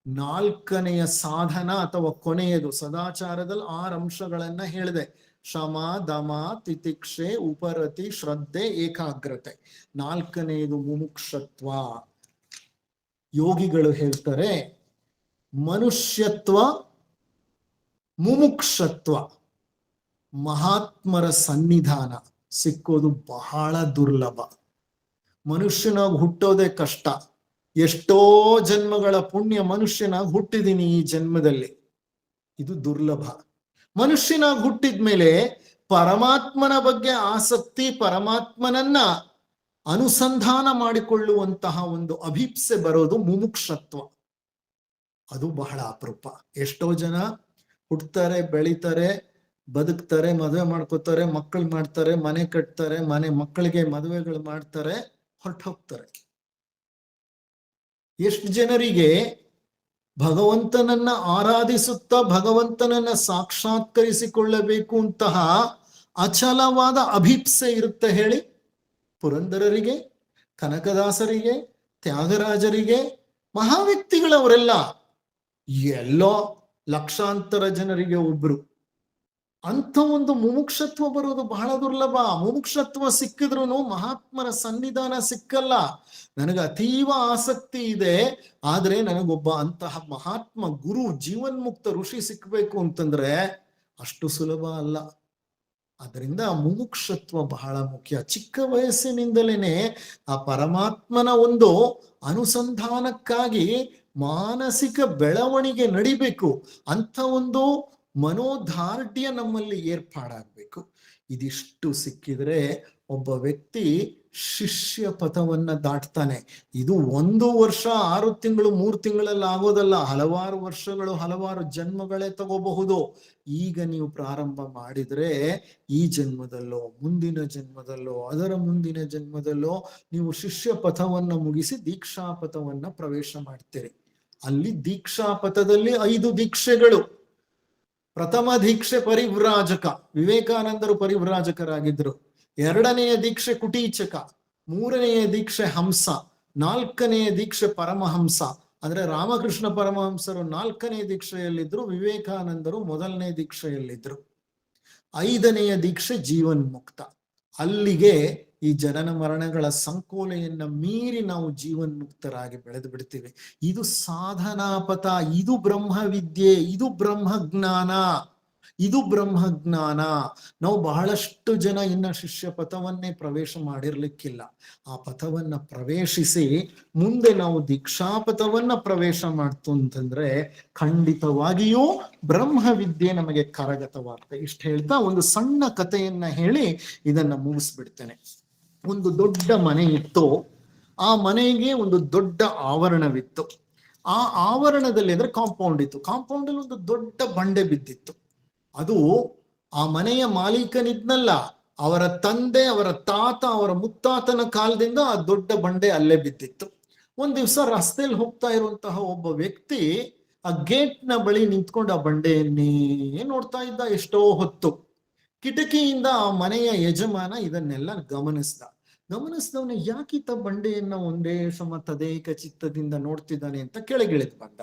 4ನೆಯ ಸಾಧನ ಅಥವಾ ಕೊನೆಯದು ಸದಾಚಾರದಲ್ಲಿ 6 ಅಂಶಗಳನ್ನ ಹೇಳಿದೆ. ಶಮ, ದಮ, ತಿತಿಕ್ಷೆ, ಉಪರತಿ, ಶ್ರದ್ಧೆ, ಏಕಾಗ್ರತೆ. 4ನೆಯದು ಮುಮುಕ್ಷತ್ವ. ಯೋಗಿಗಳು ಹೇಳ್ತಾರೆ, ಮನುಷ್ಯತ್ವ, ಮುಮುಕ್ಷತ್ವ, ಮಹಾತ್ಮರ ಸನ್ನಿಧಾನ ಸಿಕ್ಕೋದು ಬಹಳ ದುರ್ಲಭ. ಮನುಷ್ಯನಾಗಿ ಹುಟ್ಟೋದೇ ಕಷ್ಟ. ಎಷ್ಟೋ ಜನ್ಮಗಳ ಪುಣ್ಯ ಮನುಷ್ಯನಾಗಿ ಹುಟ್ಟಿದೀನಿ ಈ ಜನ್ಮದಲ್ಲಿ, ಇದು ದುರ್ಲಭ. ಮನುಷ್ಯನಾಗಿ ಹುಟ್ಟಿದ್ಮೇಲೆ ಪರಮಾತ್ಮನ ಬಗ್ಗೆ ಆಸಕ್ತಿ, ಪರಮಾತ್ಮನನ್ನ ಅನುಸಂಧಾನ ಮಾಡಿಕೊಳ್ಳುವಂತಹ ಒಂದು ಅಭಿಪ್ಸೆ ಬರೋದು ಮುಮುಕ್ಷತ್ವ. ಅದು ಬಹಳ ಅಪರೂಪ. ಎಷ್ಟೋ ಜನ ಹುಟ್ಟುತ್ತಾರೆ, ಬೆಳಿತಾರೆ, ಬದುಕ್ತಾರೆ, ಮದುವೆ ಮಾಡ್ಕೋತಾರೆ, ಮಕ್ಕಳು ಮಾಡ್ತಾರೆ, ಮನೆ ಕಟ್ತಾರೆ, ಮಕ್ಕಳಿಗೆ ಮದುವೆಗಳು ಮಾಡ್ತಾರೆ, ಹೊರಟೋಗ್ತಾರೆ. ಎಷ್ಟು ಜನರಿಗೆ ಭಗವಂತನನ್ನ ಆರಾಧಿಸುತ್ತಾ ಭಗವಂತನನ್ನ ಸಾಕ್ಷಾತ್ಕರಿಸಿಕೊಳ್ಳಬೇಕು ಅಂತಹ ಅಚಲವಾದ ಅಭಿಪ್ಸೆ ಇರುತ್ತೆ ಹೇಳಿ? ಪುರಂದರರಿಗೆ, ಕನಕದಾಸರಿಗೆ, ತ್ಯಾಗರಾಜರಿಗೆ, ಮಹಾವ್ಯಕ್ತಿಗಳವರೆಲ್ಲ. ಎಲ್ಲೋ ಲಕ್ಷಾಂತರ ಜನರಿಗೆ ಒಬ್ರು. ಅಂತ ಒಂದು ಮುಮುಕ್ಷತ್ವ ಬರೋದು ಬಹಳ ದುರ್ಲಭ. ಮುಮುಕ್ಷತ್ವ ಸಿಕ್ಕಿದ್ರು ಮಹಾತ್ಮರ ಸನ್ನಿಧಾನ ಸಿಕ್ಕಲ್ಲ. ನನಗೆ ಅತೀವ ಆಸಕ್ತಿ ಇದೆ, ಆದ್ರೆ ನನಗೊಬ್ಬ ಅಂತಹ ಮಹಾತ್ಮ ಗುರು, ಜೀವನ್ಮುಕ್ತ ಋಷಿ ಸಿಕ್ಬೇಕು ಅಂತಂದ್ರೆ ಅಷ್ಟು ಸುಲಭ ಅಲ್ಲ. ಅದರಿಂದ ಮುಮುಕ್ಷತ್ವ ಬಹಳ ಮುಖ್ಯ. ಚಿಕ್ಕ ವಯಸ್ಸಿನಿಂದಲೇನೆ ಆ ಪರಮಾತ್ಮನ ಒಂದು ಅನುಸಂಧಾನಕ್ಕಾಗಿ ಮಾನಸಿಕ ಬೆಳವಣಿಗೆ ನಡಿಬೇಕು. ಅಂತ ಒಂದು ಮನೋಧಾರ್ಢ್ಯ ನಮ್ಮಲ್ಲಿ ಏರ್ಪಾಡಾಗಬೇಕು. ಇದಿಷ್ಟು ಸಿಕ್ಕಿದ್ರೆ ಒಬ್ಬ ವ್ಯಕ್ತಿ ಶಿಷ್ಯ ಪಥವನ್ನ ದಾಟ್ತಾನೆ. ಇದು 1 ವರ್ಷ 6 ತಿಂಗಳು 3 ತಿಂಗಳಲ್ಲಿ ಆಗೋದಲ್ಲ, ಹಲವಾರು ವರ್ಷಗಳು ಹಲವಾರು ಜನ್ಮಗಳೇ ತಗೋಬಹುದು. ಈಗ ನೀವು ಪ್ರಾರಂಭ ಮಾಡಿದ್ರೆ ಈ ಜನ್ಮದಲ್ಲೋ ಮುಂದಿನ ಜನ್ಮದಲ್ಲೋ ಅದರ ಮುಂದಿನ ಜನ್ಮದಲ್ಲೋ ನೀವು ಶಿಷ್ಯ ಪಥವನ್ನ ಮುಗಿಸಿ ದೀಕ್ಷಾ ಪಥವನ್ನ ಪ್ರವೇಶ ಮಾಡ್ತೀರಿ. ಅಲ್ಲಿ ದೀಕ್ಷಾ ಪಥದಲ್ಲಿ 5 ದೀಕ್ಷೆಗಳು. ಪ್ರಥಮ ದೀಕ್ಷೆ ಪರಿವ್ರಾಜಕ, ವಿವೇಕಾನಂದರು ಪರಿವ್ರಾಜಕರಾಗಿದ್ರು. 2ನೆಯ ದೀಕ್ಷೆ ಕುಟೀಚಕ, 3ನೆಯ ದೀಕ್ಷೆ ಹಂಸ, 4ನೆಯ ದೀಕ್ಷೆ ಪರಮಹಂಸ. ಅಂದ್ರೆ ರಾಮಕೃಷ್ಣ ಪರಮಹಂಸರು 4ನೇ ದೀಕ್ಷೆಯಲ್ಲಿದ್ರು, ವಿವೇಕಾನಂದರು 1ನೇ ದೀಕ್ಷೆಯಲ್ಲಿದ್ರು. 5ನೆಯ ದೀಕ್ಷೆ ಜೀವನ್ಮುಕ್ತ. ಅಲ್ಲಿಗೆ ಈ ಜನನ ಮರಣಗಳ ಸಂಕೋಲೆಯನ್ನ ಮೀರಿ ನಾವು ಜೀವನ್ಮುಕ್ತರಾಗಿ ಬೆಳೆದು ಬಿಡ್ತೀವಿ. ಇದು ಸಾಧನಾ ಪಥ, ಇದು ಬ್ರಹ್ಮವಿದ್ಯೆ, ಇದು ಬ್ರಹ್ಮಜ್ಞಾನ, ಇದು ಬ್ರಹ್ಮಜ್ಞಾನ. ನಾವು ಬಹಳಷ್ಟು ಜನ ಇನ್ನ ಶಿಷ್ಯ ಪಥವನ್ನೇ ಪ್ರವೇಶ ಮಾಡಿರ್ಲಿಕ್ಕಿಲ್ಲ. ಆ ಪಥವನ್ನ ಪ್ರವೇಶಿಸಿ ಮುಂದೆ ನಾವು ದೀಕ್ಷಾ ಪಥವನ್ನ ಪ್ರವೇಶ ಮಾಡ್ತು ಅಂತಂದ್ರೆ ಖಂಡಿತವಾಗಿಯೂ ಬ್ರಹ್ಮವಿದ್ಯೆ ನಮಗೆ ಕರಗತವಾಗ್ತದೆ. ಇಷ್ಟು ಹೇಳ್ತಾ ಒಂದು ಸಣ್ಣ ಕಥೆಯನ್ನ ಹೇಳಿ ಇದನ್ನ ಮುಗಿಸ್ಬಿಡ್ತೇನೆ. ಒಂದು ದೊಡ್ಡ ಮನೆ ಇತ್ತು. ಆ ಮನೆಗೆ ಒಂದು ದೊಡ್ಡ ಆವರಣವಿತ್ತು. ಆ ಆವರಣದಲ್ಲಿ ಅಂದ್ರೆ ಕಾಂಪೌಂಡ್ ಇತ್ತು. ಕಾಂಪೌಂಡ್ ಅಲ್ಲಿ ಒಂದು ದೊಡ್ಡ ಬಂಡೆ ಬಿದ್ದಿತ್ತು. ಅದು ಆ ಮನೆಯ ಮಾಲೀಕನಿದ್ನಲ್ಲ, ಅವರ ತಂದೆ, ಅವರ ತಾತ, ಅವರ ಮುತ್ತಾತನ ಕಾಲದಿಂದ ಆ ದೊಡ್ಡ ಬಂಡೆ ಅಲ್ಲೇ ಬಿದ್ದಿತ್ತು. ಒಂದ್ ದಿವ್ಸ ರಸ್ತೆಯಲ್ಲಿ ಹೋಗ್ತಾ ಇರುವಂತಹ ಒಬ್ಬ ವ್ಯಕ್ತಿ ಆ ಗೇಟ್ ನ ಬಳಿ ನಿಂತ್ಕೊಂಡು ಆ ಬಂಡೆಯನ್ನೇ ನೋಡ್ತಾ ಇದ್ದ ಎಷ್ಟೋ ಹೊತ್ತು. ಕಿಟಕಿಯಿಂದ ಆ ಮನೆಯ ಯಜಮಾನ ಇದನ್ನೆಲ್ಲ ಗಮನಿಸಿದವನ ಯಾಕಿತ್ತ ಬಂಡೆಯನ್ನ ಒಂದೇ ಸಮ ತದೇಕ ಚಿತ್ತದಿಂದ ನೋಡ್ತಿದ್ದಾನೆ ಅಂತ ಕೆಳಗಿಳಿದು ಬಂದ.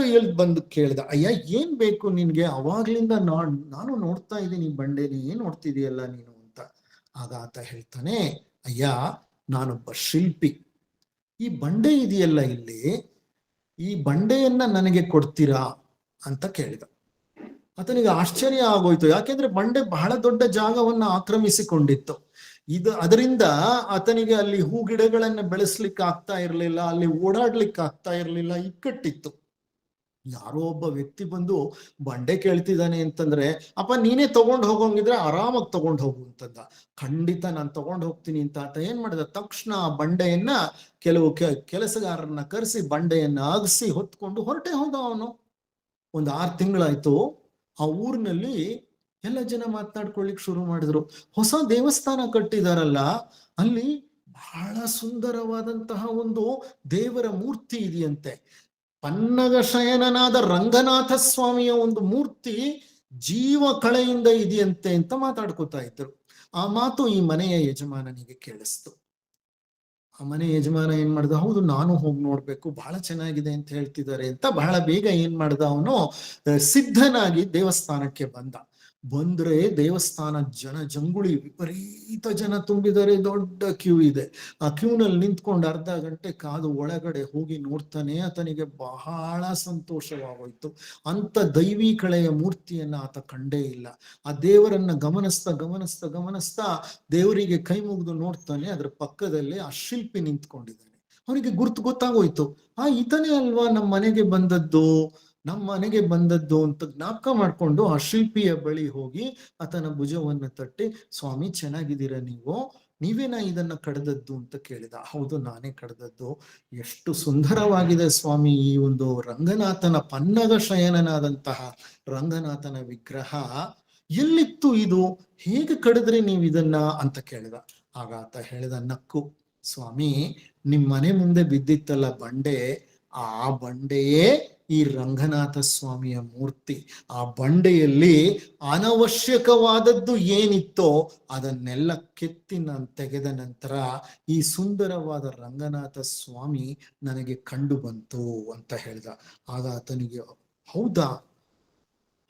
ಇಳಿದು ಬಂದು ಕೇಳ್ದ, ಅಯ್ಯ ಏನ್ ಬೇಕು ನಿನ್ಗೆ? ಅವಾಗ್ಲಿಂದ ನಾನು ನೋಡ್ತಾ ಇದ್ದೀನಿ ಬಂಡೆನಿ, ಏನ್ ನೋಡ್ತಿದೀಯಲ್ಲ ನೀನು ಅಂತ. ಆಗ ಆತ ಹೇಳ್ತಾನೆ, ಅಯ್ಯ ನಾನೊಬ್ಬ ಶಿಲ್ಪಿ, ಈ ಬಂಡೆ ಇದೆಯಲ್ಲ ಇಲ್ಲಿ, ಈ ಬಂಡೆಯನ್ನ ನನಗೆ ಕೊಡ್ತೀರಾ ಅಂತ ಕೇಳಿದ. ಆತನಿಗೆ ಆಶ್ಚರ್ಯ ಆಗೋಯ್ತು. ಯಾಕೆಂದ್ರೆ ಬಂಡೆ ಬಹಳ ದೊಡ್ಡ ಜಾಗವನ್ನ ಆಕ್ರಮಿಸಿಕೊಂಡಿತ್ತು. ಅದರಿಂದ ಆತನಿಗೆ ಅಲ್ಲಿ ಹೂ ಗಿಡಗಳನ್ನ ಬೆಳೆಸ್ಲಿಕ್ಕೆ ಆಗ್ತಾ ಇರ್ಲಿಲ್ಲ, ಅಲ್ಲಿ ಓಡಾಡ್ಲಿಕ್ಕೆ ಆಗ್ತಾ ಇರ್ಲಿಲ್ಲ, ಇಕ್ಕಟ್ಟಿತ್ತು. ಯಾರೋ ಒಬ್ಬ ವ್ಯಕ್ತಿ ಬಂದು ಬಂಡೆ ಕೇಳ್ತಿದ್ದಾನೆ ಅಂತಂದ್ರೆ, ಅಪ್ಪ ನೀನೇ ತಗೊಂಡು ಹೋಗೋಂಗಿದ್ರೆ ಆರಾಮಾಗಿ ತಗೊಂಡು ಹೋಗು ಅಂತಂದ. ಖಂಡಿತ ನಾನು ತಗೊಂಡು ಹೋಗ್ತೀನಿ ಅಂತ ಆತ ಏನ್ ಮಾಡಿದ, ತಕ್ಷಣ ಆ ಬಂಡೆಯನ್ನ ಕೆಲವು ಕೆಲಸಗಾರರನ್ನ ಕರೆಸಿ ಬಂಡೆಯನ್ನ ಅಗಸಿ ಹೊತ್ಕೊಂಡು ಹೊರಟೆ ಹೋದ ಅವನು. ಒಂದು 6 ತಿಂಗಳಾಯ್ತು. ಆ ಊರಿನಲ್ಲಿ ಎಲ್ಲ ಜನ ಮಾತನಾಡ್ಕೊಳ್ಳಿಕ್ ಶುರು ಮಾಡಿದ್ರು. ಹೊಸ ದೇವಸ್ಥಾನ ಕಟ್ಟಿದಾರಲ್ಲ, ಅಲ್ಲಿ ಬಹಳ ಸುಂದರವಾದಂತಹ ಒಂದು ದೇವರ ಮೂರ್ತಿ ಇದೆಯಂತೆ. ಪನ್ನಗ ಶಯನನಾದ ರಂಗನಾಥ ಸ್ವಾಮಿಯ ಒಂದು ಮೂರ್ತಿ ಜೀವ ಕಳೆಯಿಂದ ಇದೆಯಂತೆ ಅಂತ ಮಾತಾಡ್ಕೋತಾ ಇದ್ರು. ಆ ಮಾತು ಈ ಮನೆಯ ಯಜಮಾನನಿಗೆ ಕೇಳಿಸ್ತು. ಆ ಮನೆ ಯಜಮಾನ ಏನ್ ಮಾಡ್ದ, ಹೌದು ನಾನು ಹೋಗಿ ನೋಡ್ಬೇಕು, ಬಹಳ ಚೆನ್ನಾಗಿದೆ ಅಂತ ಹೇಳ್ತಿದ್ದಾರೆ ಅಂತ ಬಹಳ ಬೇಗ ಏನ್ ಮಾಡ್ದ, ಅವನು ಸಿದ್ಧನಾಗಿ ದೇವಸ್ಥಾನಕ್ಕೆ ಬಂದ್ರೆ ದೇವಸ್ಥಾನ ಜಂಗುಳಿ, ವಿಪರೀತ ಜನ ತುಂಬಿದರೆ, ದೊಡ್ಡ ಕ್ಯೂ ಇದೆ. ಆ ಕ್ಯೂನಲ್ಲಿ ನಿಂತ್ಕೊಂಡು ಅರ್ಧ ಗಂಟೆ ಕಾದು ಒಳಗಡೆ ಹೋಗಿ ನೋಡ್ತಾನೆ. ಆತನಿಗೆ ಬಹಳ ಸಂತೋಷವಾಗೋಯ್ತು. ಅಂತ ದೈವಿ ಕಳೆಯ ಮೂರ್ತಿಯನ್ನ ಆತ ಕಂಡೇ ಇಲ್ಲ. ಆ ದೇವರನ್ನ ಗಮನಿಸ್ತಾ ದೇವರಿಗೆ ಕೈ ಮುಗಿದು ನೋಡ್ತಾನೆ. ಅದ್ರ ಪಕ್ಕದಲ್ಲಿ ಆ ಶಿಲ್ಪಿ ನಿಂತ್ಕೊಂಡಿದ್ದಾನೆ. ಅವನಿಗೆ ಗೊತ್ತಾಗೋಯ್ತು, ಈತನೇ ಅಲ್ವಾ ನಮ್ಮ ಮನೆಗೆ ಬಂದದ್ದು ಅಂತ ಜ್ಞಾಪಕ ಮಾಡ್ಕೊಂಡು ಆ ಶಿಲ್ಪಿಯ ಬಳಿ ಹೋಗಿ ಆತನ ಭುಜವನ್ನು ತಟ್ಟಿ, ಸ್ವಾಮಿ ಚೆನ್ನಾಗಿದ್ದೀರಾ ನೀವೇನಾ ಇದನ್ನ ಕಡ್ದದ್ದು ಅಂತ ಕೇಳಿದ. ಹೌದು ನಾನೇ ಕಡ್ದದ್ದು. ಎಷ್ಟು ಸುಂದರವಾಗಿದೆ ಸ್ವಾಮಿ ಈ ಒಂದು ರಂಗನಾಥನ, ಪನ್ನಗ ಶಯನನಾದಂತಹ ರಂಗನಾಥನ ವಿಗ್ರಹ ಎಲ್ಲಿತ್ತು, ಇದು ಹೇಗೆ ಕಡಿದ್ರಿ ನೀವು ಇದನ್ನ ಅಂತ ಕೇಳಿದ. ಆಗ ಆತ ಹೇಳಿದ ನಕ್ಕು, ಸ್ವಾಮಿ ನಿಮ್ ಮನೆ ಮುಂದೆ ಬಿದ್ದಿತ್ತಲ್ಲ ಬಂಡೆ, ಆ ಬಂಡೆಯೇ ಈ ರಂಗನಾಥ ಸ್ವಾಮಿಯ ಮೂರ್ತಿ. ಆ ಬಂಡೆಯಲ್ಲಿ ಅನವಶ್ಯಕವಾದದ್ದು ಏನಿತ್ತೋ ಅದನ್ನೆಲ್ಲ ಕೆತ್ತಿ ನಾನು ತೆಗೆದ ನಂತರ ಈ ಸುಂದರವಾದ ರಂಗನಾಥ ಸ್ವಾಮಿ ನನಗೆ ಕಂಡು ಬಂತು ಅಂತ ಹೇಳ್ದ. ಆಗ ಆತನಿಗೆ, ಹೌದಾ,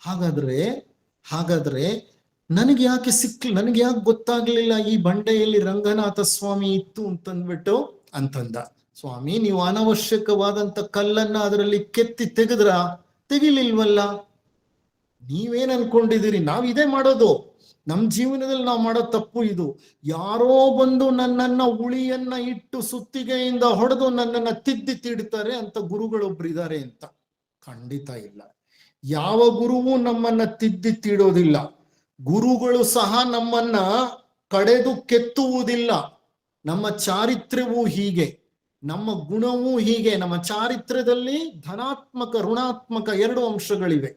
ಹಾಗಾದ್ರೆ ನನಗೆ ಯಾಕೆ ಗೊತ್ತಾಗ್ಲಿಲ್ಲ ಈ ಬಂಡೆಯಲ್ಲಿ ರಂಗನಾಥ ಸ್ವಾಮಿ ಇತ್ತು ಅಂತಂದ. ಸ್ವಾಮಿ ನೀವು ಅನವಶ್ಯಕವಾದಂತ ಕಲ್ಲನ್ನ ಅದರಲ್ಲಿ ಕೆತ್ತಿ ತೆಗಿಲಿಲ್ವಲ್ಲ, ನೀವೇನ್ ಅನ್ಕೊಂಡಿದ್ದೀರಿ, ನಾವ್ ಇದೇ ಮಾಡೋದು, ನಮ್ ಜೀವನದಲ್ಲಿ ನಾವು ಮಾಡೋ ತಪ್ಪು ಇದು. ಯಾರೋ ಬಂದು ನನ್ನನ್ನ ಉಳಿಯನ್ನ ಇಟ್ಟು ಸುತ್ತಿಗೆಯಿಂದ ಹೊಡೆದು ನನ್ನನ್ನ ತಿದ್ದಿ ತೀಡ್ತಾರೆ ಅಂತ ಗುರುಗಳೊಬ್ರಿದ್ದಾರೆ ಅಂತ. ಖಂಡಿತ ಇಲ್ಲ. ಯಾವ ಗುರುವು ನಮ್ಮನ್ನ ತಿದ್ದಿ ತೀಡೋದಿಲ್ಲ. ಗುರುಗಳು ಸಹ ನಮ್ಮನ್ನ ಕಡೆದು ಕೆತ್ತುವುದಿಲ್ಲ. ನಮ್ಮ ಚಾರಿತ್ರ್ಯವೂ ಹೀಗೆ, ನಮ್ಮ ಗುಣವೂ ಹೀಗೆ. ನಮ್ಮ ಚಾರಿತ್ರ್ಯದಲ್ಲಿ ಧನಾತ್ಮಕ ಋಣಾತ್ಮಕ ಎರಡು ಅಂಶಗಳಿವೆ.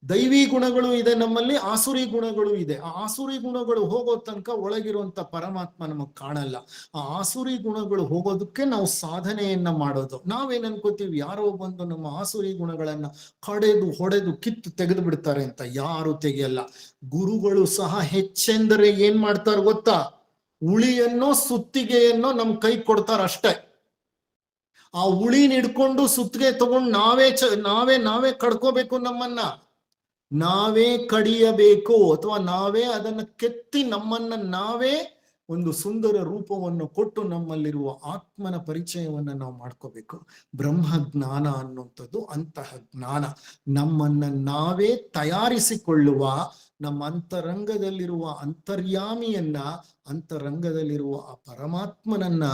ದೈವಿ ಗುಣಗಳು ಇದೆ ನಮ್ಮಲ್ಲಿ, ಆಸುರಿ ಗುಣಗಳು ಇದೆ. ಆ ಆಸುರಿ ಗುಣಗಳು ಹೋಗೋ ತನಕ ಒಳಗಿರುವಂತ ಪರಮಾತ್ಮ ನಮಗ್ ಕಾಣಲ್ಲ. ಆ ಆಸುರಿ ಗುಣಗಳು ಹೋಗೋದಕ್ಕೆ ನಾವು ಸಾಧನೆಯನ್ನ ಮಾಡೋದು. ನಾವೇನ್ ಅನ್ಕೋತೀವಿ, ಯಾರೋ ಬಂದು ನಮ್ಮ ಆಸುರಿ ಗುಣಗಳನ್ನ ಕಡೆದು ಹೊಡೆದು ಕಿತ್ತು ತೆಗೆದು ಬಿಡ್ತಾರೆ ಅಂತ. ಯಾರು ತೆಗೆಯಲ್ಲ. ಗುರುಗಳು ಸಹ ಹೆಚ್ಚೆಂದರೆ ಏನ್ ಮಾಡ್ತಾರ ಗೊತ್ತಾ, ಉಳಿಯನ್ನೋ ಸುತ್ತಿಗೆಯನ್ನೋ ನಮ್ ಕೈ ಕೊಡ್ತಾರಷ್ಟೇ. ಆ ಉಳಿನ ಹಿಡ್ಕೊಂಡು ಸುತ್ತಿಗೆ ತಗೊಂಡು ನಾವೇ ಕಡ್ಕೋಬೇಕು. ನಮ್ಮನ್ನ ನಾವೇ ಕಡಿಯಬೇಕು, ಅಥವಾ ನಾವೇ ಅದನ್ನ ಕೆತ್ತಿ ನಮ್ಮನ್ನ ನಾವೇ ಒಂದು ಸುಂದರ ರೂಪವನ್ನು ಕೊಟ್ಟು ನಮ್ಮಲ್ಲಿರುವ ಆತ್ಮನ ಪರಿಚಯವನ್ನ ನಾವು ಮಾಡ್ಕೋಬೇಕು. ಬ್ರಹ್ಮಜ್ಞಾನ ಅನ್ನುವಂಥದ್ದು ಅಂತಹ ಜ್ಞಾನ. ನಮ್ಮನ್ನ ನಾವೇ ತಯಾರಿಸಿಕೊಳ್ಳುವ, ನಮ್ಮ ಅಂತರಂಗದಲ್ಲಿರುವ ಅಂತರ್ಯಾಮಿಯನ್ನ, ಅಂತರಂಗದಲ್ಲಿರುವ ಆ ಪರಮಾತ್ಮನನ್ನ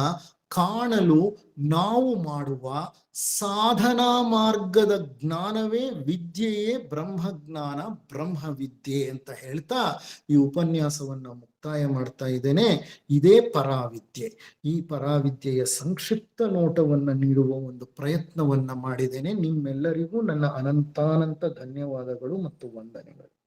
ಕಾಣಲು ನಾವು ಮಾಡುವ ಸಾಧನಾ ಮಾರ್ಗದ ಜ್ಞಾನವೇ ವಿದ್ಯೆಯೇ ಬ್ರಹ್ಮಜ್ಞಾನ, ಬ್ರಹ್ಮವಿದ್ಯೆ ಅಂತ ಹೇಳ್ತಾ ಈ ಉಪನ್ಯಾಸವನ್ನ ಮುಕ್ತಾಯ ಮಾಡ್ತಾ ಇದ್ದೇನೆ. ಇದೇ ಪರಾವಿದ್ಯೆ. ಈ ಪರಾವಿದ್ಯೆಯ ಸಂಕ್ಷಿಪ್ತ ನೋಟವನ್ನ ನೀಡುವ ಒಂದು ಪ್ರಯತ್ನವನ್ನ ಮಾಡಿದ್ದೇನೆ. ನಿಮ್ಮೆಲ್ಲರಿಗೂ ನನ್ನ ಅನಂತಾನಂತ ಧನ್ಯವಾದಗಳು ಮತ್ತು ವಂದನೆಗಳು.